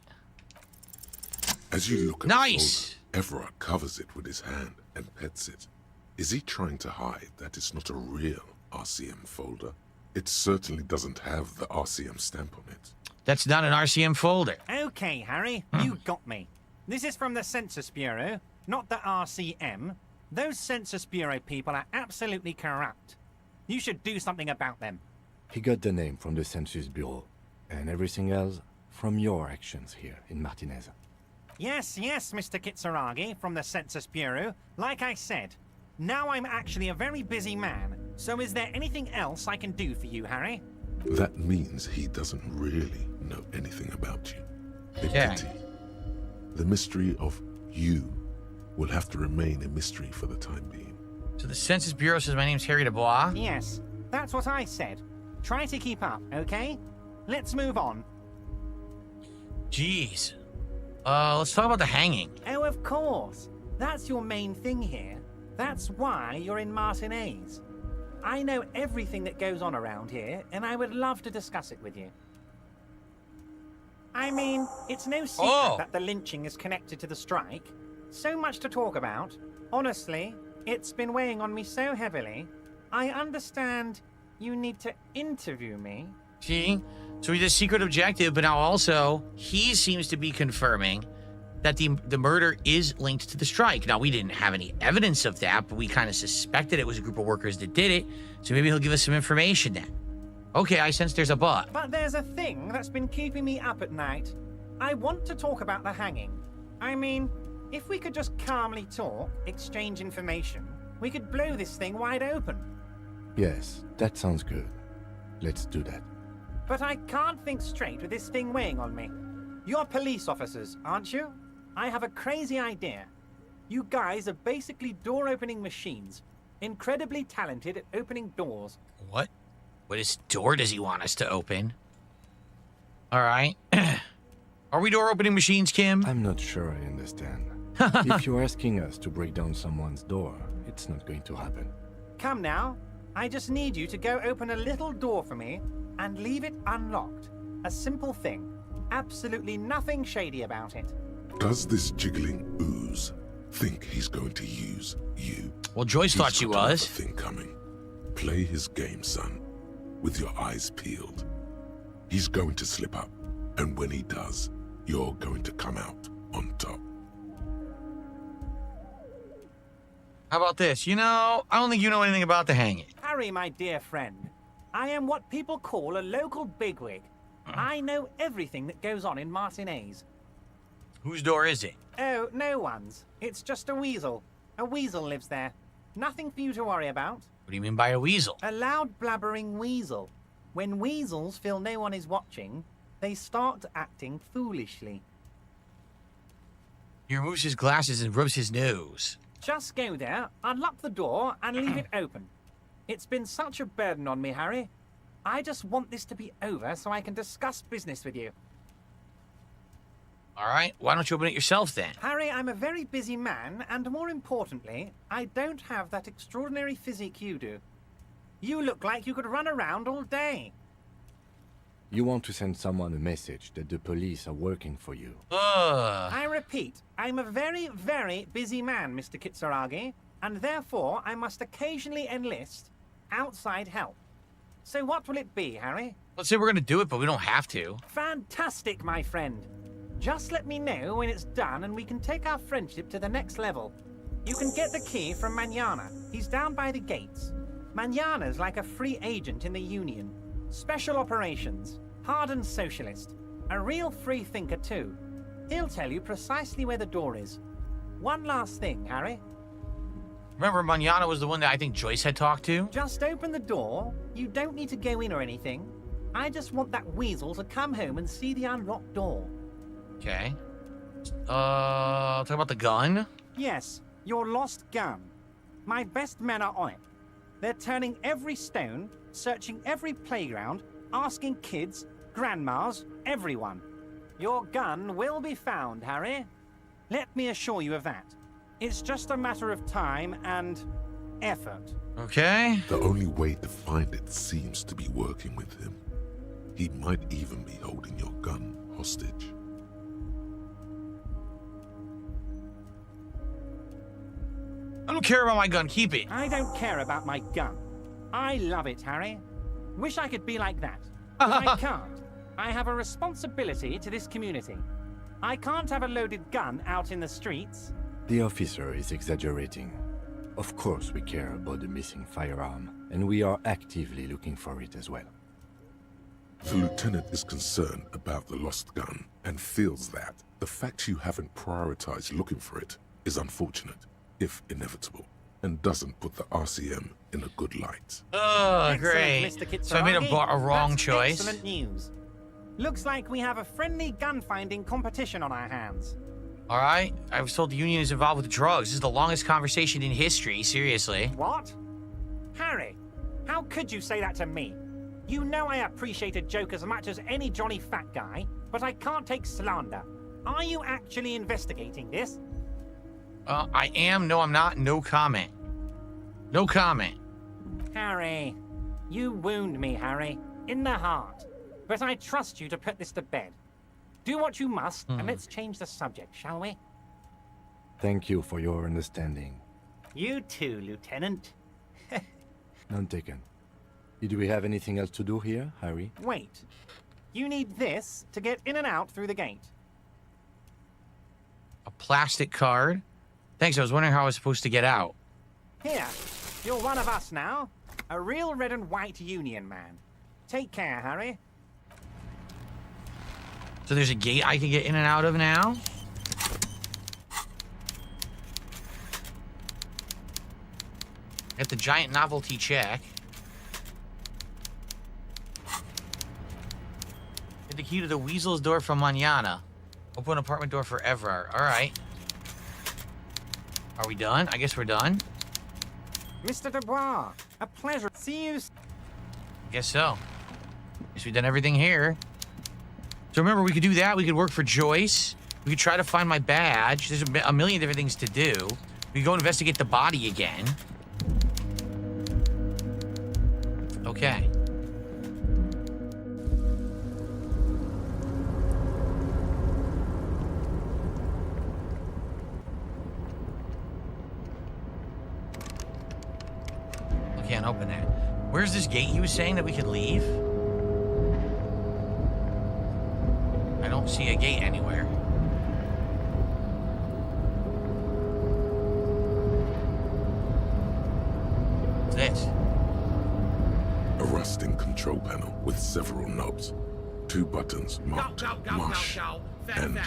S16: As you look at
S15: Nice.
S16: the folder, Everard covers it with his hand and pets it. Is he trying to hide that it's not a real RCM folder? It certainly doesn't have the RCM stamp on it.
S15: That's not an RCM folder.
S1: Okay, Harry, you got me. This is from the Census Bureau, not the RCM. Those Census Bureau people are absolutely corrupt. You should do something about them.
S17: He got the name from the Census Bureau, and everything else from your actions here in Martinez.
S1: Yes, Mr. Kitsuragi from the Census Bureau. Like I said, now I'm actually a very busy man, so is there anything else I can do for you, Harry?
S16: That means he doesn't really know anything about you. A pity. The mystery of you will have to remain a mystery for the time being.
S15: So the Census Bureau says my name's Harry Dubois?
S1: Yes, that's what I said. Try to keep up, okay? Let's move on.
S15: Jeez. Let's talk about the hanging.
S1: Oh, of course. That's your main thing here. That's why you're in Martinez. I know everything that goes on around here, and I would love to discuss it with you. I mean, it's no secret that the lynching is connected to the strike. So much to talk about. Honestly, it's been weighing on me so heavily. I understand you need to interview me.
S15: See? So he did a secret objective, but now also he seems to be confirming that the murder is linked to the strike. Now, we didn't have any evidence of that, but we kind of suspected it was a group of workers that did it. So maybe he'll give us some information then. Okay, I sense there's a but.
S1: But there's a thing that's been keeping me up at night. I want to talk about the hanging. I mean, if we could just calmly talk, exchange information, we could blow this thing wide open.
S17: Yes, that sounds good. Let's do that.
S1: But I can't think straight with this thing weighing on me. You're police officers, aren't you? I have a crazy idea. You guys are basically door-opening machines. Incredibly talented at opening doors.
S15: What? What door does he want us to open? All right. Are we door-opening machines, Kim?
S17: I'm not sure I understand. If you're asking us to break down someone's door, it's not going to happen.
S1: Come now. I just need you to go open a little door for me and leave it unlocked. A simple thing. Absolutely nothing shady about it.
S16: Does this jiggling ooze think he's going to use you?
S15: Well, Joyce thought she was.
S16: Thing coming. Play his game, son, with your eyes peeled. He's going to slip up, and when he does, you're going to come out on top.
S15: How about this? You know, I don't think you know anything about the hanging.
S1: Harry, my dear friend, I am what people call a local bigwig. I know everything that goes on in Martinez.
S15: Whose door is it?
S1: Oh, no one's. It's just a weasel. A weasel lives there. Nothing for you to worry about.
S15: What do you mean by a weasel?
S1: A loud blabbering weasel. When weasels feel no one is watching, they start acting foolishly.
S15: He removes his glasses and rubs his nose.
S1: Just go there, unlock the door, and leave it open. It's been such a burden on me, Harry. I just want this to be over so I can discuss business with you.
S15: All right, why don't you open it yourself then?
S1: Harry, I'm a very busy man, and more importantly, I don't have that extraordinary physique you do. You look like you could run around all day.
S17: You want to send someone a message that the police are working for you.
S1: I repeat, I'm a very, very busy man, Mr. Kitsuragi, and therefore I must occasionally enlist outside help. So what will it be, Harry?
S15: Let's say we're going to do it, but we don't have to.
S1: Fantastic, my friend. Just let me know when it's done and we can take our friendship to the next level. You can get the key from Manana. He's down by the gates. Manana's like a free agent in the Union. Special operations. Hardened socialist. A real free thinker, too. He'll tell you precisely where the door is. One last thing, Harry.
S15: Remember, Manana was the one that I think Joyce had talked to?
S1: Just open the door. You don't need to go in or anything. I just want that weasel to come home and see the unlocked door.
S15: Okay. Talk about the gun?
S1: Yes, your lost gun. My best men are on it. They're turning every stone, searching every playground, asking kids, grandmas, everyone. Your gun will be found, Harry. Let me assure you of that. It's just a matter of time and effort.
S15: Okay.
S16: The only way to find it seems to be working with him. He might even be holding your gun hostage.
S15: I don't care about my gun. Keep it.
S1: I don't care about my gun. I love it, Harry. Wish I could be like that. But I can't. I have a responsibility to this community. I can't have a loaded gun out in the streets.
S17: The officer is exaggerating. Of course we care about the missing firearm, and we are actively looking for it as well.
S16: The lieutenant is concerned about the lost gun and feels that the fact you haven't prioritized looking for it is unfortunate, if inevitable, and doesn't put the RCM in a good light.
S15: Oh,
S1: Excellent,
S15: great.
S1: Mr. Kitsuragi.
S15: So I made a wrong
S1: That's
S15: choice.
S1: Excellent news. Looks like we have a friendly gun-finding competition on our hands.
S15: All right. I was told the Union is involved with drugs. This is the longest conversation in history, seriously.
S1: What? Harry, how could you say that to me? You know I appreciate a joke as much as any Johnny Fat Guy, but I can't take slander. Are you actually investigating this?
S15: I am. No, I'm not. No comment. No comment.
S1: Harry, you wound me, Harry, in the heart. But I trust you to put this to bed. Do what you must, and let's change the subject, shall we?
S17: Thank you for your understanding.
S1: You too, Lieutenant.
S17: None taken. Did we have anything else to do here, Harry?
S1: Wait. You need this to get in and out through the gate.
S15: A plastic card? Thanks, I was wondering how I was supposed to get out.
S1: Here, you're one of us now. A real red and white union man. Take care, Harry.
S15: So there's a gate I can get in and out of now? Get the giant novelty check. Get the key to the Weasel's door from Manana. Open apartment door forever. Alright. Are we done? I guess we're done.
S1: Mr. Dubois, a pleasure. See you.
S15: Guess so. Guess we've done everything here. So remember, we could do that. We could work for Joyce. We could try to find my badge. There's a million different things to do. We could go investigate the body again. Okay. I can't open that. Where's this gate he was saying that we could leave? I don't see a gate anywhere. What's this?
S16: A rusting control panel with several knobs. 2 buttons marked Marsh and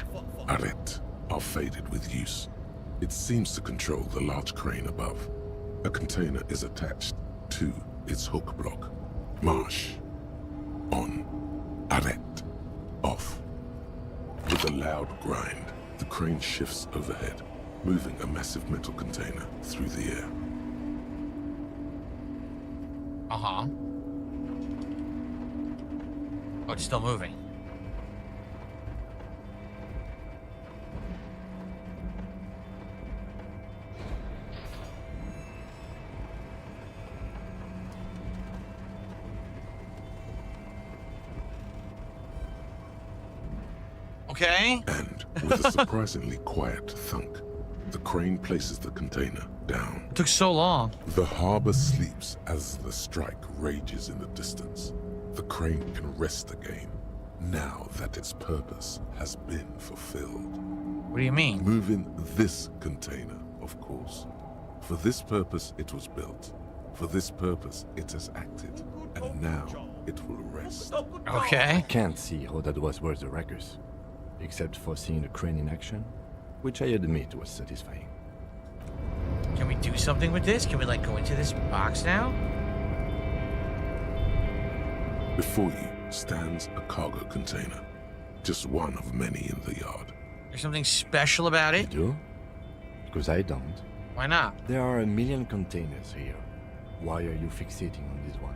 S16: Arrête are faded with use. It seems to control the large crane above. A container is attached to its hook block. Marsh. On. Arrête. Off. With a loud grind, the crane shifts overhead, moving a massive metal container through the air.
S15: Uh-huh. Oh, it's still moving. Okay.
S16: And with a surprisingly quiet thunk, the crane places the container down.
S15: It took so long.
S16: The harbor sleeps as the strike rages in the distance. The crane can rest again, now that its purpose has been fulfilled.
S15: What do you mean?
S16: Moving this container, of course. For this purpose it was built. For this purpose it has acted. And now it will rest.
S15: Okay.
S17: I can't see how that was worth the records, except for seeing the crane in action, which I admit was satisfying.
S15: Can we do something with this? Can we, like, go into this box now?
S16: Before you stands a cargo container, just one of many in the yard.
S15: There's something special about it?
S17: You do? Because I don't.
S15: Why not?
S17: There are a million containers here. Why are you fixating on this one?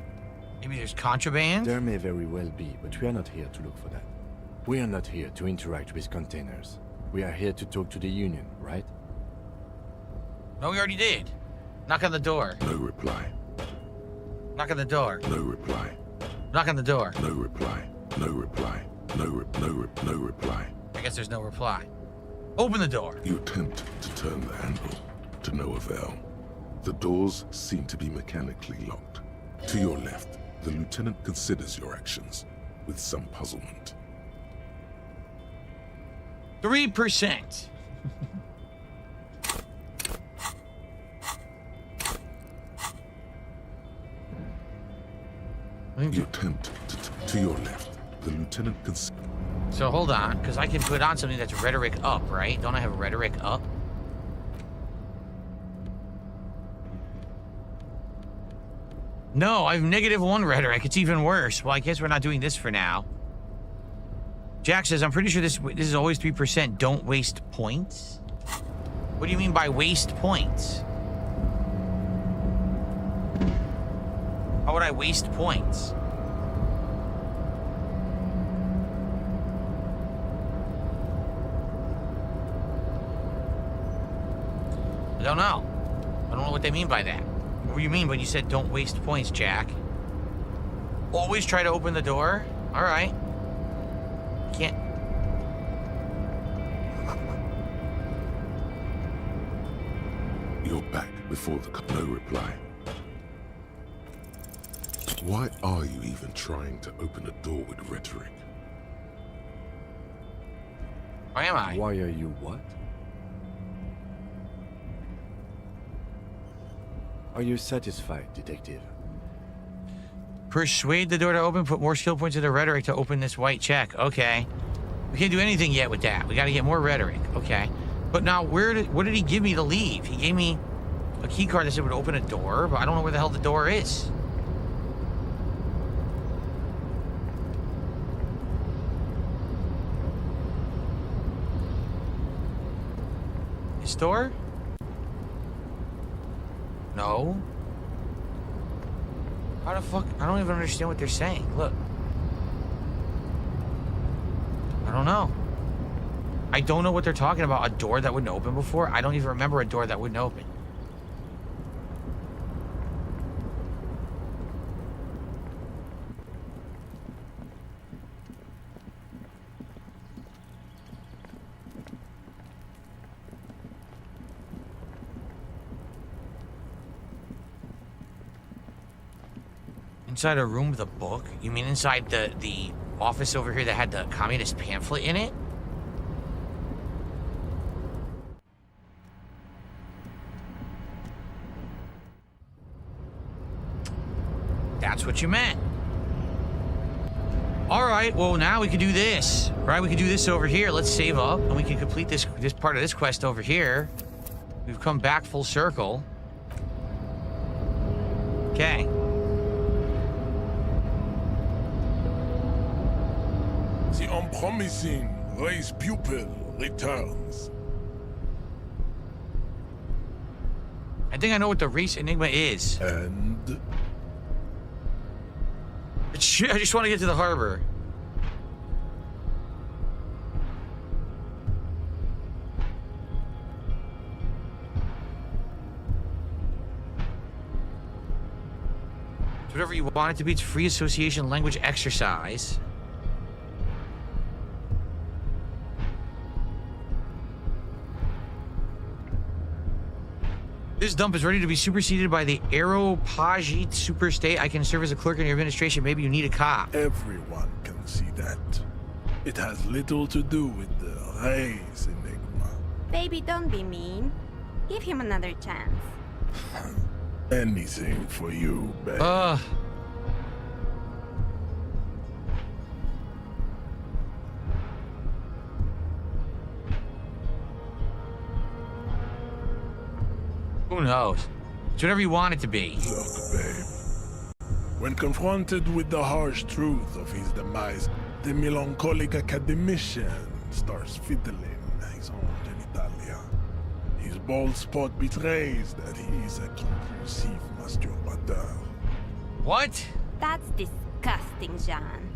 S15: Maybe there's contraband?
S17: There may very well be, but we are not here to look for that. We are not here to interact with containers. We are here to talk to the Union, right?
S15: No, we already did. Knock on the door.
S16: No reply.
S15: Knock on the door.
S16: No reply.
S15: Knock on the door.
S16: No reply. No reply. No reply.
S15: I guess there's no reply. Open the door.
S16: You attempt to turn the handle, to no avail. The doors seem to be mechanically locked. To your left, the lieutenant considers your actions with some puzzlement.
S15: 3%.
S16: You attempt to your left. The lieutenant
S15: So hold on, because I can put on something that's rhetoric up, right? Don't I have rhetoric up? No, I have -1 rhetoric. It's even worse. Well, I guess we're not doing this for now. Jack says, I'm pretty sure this is always 3%. Don't waste points? What do you mean by waste points? How would I waste points? I don't know. I don't know what they mean by that. What do you mean when you said don't waste points, Jack? Always try to open the door? All right. Can't.
S16: You're back before the no reply. Why are you even trying to open a door with rhetoric?
S15: Why am I?
S17: Why are you what? Are you satisfied, detective?
S15: Persuade the door to open, put more skill points into rhetoric to open this white check. Okay. We can't do anything yet with that. We got to get more rhetoric. Okay. But now, what did he give me to leave? He gave me a key card that said it would open a door, but I don't know where the hell the door is. This door? No. How the fuck? I don't even understand what they're saying. Look. I don't know. I don't know what they're talking about. A door that wouldn't open before? I don't even remember a door that wouldn't open. Inside a room with a book? You mean inside the office over here that had the communist pamphlet in it? That's what you meant. All right, well, now we can do this, right? We can do this over here. Let's save up, and we can complete this part of this quest over here. We've come back full circle. Okay.
S16: The unpromising race pupil returns.
S15: I think I know what the race enigma is.
S16: And?
S15: I just want to get to the harbor. It's whatever you want it to be. It's free association language exercise. This dump is ready to be superseded by the Aeropagite Superstate. I can serve as a clerk in your administration. Maybe you need a cop.
S16: Everyone can see that. It has little to do with the race enigma.
S19: Baby, don't be mean. Give him another chance.
S16: Anything for you, babe.
S15: Who knows? It's whatever you want it to be.
S16: Look, babe. When confronted with the harsh truth of his demise, the melancholic academician starts fiddling his own genitalia. His bald spot betrays that he is a compulsive masturbateur.
S15: What?
S19: That's disgusting, Jean.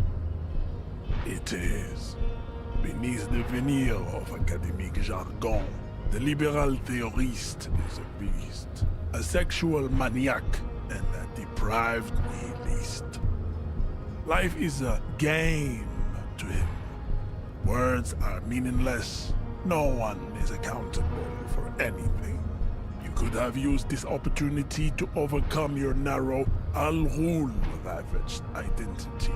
S16: It is. Beneath the veneer of academic jargon, the liberal theorist is a beast, a sexual maniac, and a deprived nihilist. Life is a game to him. Words are meaningless. No one is accountable for anything. You could have used this opportunity to overcome your narrow, Al-Ghul-ravaged identity.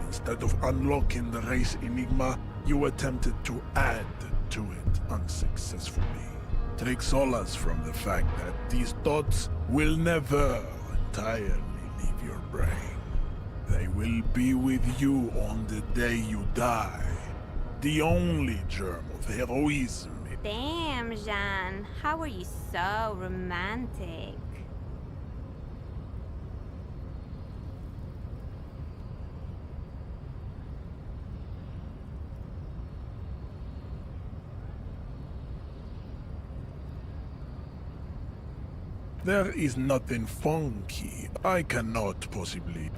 S16: Instead of unlocking the race enigma, you attempted to add to it unsuccessfully. Take solace from the fact that these thoughts will never entirely leave your brain. They will be with you on the day you die. The only germ of heroism.
S19: Damn, Jean. How are you so romantic?
S16: There is nothing funky. I cannot possibly.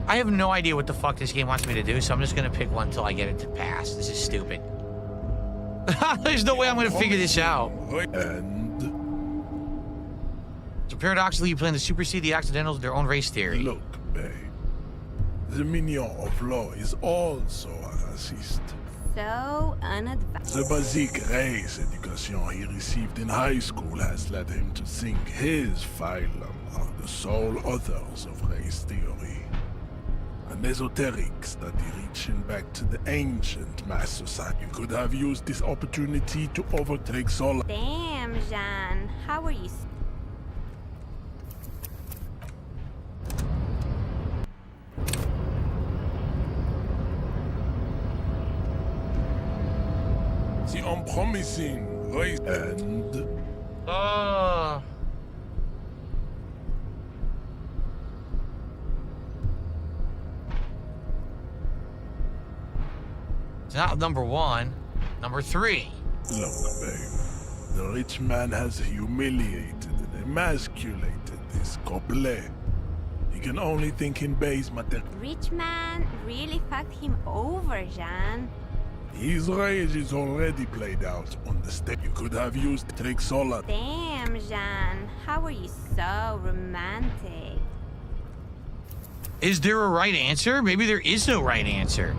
S15: I have no idea what the fuck this game wants me to do, so I'm just gonna pick one until I get it to pass. This is stupid. There's no way I'm gonna figure this out.
S16: And
S15: so paradoxically, you plan to supersede the accidentals with their own race theory.
S16: Look, babe. The minion of law is also a racist.
S19: so unadvanced.
S7: The basic race education he received in high school has led him to think his phylum are the sole authors of race theory. An esoteric study reaching back to the ancient mass society. You could have used this opportunity to overtake Solar.
S19: Damn, Jean. How are you?
S7: The unpromising race and...
S15: It's not number 1. Number 3.
S7: Look, babe. The rich man has humiliated and emasculated this couple. He can only think in base matter.
S19: Rich man really fucked him over, Jean.
S7: His rage is already played out on the stage. You could have used Trick Solar.
S19: Damn, Jean. How are you so romantic?
S15: Is there a right answer? Maybe there is no right answer.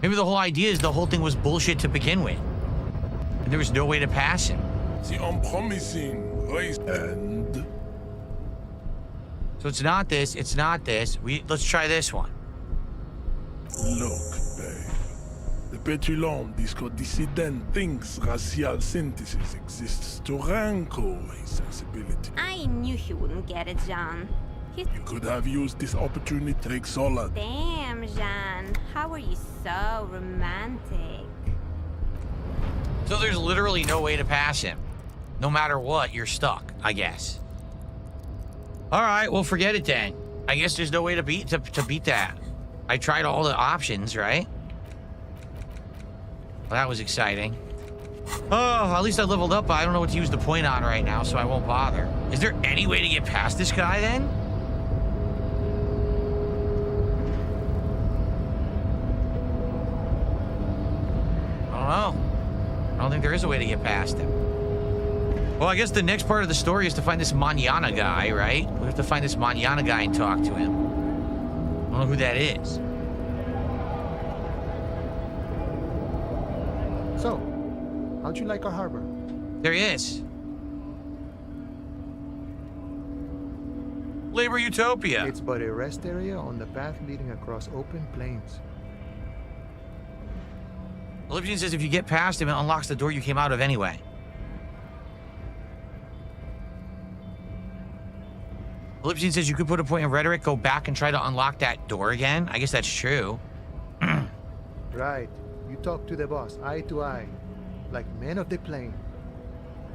S15: Maybe the whole idea is the whole thing was bullshit to begin with. And there was no way to pass him.
S7: The unpromising race and...
S15: So it's not this, it's not this. Let's try this one.
S7: Look, babe. The petulant disco-dissident thinks racial synthesis exists to rankle his sensibility.
S19: I knew he wouldn't get it, Jean.
S7: You could have used this opportunity to take Solar.
S19: Damn, Jean. How are you so romantic?
S15: So there's literally no way to pass him. No matter what, you're stuck, I guess. All right, well, forget it then. I guess there's no way to beat that. I tried all the options, right? Well, that was exciting. Oh, at least I leveled up. I don't know what to use the point on right now, so I won't bother. Is there any way to get past this guy then? I don't know. I don't think there is a way to get past him. Well, I guess the next part of the story is to find this Manana guy, right? We have to find this Manana guy and talk to him. I don't know who that is.
S11: So, how'd you like our harbor?
S15: There he is. Labor Utopia.
S11: It's but a rest area on the path leading across open plains.
S15: Elysium says if you get past him, it unlocks the door you came out of anyway. Elysium says you could put a point of rhetoric, go back and try to unlock that door again. I guess that's true.
S11: Right. You talk to the boss, eye to eye, like men of the plain.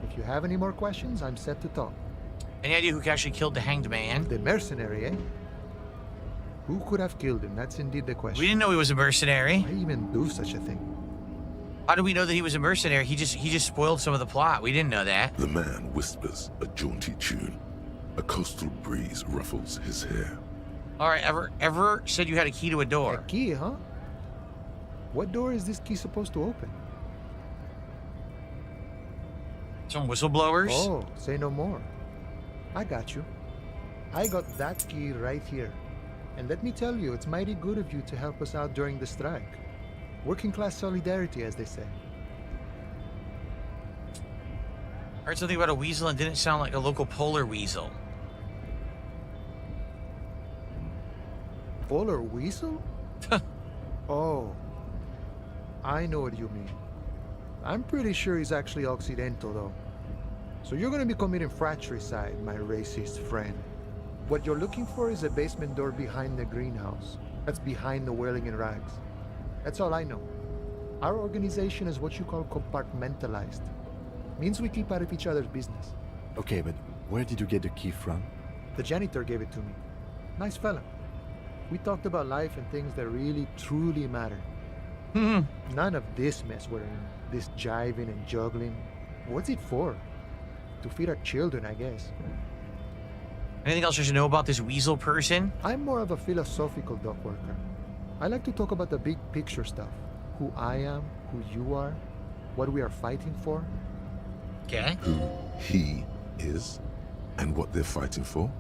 S11: If you have any more questions, I'm set to talk.
S15: Any idea who actually killed the hanged man?
S11: The mercenary, eh? Who could have killed him? That's indeed the question.
S15: We didn't know he was a mercenary.
S11: Why even do such a thing?
S15: How do we know that he was a mercenary? He just spoiled some of the plot. We didn't know that.
S16: The man whispers a jaunty tune. A coastal breeze ruffles his hair.
S15: All right, ever said you had a key to a door?
S11: A key, huh? What door is this key supposed to open?
S15: Some whistleblowers?
S11: Oh, say no more. I got you. I got that key right here. And let me tell you, it's mighty good of you to help us out during the strike. Working class solidarity, as they say.
S15: I heard something about a weasel and didn't sound like a local polar weasel.
S11: Polar weasel? Oh. I know what you mean. I'm pretty sure he's actually Occidental, though. So you're gonna be committing fratricide, my racist friend. What you're looking for is a basement door behind the greenhouse. That's behind the whirling in rags. That's all I know. Our organization is what you call compartmentalized. Means we keep out of each other's business.
S17: Okay, but where did you get the key from?
S11: The janitor gave it to me. Nice fella. We talked about life and things that really, truly matter. None of this mess we're in. This jiving and juggling. What's it for? To feed our children, I guess.
S15: Anything else I should know about this weasel person?
S11: I'm more of a philosophical dock worker. I like to talk about the big picture stuff. Who I am, who you are, what we are fighting for.
S15: Okay.
S16: Who he is, and what they're fighting for.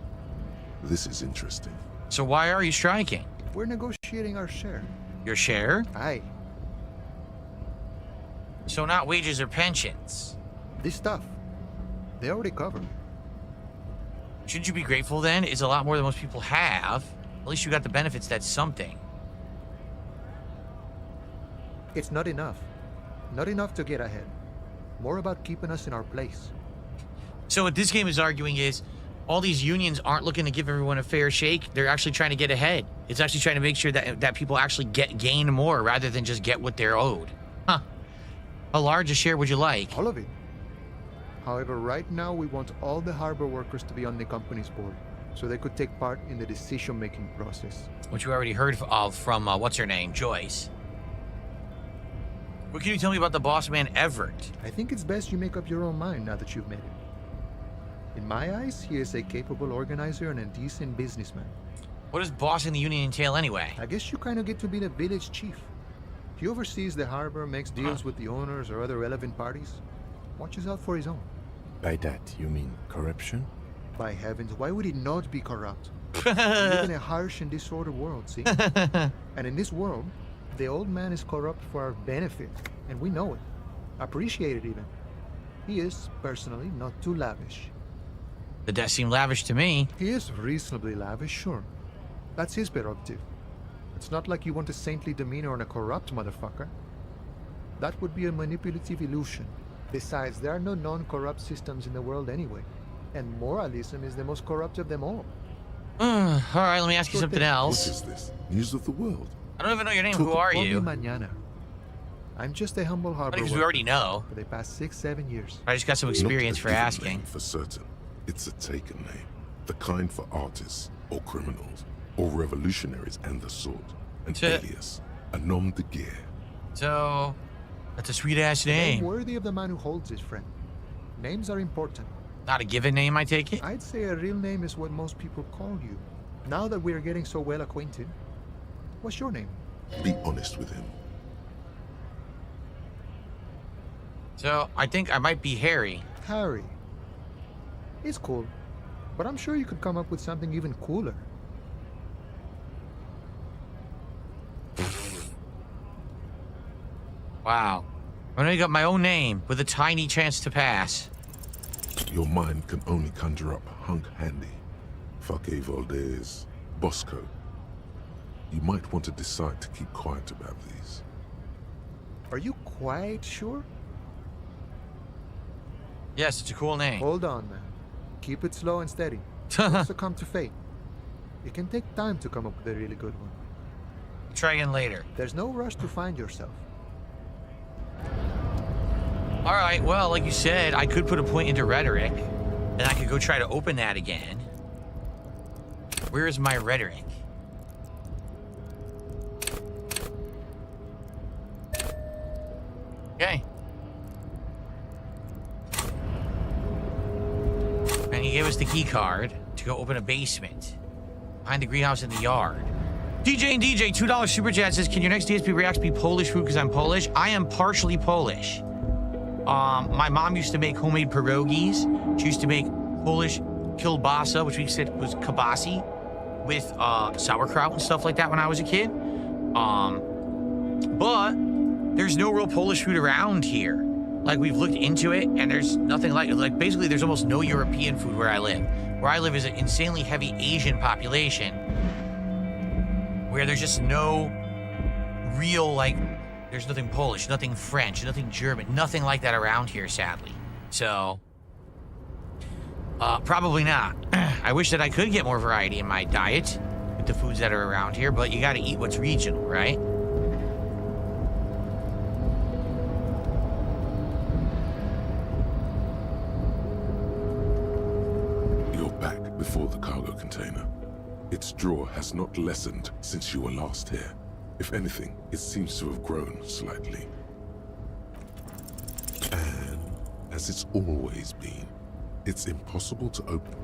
S16: This is interesting.
S15: So why are you striking?
S11: We're negotiating our share.
S15: Your share?
S11: Aye.
S15: So not wages or pensions.
S11: This stuff, they already covered.
S15: Shouldn't you be grateful then? It's a lot more than most people have. At least you got the benefits. That's something.
S11: It's not enough. Not enough to get ahead. More about keeping us in our place.
S15: So what this game is arguing is all these unions aren't looking to give everyone a fair shake. They're actually trying to get ahead. It's actually trying to make sure that people actually gain more rather than just get what they're owed. Huh. How large a share would you like?
S11: All of it. However, right now we want all the harbor workers to be on the company's board, so they could take part in the decision-making process.
S15: Which you already heard of from, what's her name, Joyce. What can you tell me about the boss man, Everett?
S11: I think it's best you make up your own mind now that you've met him. In my eyes, he is a capable organizer and a decent businessman.
S15: What does bossing the union entail anyway?
S11: I guess you kind of get to be the village chief. He oversees the harbor, makes deals with the owners or other relevant parties. Watches out for his own.
S17: By that, you mean corruption?
S11: By heavens, why would he not be corrupt? We live in a harsh and disordered world, see? And in this world, the old man is corrupt for our benefit, and we know it. Appreciate it even. He is, personally, not too lavish.
S15: That does seem lavish to me.
S11: He is reasonably lavish, sure. That's his prerogative. It's not like you want a saintly demeanor on a corrupt motherfucker. That would be a manipulative illusion. Besides, there are no non-corrupt systems in the world anyway. And moralism is the most corrupt of them all.
S15: Alright, let me ask you something else.
S16: What is this? News of the world?
S15: I don't even know your name. Who are you?
S11: Mañana. I'm just a humble harbor
S15: Because we already know.
S11: For the past 6-7 years.
S15: I just got some experience for asking.
S16: Name for certain. It's a taken name. The kind for artists, or criminals, or revolutionaries and the sort. An alias. A nom de guerre.
S15: So, that's a sweet-ass name.
S11: Worthy of the man who holds it, friend. Names are important.
S15: Not a given name, I take it?
S11: I'd say a real name is what most people call you. Now that we're getting so well acquainted, what's your name?
S16: Be honest with him.
S15: So, I think I might be Harry.
S11: Harry. It's cool, but I'm sure you could come up with something even cooler.
S15: Wow. I only got my own name with a tiny chance to pass.
S16: Your mind can only conjure up Hunk Handy, Fake Valdez, Bosco. You might want to decide to keep quiet about these.
S11: Are you quite sure?
S15: Yes, it's a cool name.
S11: Hold on, man. Keep it slow and steady. Don't succumb to fate. It can take time to come up with a really good one.
S15: Try again later.
S11: There's no rush to find yourself.
S15: Alright, well, like you said, I could put a point into rhetoric, and I could go try to open that again. Where is my rhetoric? Okay. And he gave us the key card to go open a basement behind the greenhouse in the yard. DJ and DJ, $2 super chat says, can your next DSP reacts be Polish food because I'm Polish? I am partially Polish. My mom used to make homemade pierogies. She used to make Polish kielbasa, which we said was kibasi, with sauerkraut and stuff like that when I was a kid. But there's no real Polish food around here. Like, we've looked into it, and there's nothing like it. Like, basically, there's almost no European food where I live. Where I live is an insanely heavy Asian population, where there's just no real, like, there's nothing Polish, nothing French, nothing German, nothing like that around here, sadly. So, probably not. I wish that I could get more variety in my diet with the foods that are around here, but you gotta eat what's regional, right?
S16: You're back before the cargo container. Its drawer has not lessened since you were last here. If anything, it seems to have grown slightly. And, as it's always been, it's impossible to open.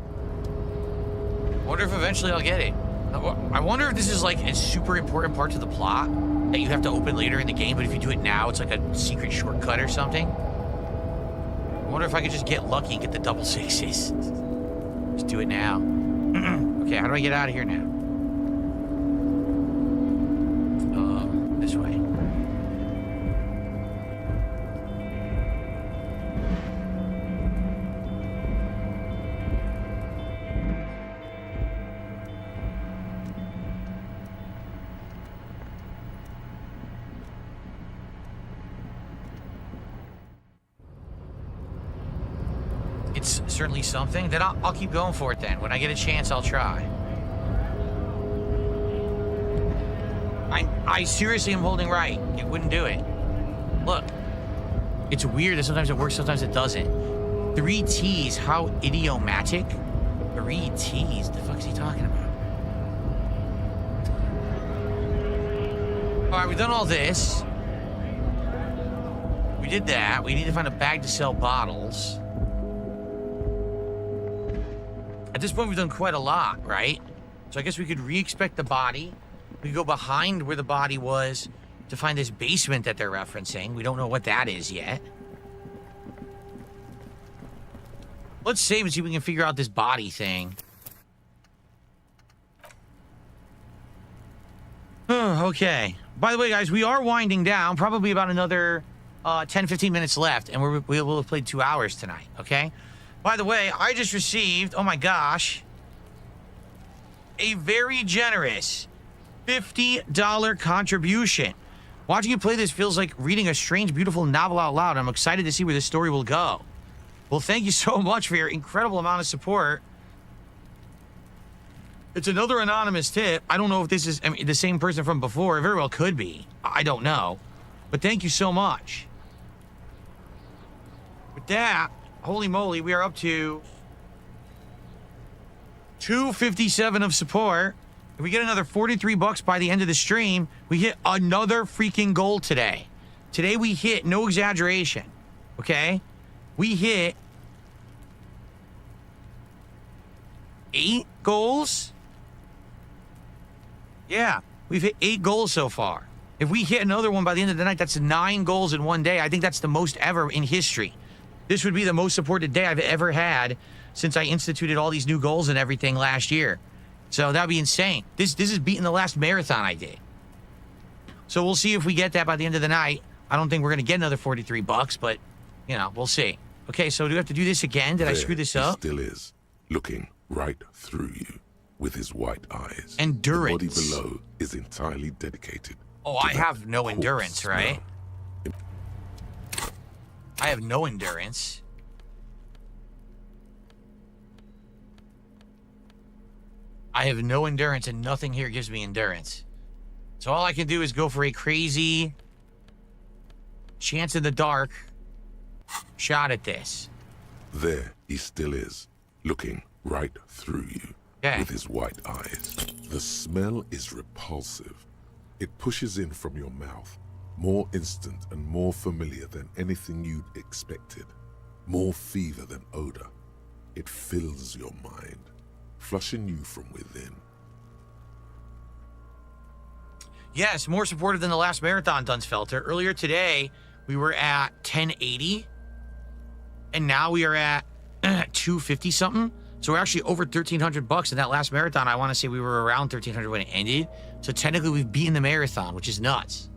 S15: I wonder if eventually I'll get it. I wonder if this is like a super important part to the plot that you have to open later in the game, but if you do it now, it's like a secret shortcut or something. I wonder if I could just get lucky and get the double sixes. Just do it now. Okay, how do I get out of here now? This way. it's certainly something. Then I'll keep going for it then. When I get a chance, I'll try. I seriously am holding right. It wouldn't do it. Look. It's weird that sometimes it works, sometimes it doesn't. 3 T's, how idiomatic. 3 T's, the fuck is he talking about? All right, we've done all this. We did that. We need to find a bag to sell bottles. At this point, we've done quite a lot, right? So I guess we could re-expect the body. We could go behind where the body was to find this basement that they're referencing. We don't know what that is yet. Let's save and see if we can figure out this body thing. Okay. By the way, guys, we are winding down. Probably about another 10-15 minutes left, and we will have played 2 hours tonight, okay? By the way, I just received, oh my gosh, a very generous $50 contribution. Watching you play this feels like reading a strange, beautiful novel out loud. I'm excited to see where this story will go. Well, thank you so much for your incredible amount of support. It's another anonymous tip. I don't know if this is the same person from before. It very well could be. I don't know. But thank you so much. With that, holy moly, we are up to 257 of support. If we get another 43 bucks by the end of the stream, we hit another freaking goal today. Today we hit, no exaggeration, okay? We hit 8 goals. Yeah, we've hit 8 goals so far. If we hit another one by the end of the night, that's 9 goals in one day. I think that's the most ever in history. This would be the most supported day I've ever had since I instituted all these new goals and everything last year. So that'd be insane. This is beating the last marathon I did. So we'll see if we get that by the end of the night. I don't think we're going to get another 43 bucks, but, you know, we'll see. Okay, so do we have to do this again? Did I screw this up?
S16: He still is, looking right through you with his white eyes.
S15: Endurance.
S16: The body below is entirely dedicated.
S15: Oh, I have no endurance, right? I have no endurance. I have no endurance, and nothing here gives me endurance. So all I can do is go for a crazy chance in the dark shot at this.
S16: There he still is, looking right through you with his white eyes. The smell is repulsive. It pushes in from your mouth, more instant and more familiar than anything you'd expected. More fever than odor. It fills your mind, flushing you from within.
S15: Yes, more supportive than the last marathon, Dunsfelter. Earlier today, we were at 1080, and now we are at 250 something. So we're actually over 1,300 bucks. In that last marathon, I want to say we were around 1,300 when it ended. So technically, we've beaten the marathon, which is nuts.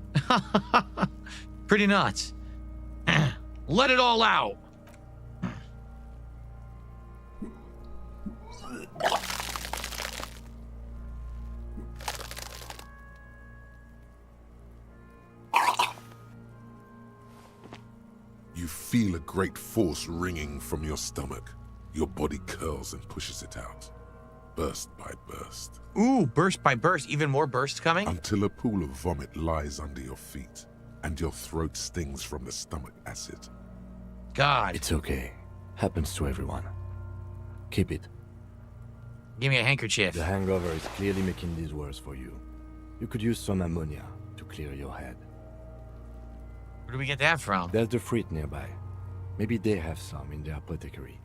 S15: Pretty nuts. Let it all out.
S16: You feel a great force ringing from your stomach. Your body curls and pushes it out, burst by burst.
S15: Ooh, burst by burst. Even more bursts coming?
S16: Until a pool of vomit lies under your feet, and your throat stings from the stomach acid.
S15: God.
S17: It's okay. Happens to everyone. Keep it.
S15: Give me a handkerchief.
S17: The hangover is clearly making this worse for you. You could use some ammonia to clear your head.
S15: Where do we get that from?
S17: There's the fruit nearby. Maybe they have some in their apothecary.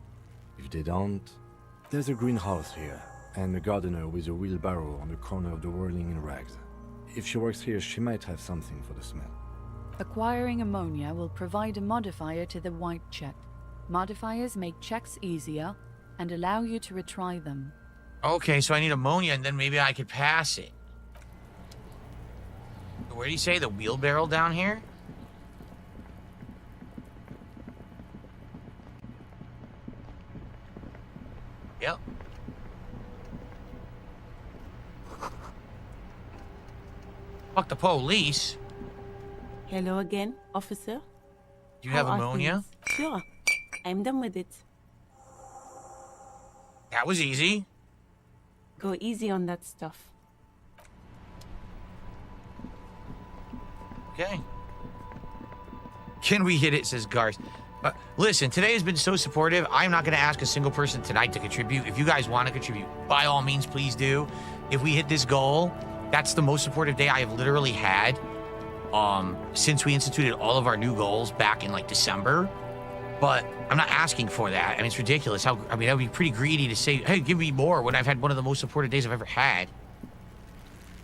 S17: If they don't, there's a greenhouse here, and a gardener with a wheelbarrow on the corner of the whirling in rags. If she works here, she might have something for the smell.
S8: Acquiring ammonia will provide a modifier to the white check. Modifiers make checks easier and allow you to retry them.
S15: Okay, so I need ammonia, and then maybe I could pass it. Where do you say? The wheelbarrow down here? Yep. Fuck the police.
S22: Hello again, officer.
S15: Do you have
S22: How are
S15: ammonia?
S22: things? Sure. I'm done with it.
S15: That was easy.
S9: Go easy on that stuff.
S15: Okay. Can we hit it, says Garth. Listen, today has been so supportive. I'm not going to ask a single person tonight to contribute. If you guys want to contribute, by all means, please do. If we hit this goal, that's the most supportive day I have literally had since we instituted all of our new goals back in like December. But I'm not asking for that. I mean, it's ridiculous. That would be pretty greedy to say, hey, give me more when I've had one of the most supportive days I've ever had.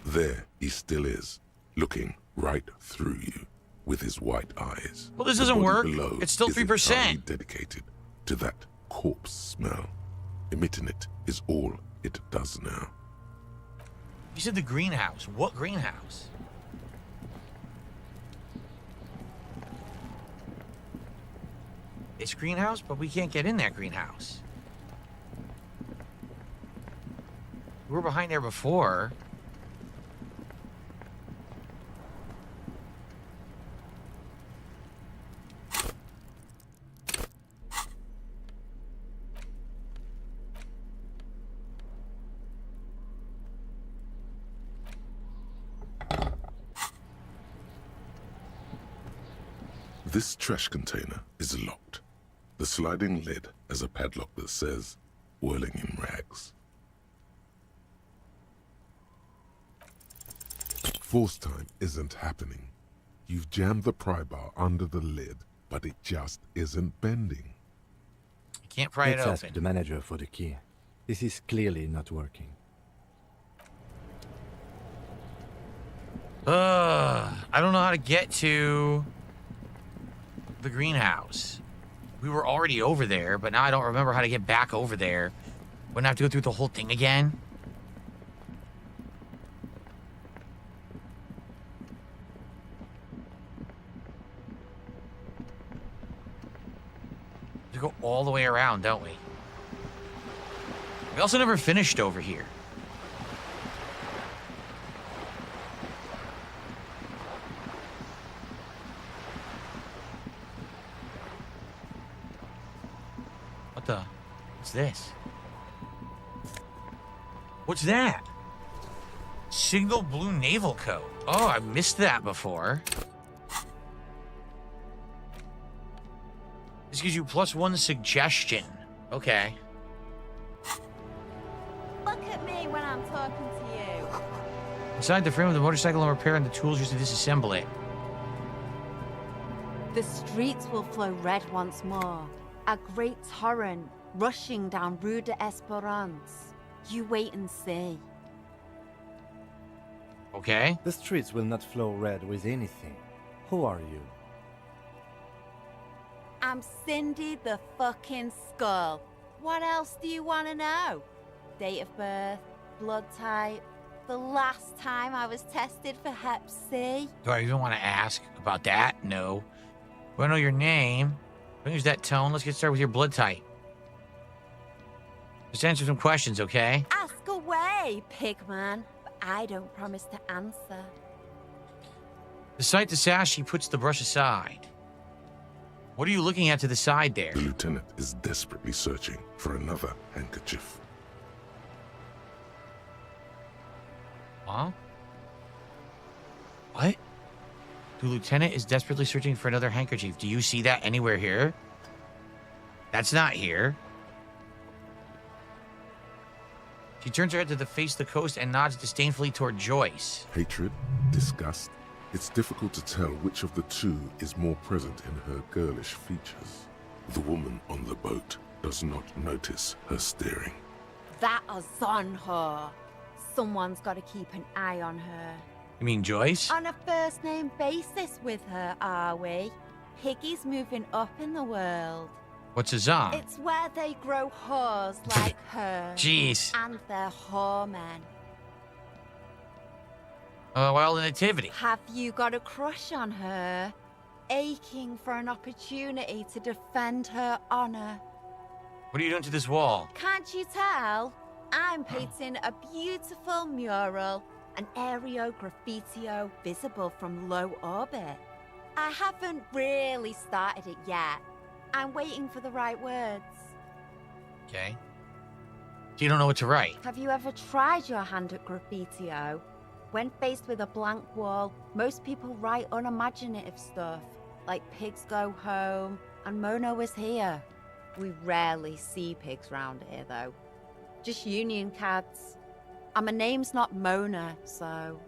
S16: There he still is, looking right through you with his white eyes.
S15: Well, this
S16: The
S15: doesn't
S16: body
S15: work.
S16: below
S15: It's still
S16: is
S15: 3%.
S16: entirely dedicated to that corpse smell. Emitting it is all it does now.
S15: You said the greenhouse. What greenhouse? It's greenhouse, but we can't get in that greenhouse. We were behind there before.
S16: This trash container is locked. The sliding lid has a padlock that says, whirling in rags. Force time isn't happening. You've jammed the pry bar under the lid, but it just isn't bending.
S15: You can't pry it
S17: Let's ask
S15: open.
S17: the manager for the key. This is clearly not working.
S15: I don't know how to get to the greenhouse. We were already over there, but now I don't remember how to get back over there. Wouldn't I have to go through the whole thing again? We go all the way around, don't we? We also never finished over here. What the? What's this? What's that? Signal blue naval coat. Oh, I missed that before. This gives you +1 suggestion. Okay.
S19: Look at me when I'm talking to you.
S15: Inside the frame of the motorcycle and repairing the tools used to disassemble it.
S20: The streets will flow red once more. A great torrent rushing down Rue de Esperance. You wait and see.
S15: Okay.
S17: The streets will not flow red with anything. Who are you?
S20: I'm Cindy the fucking Skull. What else do you want to know? Date of birth, blood type, the last time I was tested for Hep C.
S15: Do I even want to ask about that? No. Do I know your name? Don't use that tone. Let's get started with your blood type. Just answer some questions, okay?
S20: Ask away, pigman. But I don't promise to answer.
S15: The sight the sash, she puts the brush aside. What are you looking at to the side there?
S16: The lieutenant is desperately searching for another handkerchief.
S15: Huh? What? The lieutenant is desperately searching for another handkerchief. Do you see that anywhere here? That's not here. She turns her head to face the coast and nods disdainfully toward Joyce.
S16: Hatred, disgust. It's difficult to tell which of the two is more present in her girlish features. The woman on the boat does not notice her staring.
S20: That is on her. Someone's got to keep an eye on her.
S15: You mean Joyce?
S20: On a first name basis with her, are we? Piggy's moving up in the world.
S15: What's a zon?
S20: It's where they grow whores like her.
S15: Jeez.
S20: And they're whoremen.
S15: Well, the nativity.
S20: Have you got a crush on her? Aching for an opportunity to defend her honor.
S15: What are you doing to this wall?
S20: Can't you tell? I'm painting a beautiful mural, an aereo graffitio visible from low orbit. I haven't really started it yet. I'm waiting for the right words.
S15: Okay. You don't know what to write.
S20: Have you ever tried your hand at graffiti-o? When faced with a blank wall, most people write unimaginative stuff, like pigs go home, and Mona was here. We rarely see pigs round here, though. Just union cads. And my name's not Mona, so...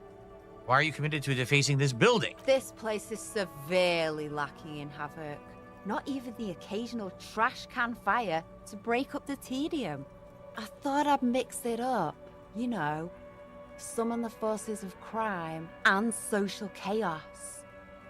S15: Why are you committed to defacing this building?
S20: This place is severely lacking in havoc. Not even the occasional trash can fire to break up the tedium. I thought I'd mix it up, you know, summon the forces of crime and social chaos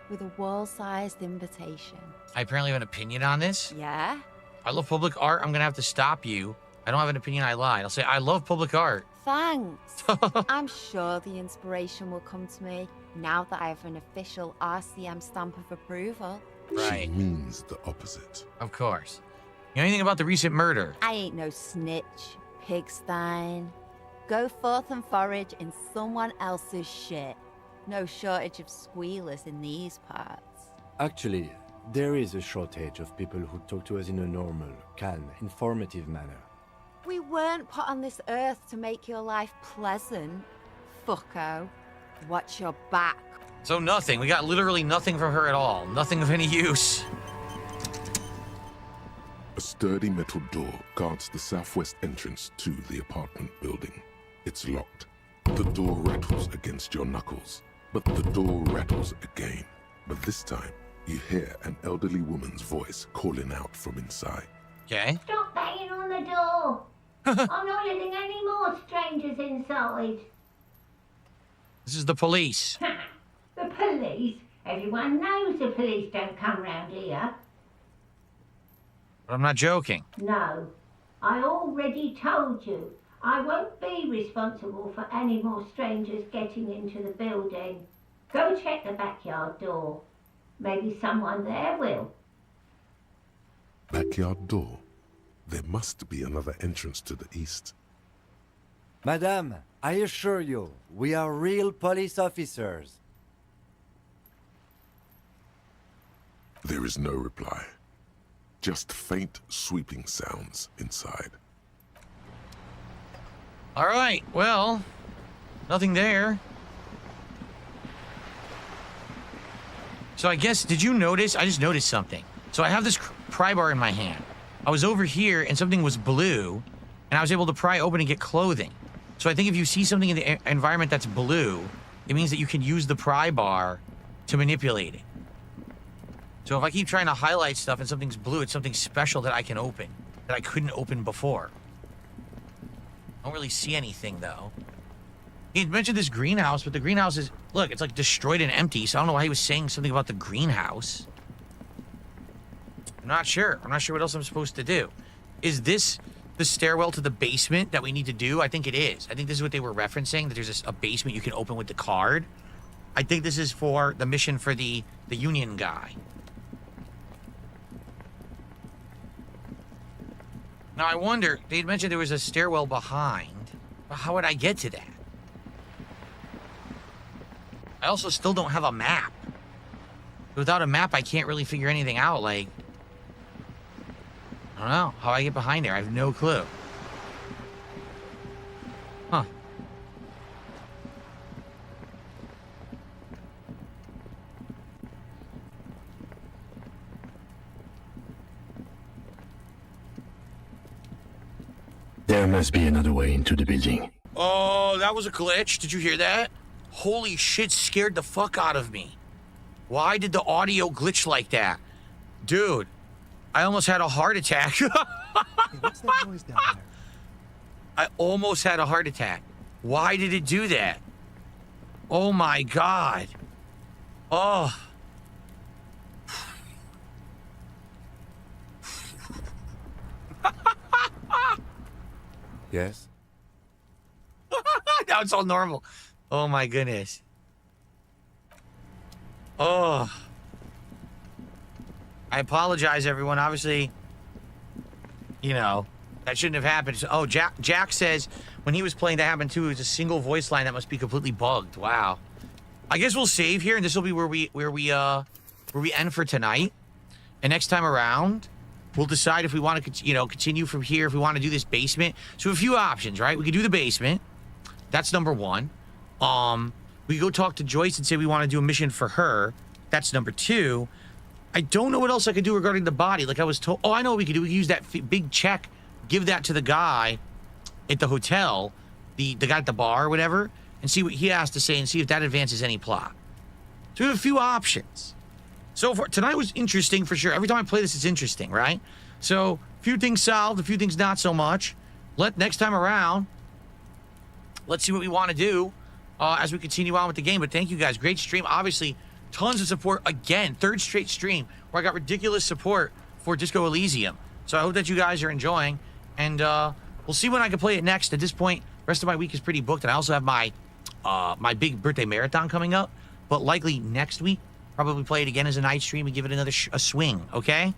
S20: with a wall-sized invitation.
S15: I apparently have an opinion on this.
S20: Yeah?
S15: I love public art. I'm gonna have to stop you. I don't have an opinion, I lied. I'll say I love public art.
S20: Thanks. I'm sure the inspiration will come to me now that I have an official RCM stamp of approval.
S15: Right.
S16: She means the opposite.
S15: Of course. You know anything about the recent murder?
S20: I ain't no snitch, pigstein. Go forth and forage in someone else's shit. No shortage of squealers in these parts.
S17: Actually, there is a shortage of people who talk to us in a normal, calm, informative manner.
S20: We weren't put on this earth to make your life pleasant. Fucko. Watch your back.
S15: So nothing. We got literally nothing from her at all. Nothing of any use.
S16: A sturdy metal door guards the southwest entrance to the apartment building. It's locked. The door rattles against your knuckles, but the door rattles again. But this time, you hear an elderly woman's voice calling out from inside.
S15: Okay.
S19: Stop banging on the door. I'm not letting any more strangers inside.
S15: This is the police.
S19: The police? Everyone knows the police don't come round here.
S15: But I'm not joking.
S19: No, I already told you. I won't be responsible for any more strangers getting into the building. Go check the backyard door. Maybe someone there will.
S16: Backyard door. There must be another entrance to the east.
S17: Madame, I assure you, we are real police officers.
S16: There is no reply. Just faint, sweeping sounds inside.
S15: All right, well, nothing there. So I guess, did you notice? I just noticed something. So I have this pry bar in my hand. I was over here and something was blue, and I was able to pry open and get clothing. So I think if you see something in the environment that's blue, it means that you can use the pry bar to manipulate it. So if I keep trying to highlight stuff and something's blue, it's something special that I can open, that I couldn't open before. I don't really see anything, though. He mentioned this greenhouse, but the greenhouse is, look, it's like destroyed and empty, so I don't know why he was saying something about the greenhouse. I'm not sure. I'm not sure what else I'm supposed to do. Is this the stairwell to the basement that we need to do? I think it is. I think this is what they were referencing, that there's a basement you can open with the card. I think this is for the mission for the union guy. Now, I wonder, they had mentioned there was a stairwell behind. But how would I get to that? I also still don't have a map. Without a map, I can't really figure anything out, like... I don't know. How I get behind there, I have no clue. Huh.
S17: There must be another way into the building.
S15: Oh, that was a glitch. Did you hear that? Holy shit, scared the fuck out of me. Why did the audio glitch like that? Dude, I almost had a heart attack.
S11: Hey, what's that noise down there?
S15: I almost had a heart attack. Why did it do that? Oh my God. Oh.
S17: Yes?
S15: Now it's all normal. Oh my goodness. Oh. I apologize, everyone. Obviously, you know, that shouldn't have happened. So, oh, Jack says when he was playing that happened too. It was a single voice line that must be completely bugged. Wow. I guess we'll save here, and this will be where we end for tonight. And next time around, we'll decide if we want to, continue from here, if we want to do this basement. So a few options, right? We could do the basement. That's number one. We could go talk to Joyce and say we want to do a mission for her. That's number two. I don't know what else I could do regarding the body. Like I was told, I know what we could do. We could use that big check, give that to the guy at the hotel, the guy at the bar or whatever, and see what he has to say and see if that advances any plot. So we have a few options. So far, tonight was interesting for sure. Every time I play this, it's interesting, right? So a few things solved, a few things not so much. Next time around, let's see what we want to do as we continue on with the game. But thank you guys. Great stream. Obviously, tons of support again. Third straight stream where I got ridiculous support for Disco Elysium. So I hope that you guys are enjoying. And we'll see when I can play it next. At this point, the rest of my week is pretty booked. And I also have my big birthday marathon coming up. But likely next week, probably play it again as a night stream and give it another a swing, okay?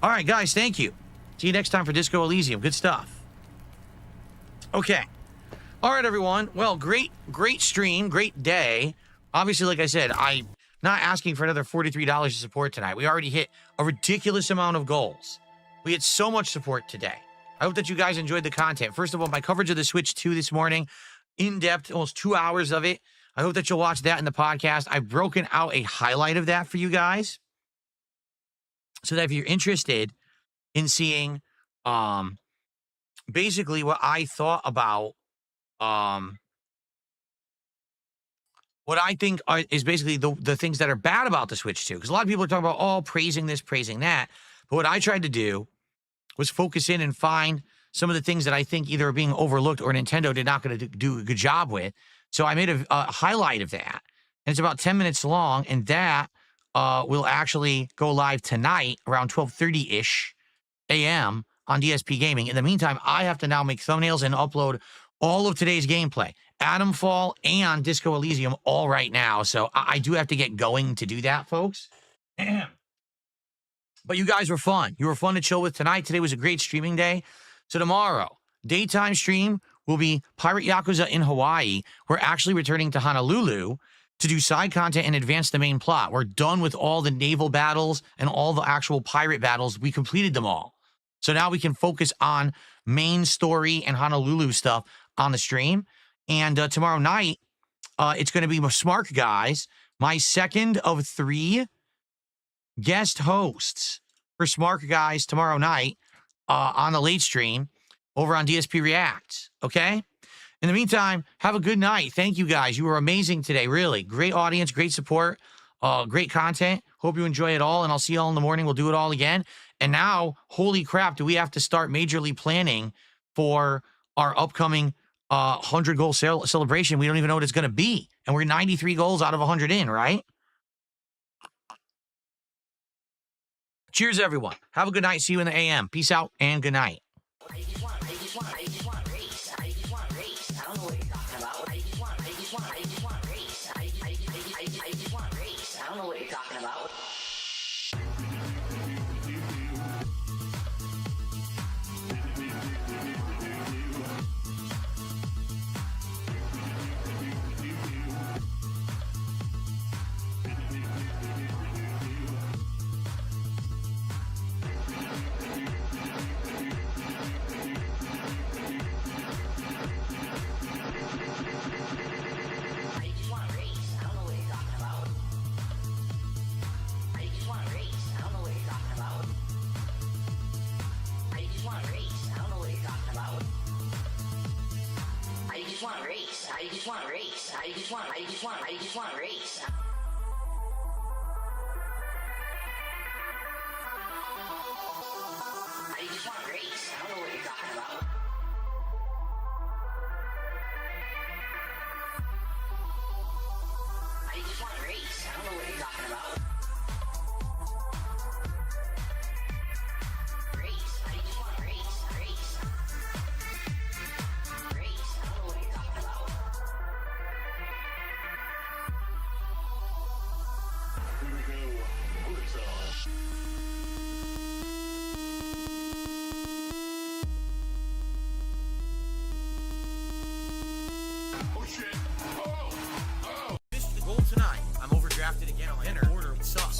S15: All right, guys, thank you. See you next time for Disco Elysium. Good stuff. Okay. All right, everyone. Well, great stream, great day. Obviously, like I said, I'm not asking for another $43 of support tonight. We already hit a ridiculous amount of goals. We had so much support today. I hope that you guys enjoyed the content. First of all, my coverage of the Switch 2 this morning, in-depth, almost 2 hours of it. I hope that you'll watch that in the podcast. I've broken out a highlight of that for you guys, so that if you're interested in seeing basically what I thought about what I think is basically the things that are bad about the Switch 2. Because a lot of people are talking about, praising this, praising that. But what I tried to do was focus in and find some of the things that I think either are being overlooked or Nintendo did not going to do a good job with. So I made a highlight of that. And it's about 10 minutes long. And that will actually go live tonight around 12:30-ish a.m. on DSP Gaming. In the meantime, I have to now make thumbnails and upload all of today's gameplay. Atom Fall and Disco Elysium all right now. So I do have to get going to do that, folks. But you guys were fun. You were fun to chill with tonight. Today was a great streaming day. So tomorrow, daytime stream will be Pirate Yakuza in Hawaii. We're actually returning to Honolulu to do side content and advance the main plot. We're done with all the naval battles and all the actual pirate battles. We completed them all. So now we can focus on main story and Honolulu stuff on the stream. And tomorrow night, it's going to be Smart Guys, my second of 3 guest hosts for Smart Guys tomorrow night on the late stream over on DSP React, okay? In the meantime, have a good night. Thank you, guys. You were amazing today, really. Great audience, great support, great content. Hope you enjoy it all, and I'll see you all in the morning. We'll do it all again. And now, holy crap, do we have to start majorly planning for our upcoming 100-goal celebration. We don't even know what it's going to be. And we're 93 goals out of 100 in, right? Cheers, everyone. Have a good night. See you in the AM. Peace out and good night.
S2: I just want to race. I just want to race. I don't know what you're talking about. I just want to race. I don't know what you're talking about.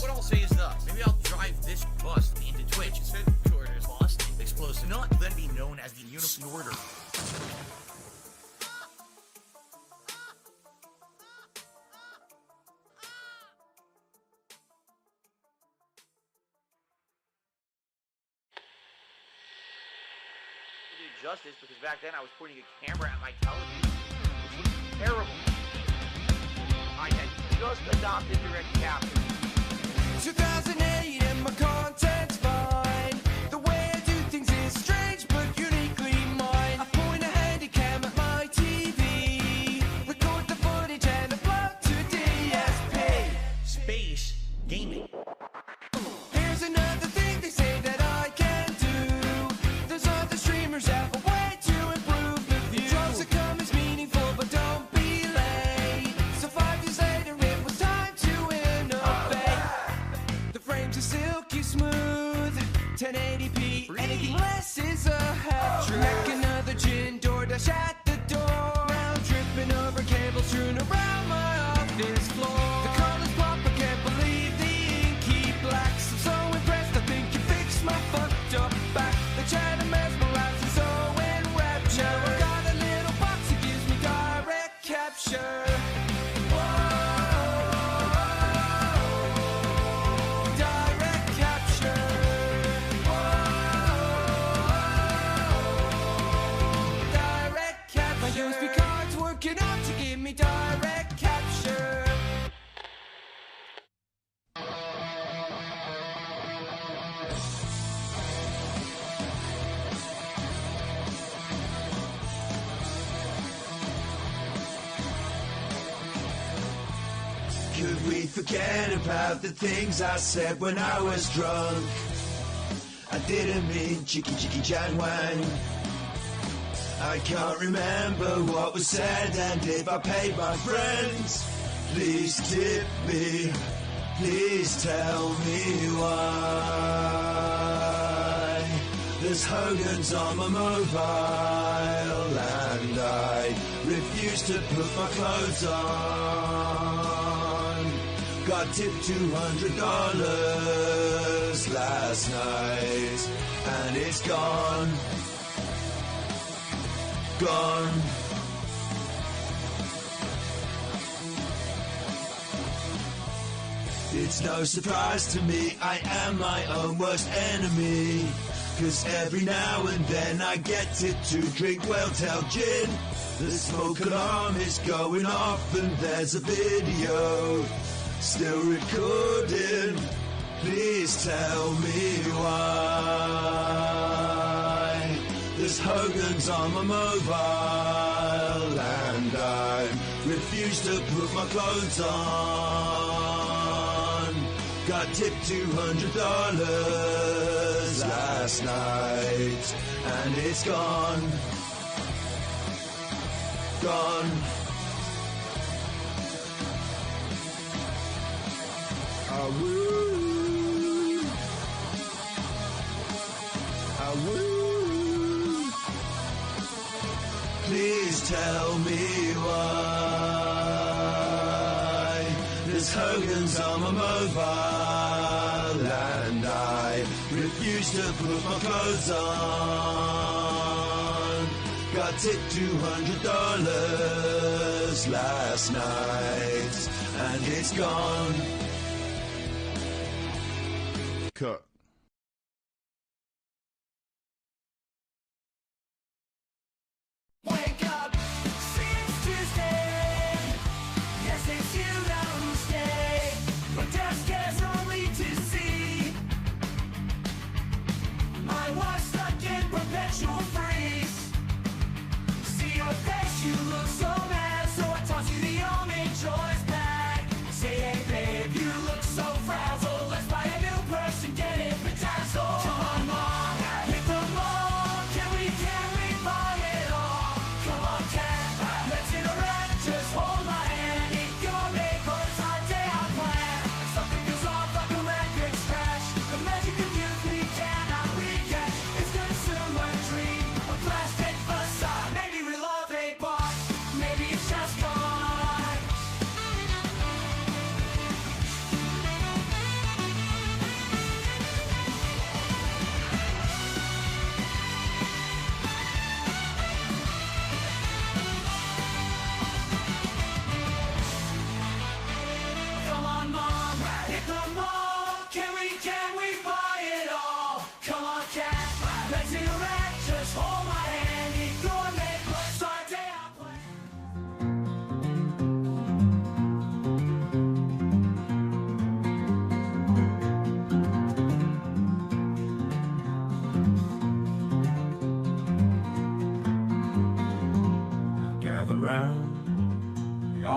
S15: What I'll say is this. Maybe I'll drive this bus into Twitch.
S4: close enough, then be known as the Unified Order. Justice, because back then I was pointing a camera at my television, which was terrible. I had just adopted direct capture.
S5: 2008 and my content's fine. The way I do things is strange but uniquely mine. I point a handycam at my TV, record the footage and upload to DSP.
S4: Space gaming.
S5: Here's another thing they say that I can do. There's other streamers out. Silky smooth, 1080p, anything less is a hat trick. Make another gin, DoorDash at the door. Round tripping over cables strewn around my office floor. The colors pop, I can't believe the inky blacks. I'm so impressed, I think you fixed my fucked up back. The chatter mesmerizing, so in rapture. I got a little box that gives me direct capture. USB cards working out to give me direct capture.
S22: Could we forget about the things I said when I was drunk? I didn't mean cheeky cheeky Jan Wang. I can't remember what was said, and if I paid my friends, please tip me, please tell me why. There's Hogan's on my mobile, and I refuse to put my clothes on. Got tipped $200 last night, and it's gone. Gone. It's no surprise to me, I am my own worst enemy. 'Cause every now and then I get it to drink Welltail gin. The smoke alarm is going off and there's a video still recording. Please tell me why. There's Hogan's on my mobile and I refuse to put my clothes on. Got tipped $200 last night and it's gone. Gone. Woo. Woo. Please tell me why. There's Hogan's on my mobile and I refuse to put my clothes on. Got tipped $200 last night and it's gone.
S7: Cut.
S5: Wake up, since Tuesday. Yes, it's you that will stay. My desk is only to see. My wife's stuck in perpetual freeze. See your face, you look so mad. So I toss you the only choice back. Say, hey babe, you look so frazzled. Let's buy a new purse and get it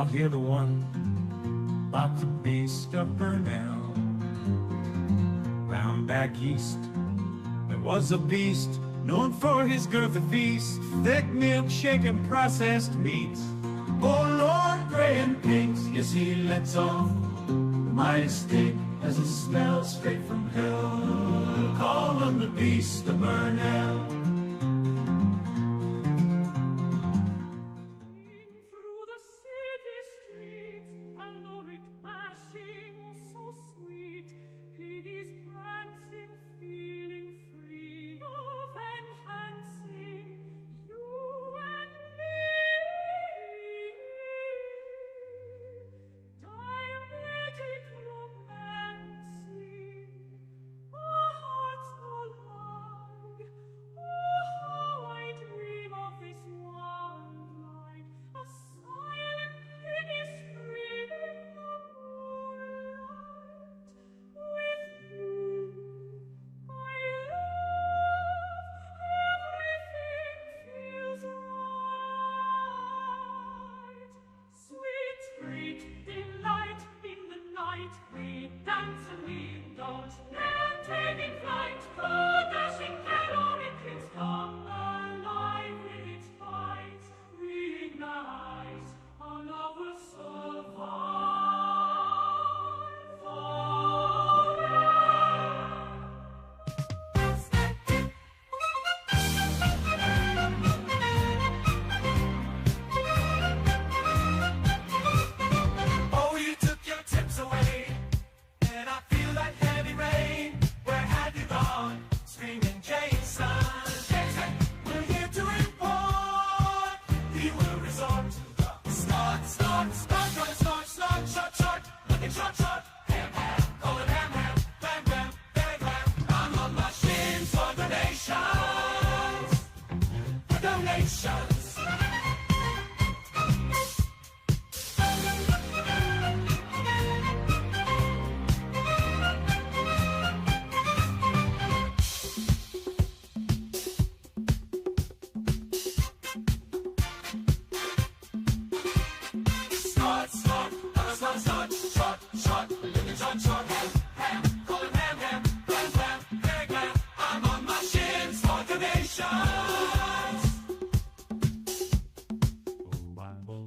S6: I'll hear the one about the beast of Burnell. Round back east, there was a beast known for his girthy feast, thick milkshake and processed meats. Oh Lord, gray and pinks, yes he lets off the mighty stink as it smells straight from hell. Call him the beast of Burnell.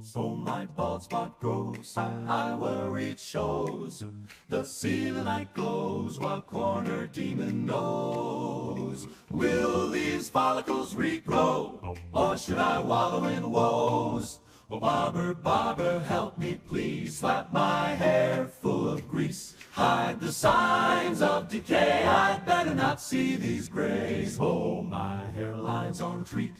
S10: So my bald spot grows high where it shows. The ceiling light glows while corner demon knows. Will these follicles regrow, or should I wallow in woes? Oh, barber, barber, help me please. Slap my hair full of grease. Hide the signs of decay. I'd better not see these grays. Oh, my hairline's on treat.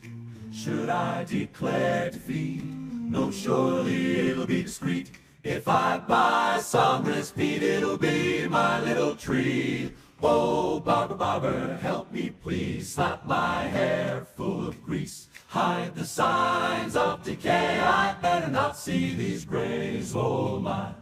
S10: Should I declare defeat? No, surely it'll be discreet. If I buy some repeat, it'll be my little treat. Oh, barber, barber, help me please. Slap my hair full of grease. Hide the signs of decay. I better not see these grays. Oh, my.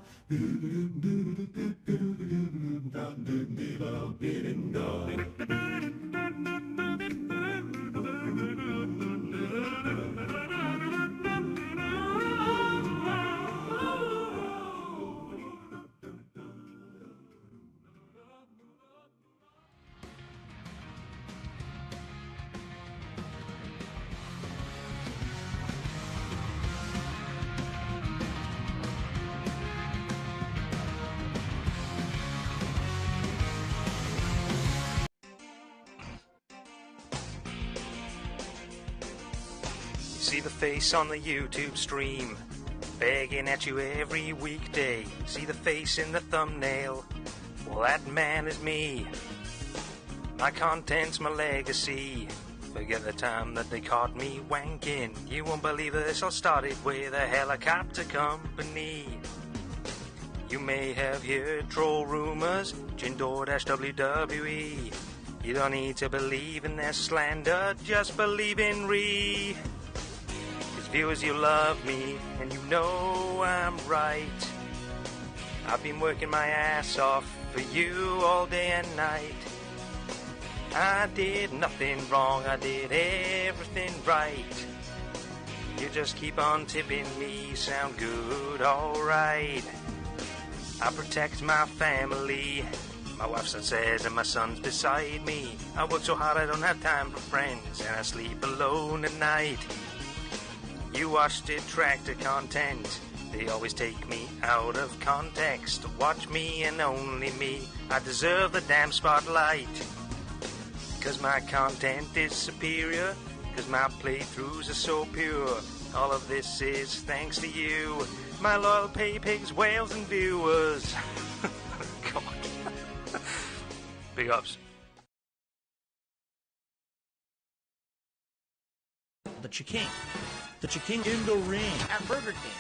S23: See the face on the YouTube stream, begging at you every weekday. See the face in the thumbnail, well that man is me. My content's my legacy. Forget the time that they caught me wanking. You won't believe this, I started with a helicopter company. You may have heard troll rumors, Jindor-WWE. You don't need to believe in their slander, just believe in Ree. Viewers, you love me, and you know I'm right. I've been working my ass off for you all day and night. I did nothing wrong, I did everything right. You just keep on tipping me, sound good, alright. I protect my family. My wife says and my son's beside me. I work so hard I don't have time for friends, and I sleep alone at night. You watch detractor content. They always take me out of context. Watch me and only me. I deserve the damn spotlight. Cause my content is superior. Cause my playthroughs are so pure. All of this is thanks to you, my loyal pay pigs, whales, and viewers. God. Big ups.
S15: The Chiking. The Chiking in the ring at Burger King.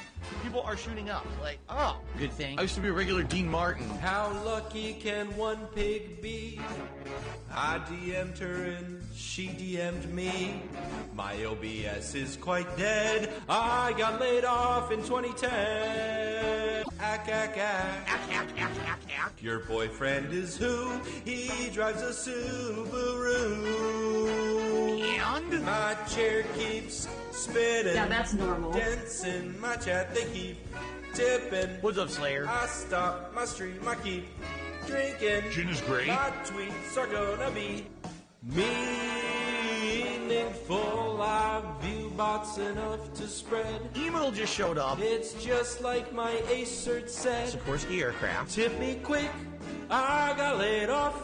S15: People are shooting up. Like, oh, good thing. I used to be a regular Dean Martin.
S5: How lucky can one pig be? I DM'd her and she DM'd me. My OBS is quite dead. I got laid off in 2010. Ack, ack, ack.
S15: Ack, ack, ack, ack, ack.
S5: Your boyfriend is who? He drives a Subaru.
S15: And?
S5: My chair keeps spinning.
S3: Yeah, that's normal.
S5: Dents in my chat, they keep tipping.
S15: What's up, Slayer?
S5: I stop my stream, I keep drinking.
S15: Gin is great.
S5: My tweets are gonna be meaningful. I view bots enough to spread.
S15: Email just showed up.
S5: It's just like my Acert said.
S15: Sikorsky Aircraft.
S5: Tip me quick. I got laid off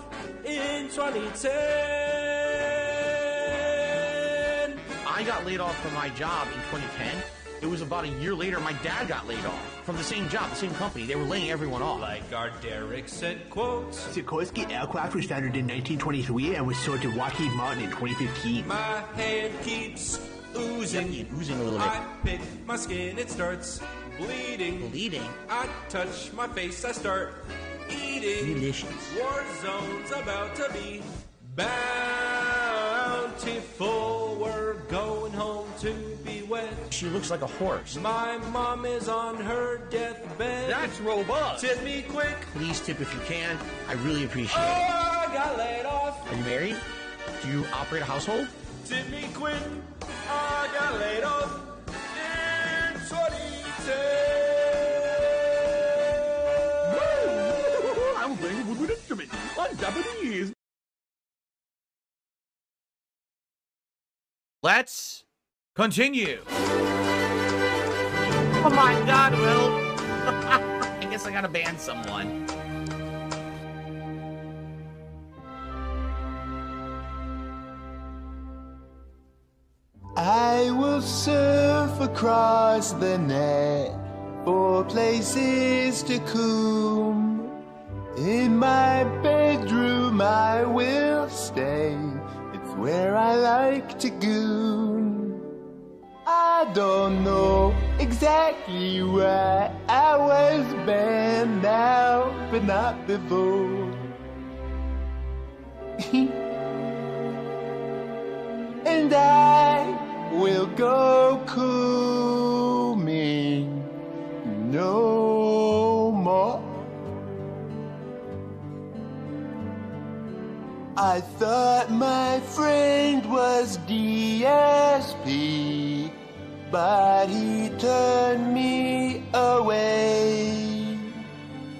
S5: in 2010.
S15: I got laid off from my job in 2010. It was about a year later, my dad got laid off from the same job, the same company. They were laying everyone off.
S5: Like our Derek said, quotes.
S12: Sikorsky Aircraft was founded in 1923 and was sold to Lockheed Martin in 2015.
S5: My hand keeps oozing.
S15: Oozing a little bit.
S5: I pick my skin, it starts bleeding.
S15: Bleeding?
S5: I touch my face, I start eating.
S15: Delicious.
S5: War zone's about to be bountiful. We're going home to be wed.
S15: She looks like a horse.
S5: My mom is on her deathbed.
S15: That's robust.
S5: Tip me quick.
S15: Please tip if you can. I really appreciate it.
S5: I got laid off.
S15: Are you married? Do you operate a household?
S5: Tip me quick. I got laid off in 2010.
S15: I'm playing a woodwind instrument on Japanese. Let's continue. Oh my God, Will. I guess I gotta ban someone.
S13: I will surf across the net for places to come. In my bedroom I will stay. It's where I like to goon. I don't know exactly why I was banned now, but not before. And I will go cooming no more. I thought my friend was DSP, but he turned me away.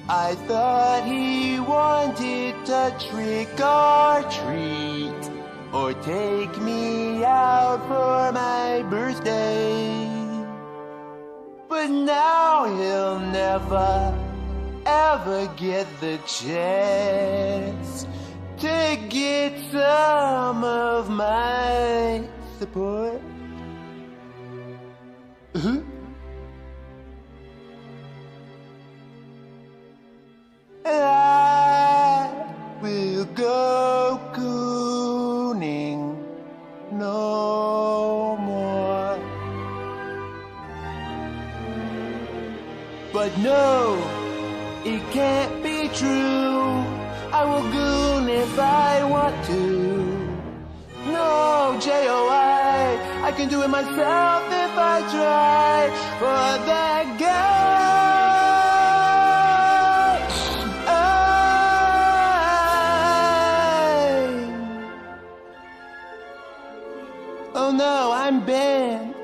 S13: I thought he wanted to trick or treat, or take me out for my birthday. But now he'll never, ever get the chance to get some of my support. I will go cooning no more. But no, it can't be true. I will goon if I want to. No, J.O.I. I can do it myself if I try. For that guy, oh no, I'm banned.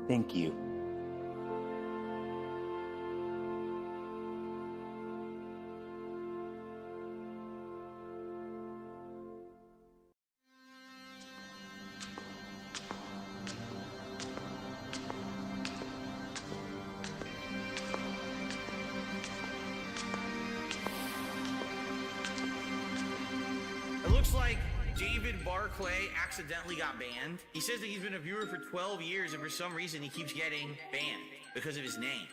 S14: Thank you.
S15: It looks like David Barclay accidentally got banned. He says that he's been a viewer for 12 years and for some reason he keeps getting banned because of his name.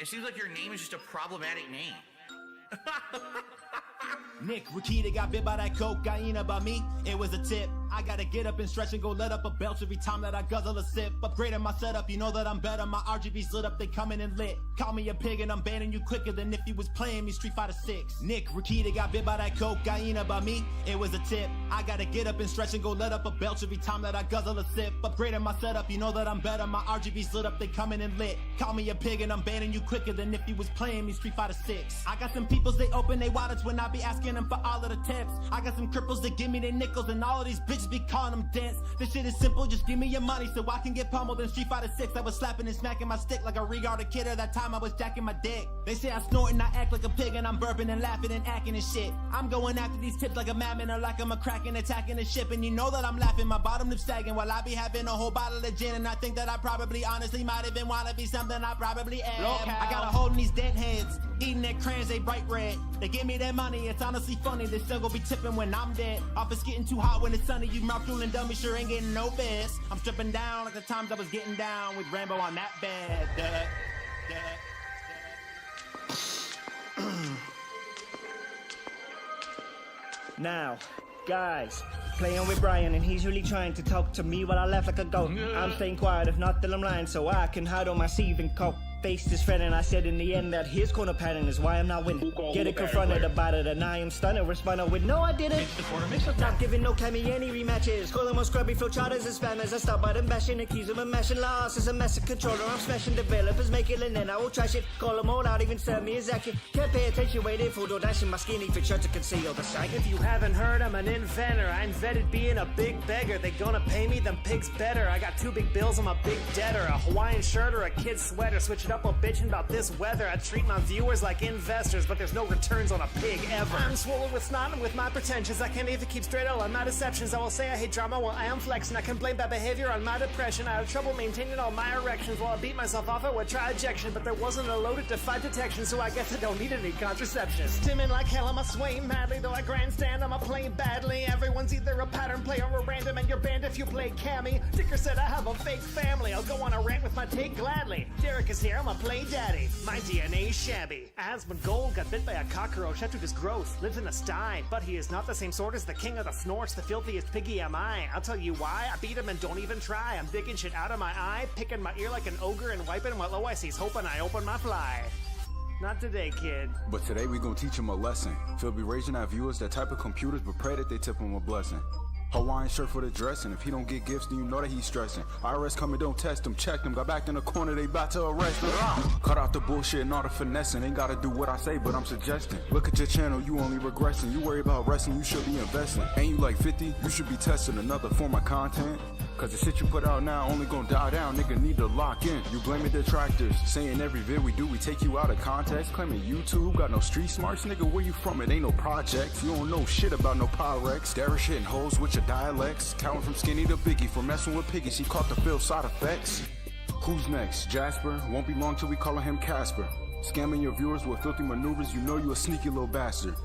S15: It seems like your name is just a problematic name.
S18: Nick Rakita got bit by that cocaine about me. It was a tip. I gotta get up and stretch and go let up a belch every time that I guzzle a sip. Upgrading my setup, you know that I'm better. My RGB's lit up, they coming in lit. Call me a pig and I'm banning you quicker than if you was playing me Street Fighter 6. Nick Rakita got bit by that cocaine about me. It was a tip. I gotta get up and stretch and go let up a belch every time that I guzzle a sip. Upgrading my setup, you know that I'm better. My RGB's lit up, they coming in lit. Call me a pig and I'm banning you quicker than if you was playing me Street Fighter 6. I got some peoples, they open they wallets when I be asking them for all of the tips. I got some cripples that give me their nickels and all of these bitches be calling them dents. This shit is simple, just give me your money so I can get pummeled in Street Fighter 6. I was slapping and smacking my stick like a retarded kid. At that time I was jacking my dick. They say I snort and I act like a pig and I'm burping and laughing and acting and shit. I'm going after these tips like a madman or like I'm a cracking attacking the ship. And you know that I'm laughing, my bottom lip sagging while I be having a whole bottle of gin. And I think that I probably honestly might even wanna be something I probably am. I got a hold in these dead heads, eating their crayons, they bright red. They give me their money, it's honestly funny. They still gonna be tipping when I'm dead. Office getting too hot when it's sunny. You mouth drooling dummy sure ain't getting no best. I'm stripping down like the times I was getting down with Rambo on that bed.
S21: Now, guys, playing with Brian and he's really trying to talk to me while I laugh like a goat. I'm staying quiet, if not then I'm lying, so I can hide on my sleeve and cope. Faced his friend and I said in the end that his corner pattern is why I'm not winning. Getting confronted about it and I am stunned, responding with no I didn't. Not giving no Cammy any rematches. Call him on scrubby flow charters and spammers. I stop by them bashing, accuse him of mashing loss. As a massive controller, I'm smashing developers, make it and then I will trash it. Call them all out, even serve me as action. Can't pay attention, waiting for door dashing my skinny fit shirt to conceal the sight.
S24: If you haven't heard, I'm an inventor. I invented being a big beggar. They gonna pay me, them pigs better. I got 2 big bills, I'm a big debtor. A Hawaiian shirt or a kid's sweater. Switch it up while bitching about this weather. I treat my viewers like investors, but there's no returns on a pig ever. I'm swollen with snot and with my pretensions. I can't even keep straight on my deceptions. I will say I hate drama while I am flexing. I can blame bad behavior on my depression. I have trouble maintaining all my erections while I beat myself off at what try ejection, but there wasn't a loaded defy detection, so I guess I don't need any contraception. Stimming like hell, I'm a swaying madly, though I grandstand, I'm a playing badly. Everyone's either a pattern player or random, and you're banned if you play Cammy. Dicker said I have a fake family. I'll go on a rant with my take gladly. Derek is here, I'm a play daddy. My DNA's shabby. Asmund Gold got bit by a cockroach after his growth. Lives in a sty, but he is not the same sort as the king of the snorts. The filthiest piggy am I. I'll tell you why. I beat him and don't even try. I'm digging shit out of my eye, picking my ear like an ogre and wiping while OIC's hoping I open my fly. Not today, kid.
S25: But today we gonna teach him a lesson. Phil be raising our viewers that type of computers, but pray that they tip him a blessing. Hawaiian shirt for the dressing. If he don't get gifts, then you know that he's stressing. IRS come and don't test him, check him. Got back in the corner, they about to arrest him. Cut out the bullshit and all the finessing. Ain't gotta do what I say, but I'm suggesting. Look at your channel, you only regressing. You worry about wrestling, you should be investing. Ain't you like 50? You should be testing another form of content. Cause the shit you put out now only gonna die down. Nigga need to lock in. You blaming detractors. Saying every vid we do, we take you out of context. Claiming YouTube got no street smarts. Nigga, where you from? It ain't no projects. You don't know shit about no Pyrex. Staring shit and hoes with your dialects. Counting from skinny to biggie. For messing with piggy, she caught the Phil side effects. Who's next? Jasper? Won't be long till we calling him Casper. Scamming your viewers with filthy maneuvers. You know you a sneaky little bastard.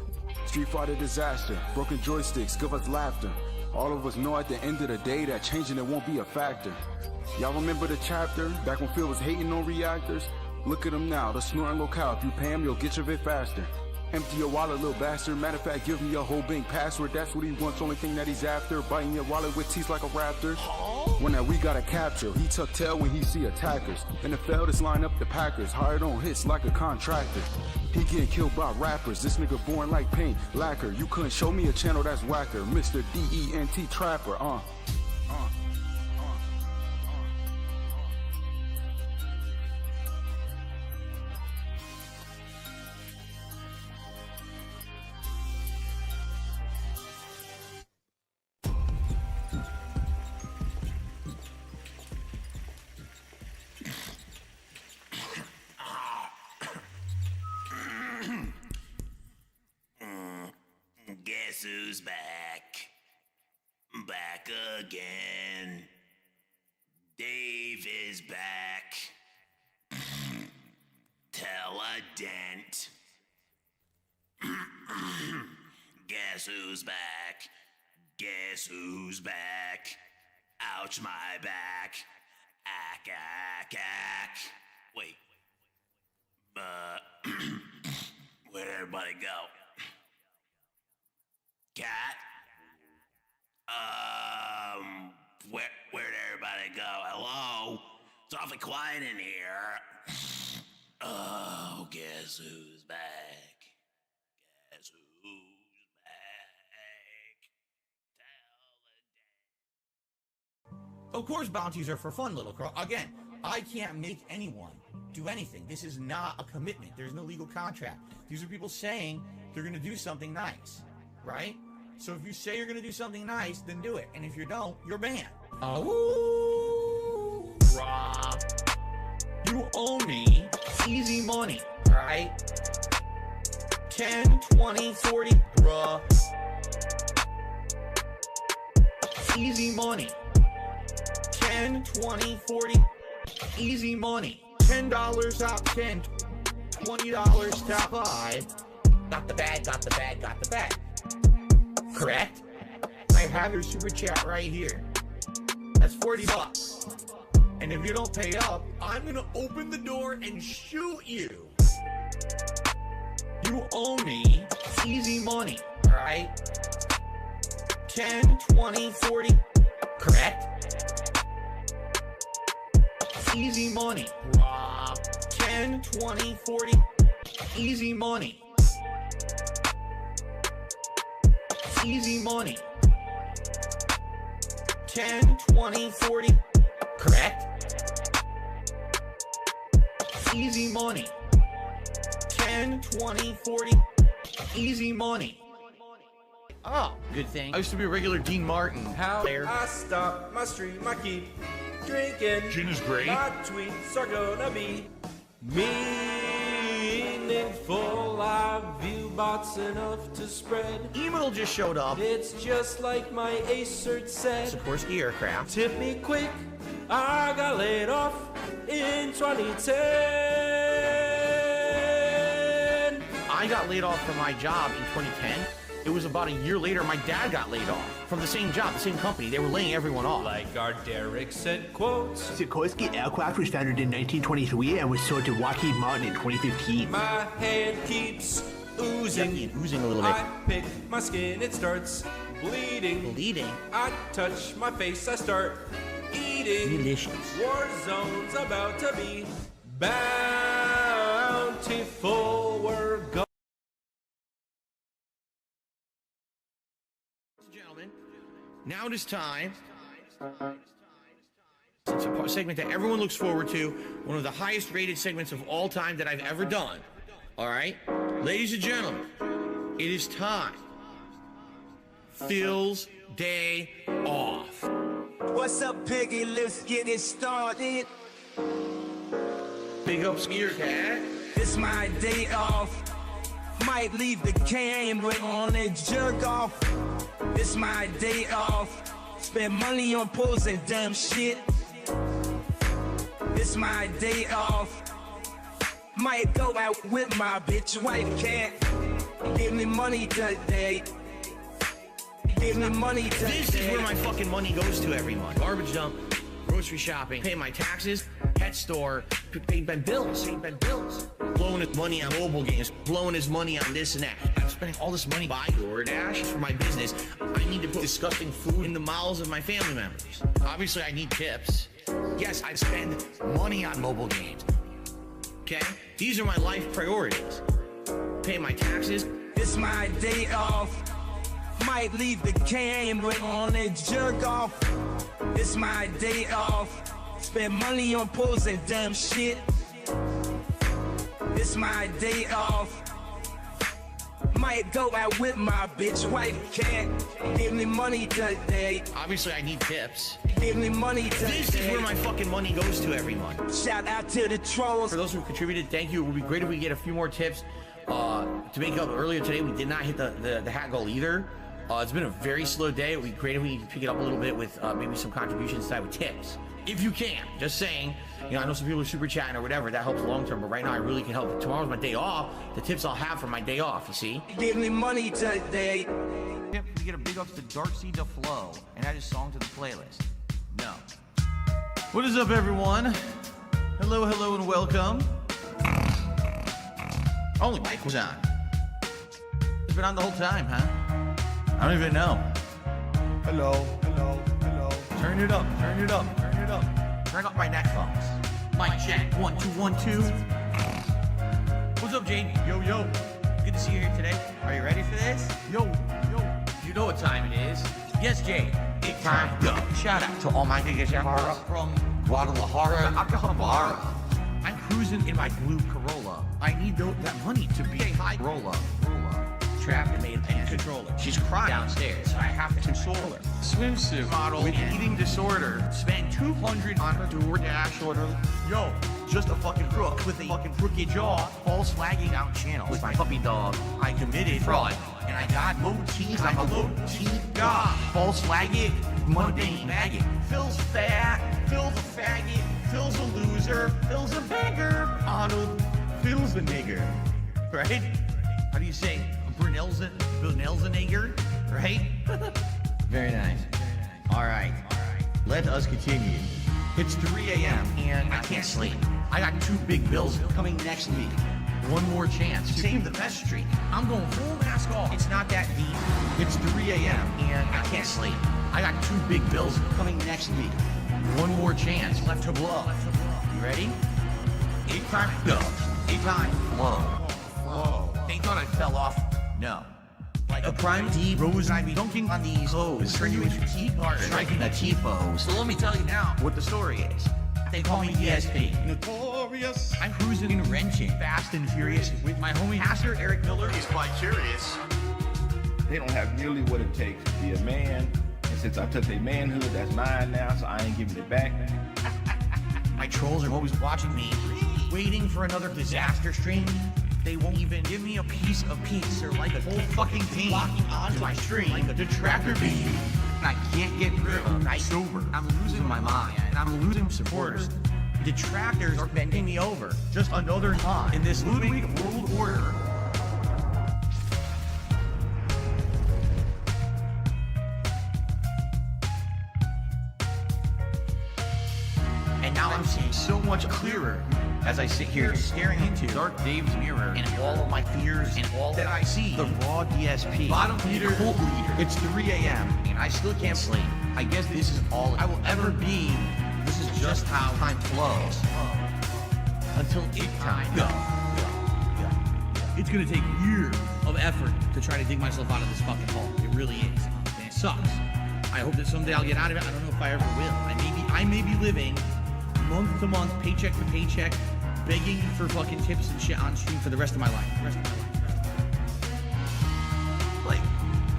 S25: Street Fighter disaster. Broken joysticks. Give us laughter. All of us know at the end of the day that changing it won't be a factor. Y'all remember the chapter? Back when Phil was hating on reactors? Look at him now, the snoring locale. If you pay him, you'll get your bit faster. Empty your wallet, little bastard. Matter of fact, give him your whole bank password. That's what he wants, only thing that he's after. Biting your wallet with teeth like a raptor. One that we gotta capture. He tuck tail when he see attackers. In the field, it's line up the Packers. Hired on hits like a contractor. He getting killed by rappers. This nigga born like paint lacquer. You couldn't show me a channel that's whacker. Mr. DENT Trapper,
S1: who's back? Back again. Dave is back. Tell a dent. Guess who's back? Guess who's back? Ouch my back. Ack, ack, ack. Wait. Where'd everybody go? Cat? Where'd everybody go? Hello? It's awfully quiet in here. Oh, guess who's back? Guess who's back?
S4: Of course, bounties are for fun, little crow. Again, I can't make anyone do anything. This is not a commitment. There's no legal contract. These are people saying they're going to do something nice, right? So if you say you're going to do something nice, then do it. And if you don't, you're banned. Oh, Rob. You owe me easy money, right? 10, 20, 40, bruh. Easy money. 10, 20, 40, easy money. $10 top 10, $20 top 5. Got the bag, got the bag, got the bag. Correct? I have your super chat right here. That's $40. And if you don't pay up, I'm gonna open the door and shoot you. You owe me easy money, alright? 10, 20, 40, correct? Easy money. 10, 20, 40, easy money. Easy money. 10, 20, 40, correct? Easy money. 10, 20, 40, easy money. Oh, good thing. I used to be a regular Dean Martin.
S8: How
S4: player.
S8: I stop my stream, I keep drinking.
S4: Gin is great.
S8: My tweets are gonna be meaningful. I view bots enough to spread.
S4: Email just showed up.
S8: It's just like my Acert said.
S4: Sikorsky Aircraft.
S8: Tip me quick. I got laid off in 2010.
S4: I got laid off from my job in 2010. It was about a year later, my dad got laid off from the same job, the same company. They were laying everyone off.
S8: Like our Derek said, quotes.
S12: Sikorsky Aircraft was founded in 1923 and was sold to Lockheed Martin in 2015.
S8: My hand keeps oozing.
S4: Yeah, oozing a little bit.
S8: I pick my skin, it starts bleeding.
S4: Bleeding?
S8: I touch my face, I start eating.
S4: Delicious.
S8: War zone's about to be bountiful. We're going.
S4: Gentlemen, now it is time. It's a segment that everyone looks forward to. One of the highest rated segments of all time that I've ever done. All right? Ladies and gentlemen, it is time. Phil's day off.
S22: What's up, Piggy? Let's get it started.
S4: Big ups, Meerkat.
S22: It's my day off. Might leave the camera on and jerk off. It's my day off. Spend money on pools and dumb shit. It's my day off. Might go out with my bitch wife. Can't give me money today. Give me money today.
S4: This is where my fucking money goes to every month. Garbage dump, grocery shopping, pay my taxes, pet store, pay my bills, blowing his money on mobile games, blowing his money on this and that. I'm spending all this money buying DoorDash for my business. I need to put disgusting food in the mouths of my family members. Obviously, I need tips. Yes, I spend money on mobile games. Okay? These are my life priorities. Pay my taxes.
S22: It's my day off. Might leave the camera on and jerk off. It's my day off. Spend money on pools and dumb shit. It's my day off. Might go out with my bitch wife. Can't give me money today.
S4: Obviously, I need tips.
S22: Give me money today.
S4: This is where my fucking money goes to every month.
S22: Shout out to the trolls.
S4: For those who contributed, thank you. It would be great if we get a few more tips. To make up earlier today, we did not hit the hat goal either.
S15: It's been a very slow day. It would be great if we could pick it up a little bit with maybe some contributions side with tips. If you can, just saying. You know, I know some people are super chatting or whatever. That helps long term, but right now I really can help. Tomorrow's my day off. The tips I'll have for my day off, you see?
S4: Give me money today. We get a big ups to Darcy DeFlo and add a song to the playlist. No. What is up, everyone? Hello, hello, and welcome. Only mic was on. It's been on the whole time, huh? I don't even know. Hello, hello, hello. Turn it up, turn it up, turn it up. Turn up my headphones. Mic check, 1 2 1 2. What's up, Jade? Yo, yo. Good to see you here today. Are you ready for this? Yo, yo. You know what time it is. Yes, Jade. It's time to go. Shout out to all my niggas from Guadalajara, Acapulco. I'm cruising in my blue Corolla. I need that money to be a high roller. Trapped and made a controller. She's crying downstairs, so I have to console her. Swimsuit model with eating disorder. Spent $200 on her DoorDash order. Yo, just a fucking crook with a fucking crooked jaw. False flagging out channel with my puppy dog. I committed fraud, and I got motifs. I'm a low-key god. False flagging, mundane maggot. Phil's fat, Phil's a faggot, Phil's a loser, Phil's a beggar. Arnold, Phil's a nigger. Right? How do you say? Brunel's a nigger, right? Very nice. All right. Let us continue. It's 3 a.m. and I can't sleep. I got 2 big bills coming next week. One more chance to save the best streak. I'm going full mask off. It's not that deep. It's 3 a.m. and I can't sleep. I got 2 big bills coming next week. One more chance left to blow. You ready? 8 time go. 8 time flow. Whoa. They thought I fell off. No. Like a prime D rose, I'd be dunking on these hoes. Turn you into T-part, striking a T-pose. So let me tell you now what the story is. They call me ESP. Notorious. I'm cruising and wrenching, fast and furious, with my homie Pastor Eric Miller. He's quite curious.
S9: They don't have nearly what it takes to be a man. And since I took their manhood, that's mine now, so I ain't giving it back.
S15: My trolls are always watching me, waiting for another disaster stream. They won't even give me a piece of peace or like a whole fucking team locking onto my stream like a detractor beam. And I can't get rid of night sober. I'm losing my mind and I'm losing supporters. Detractors are bending me over. Just another pawn in this Ludwig world order. And now I'm seeing so much clearer as I sit here staring into Dark Dave's mirror and all of my fears and all that I see. The raw DSP. Bottom leader, cult leader. It's 3 a.m. and I still can't sleep. I guess this is all I will ever be. This is just how time flows. Until it time go. It's gonna take years of effort to try to dig myself out of this fucking hole. It really is. And it sucks. I hope that someday I'll get out of it. I don't know if I ever will. I may be living month to month, paycheck to paycheck, begging for fucking tips and shit on stream for the rest of my life. Like,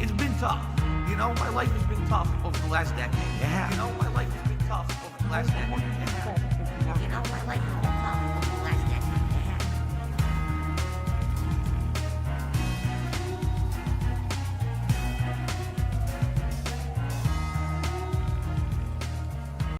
S15: it's been tough. You know, my life has been tough over the last decade. Yeah. You know, my life has been tough over the last decade. Yeah. You know, my life has been tough.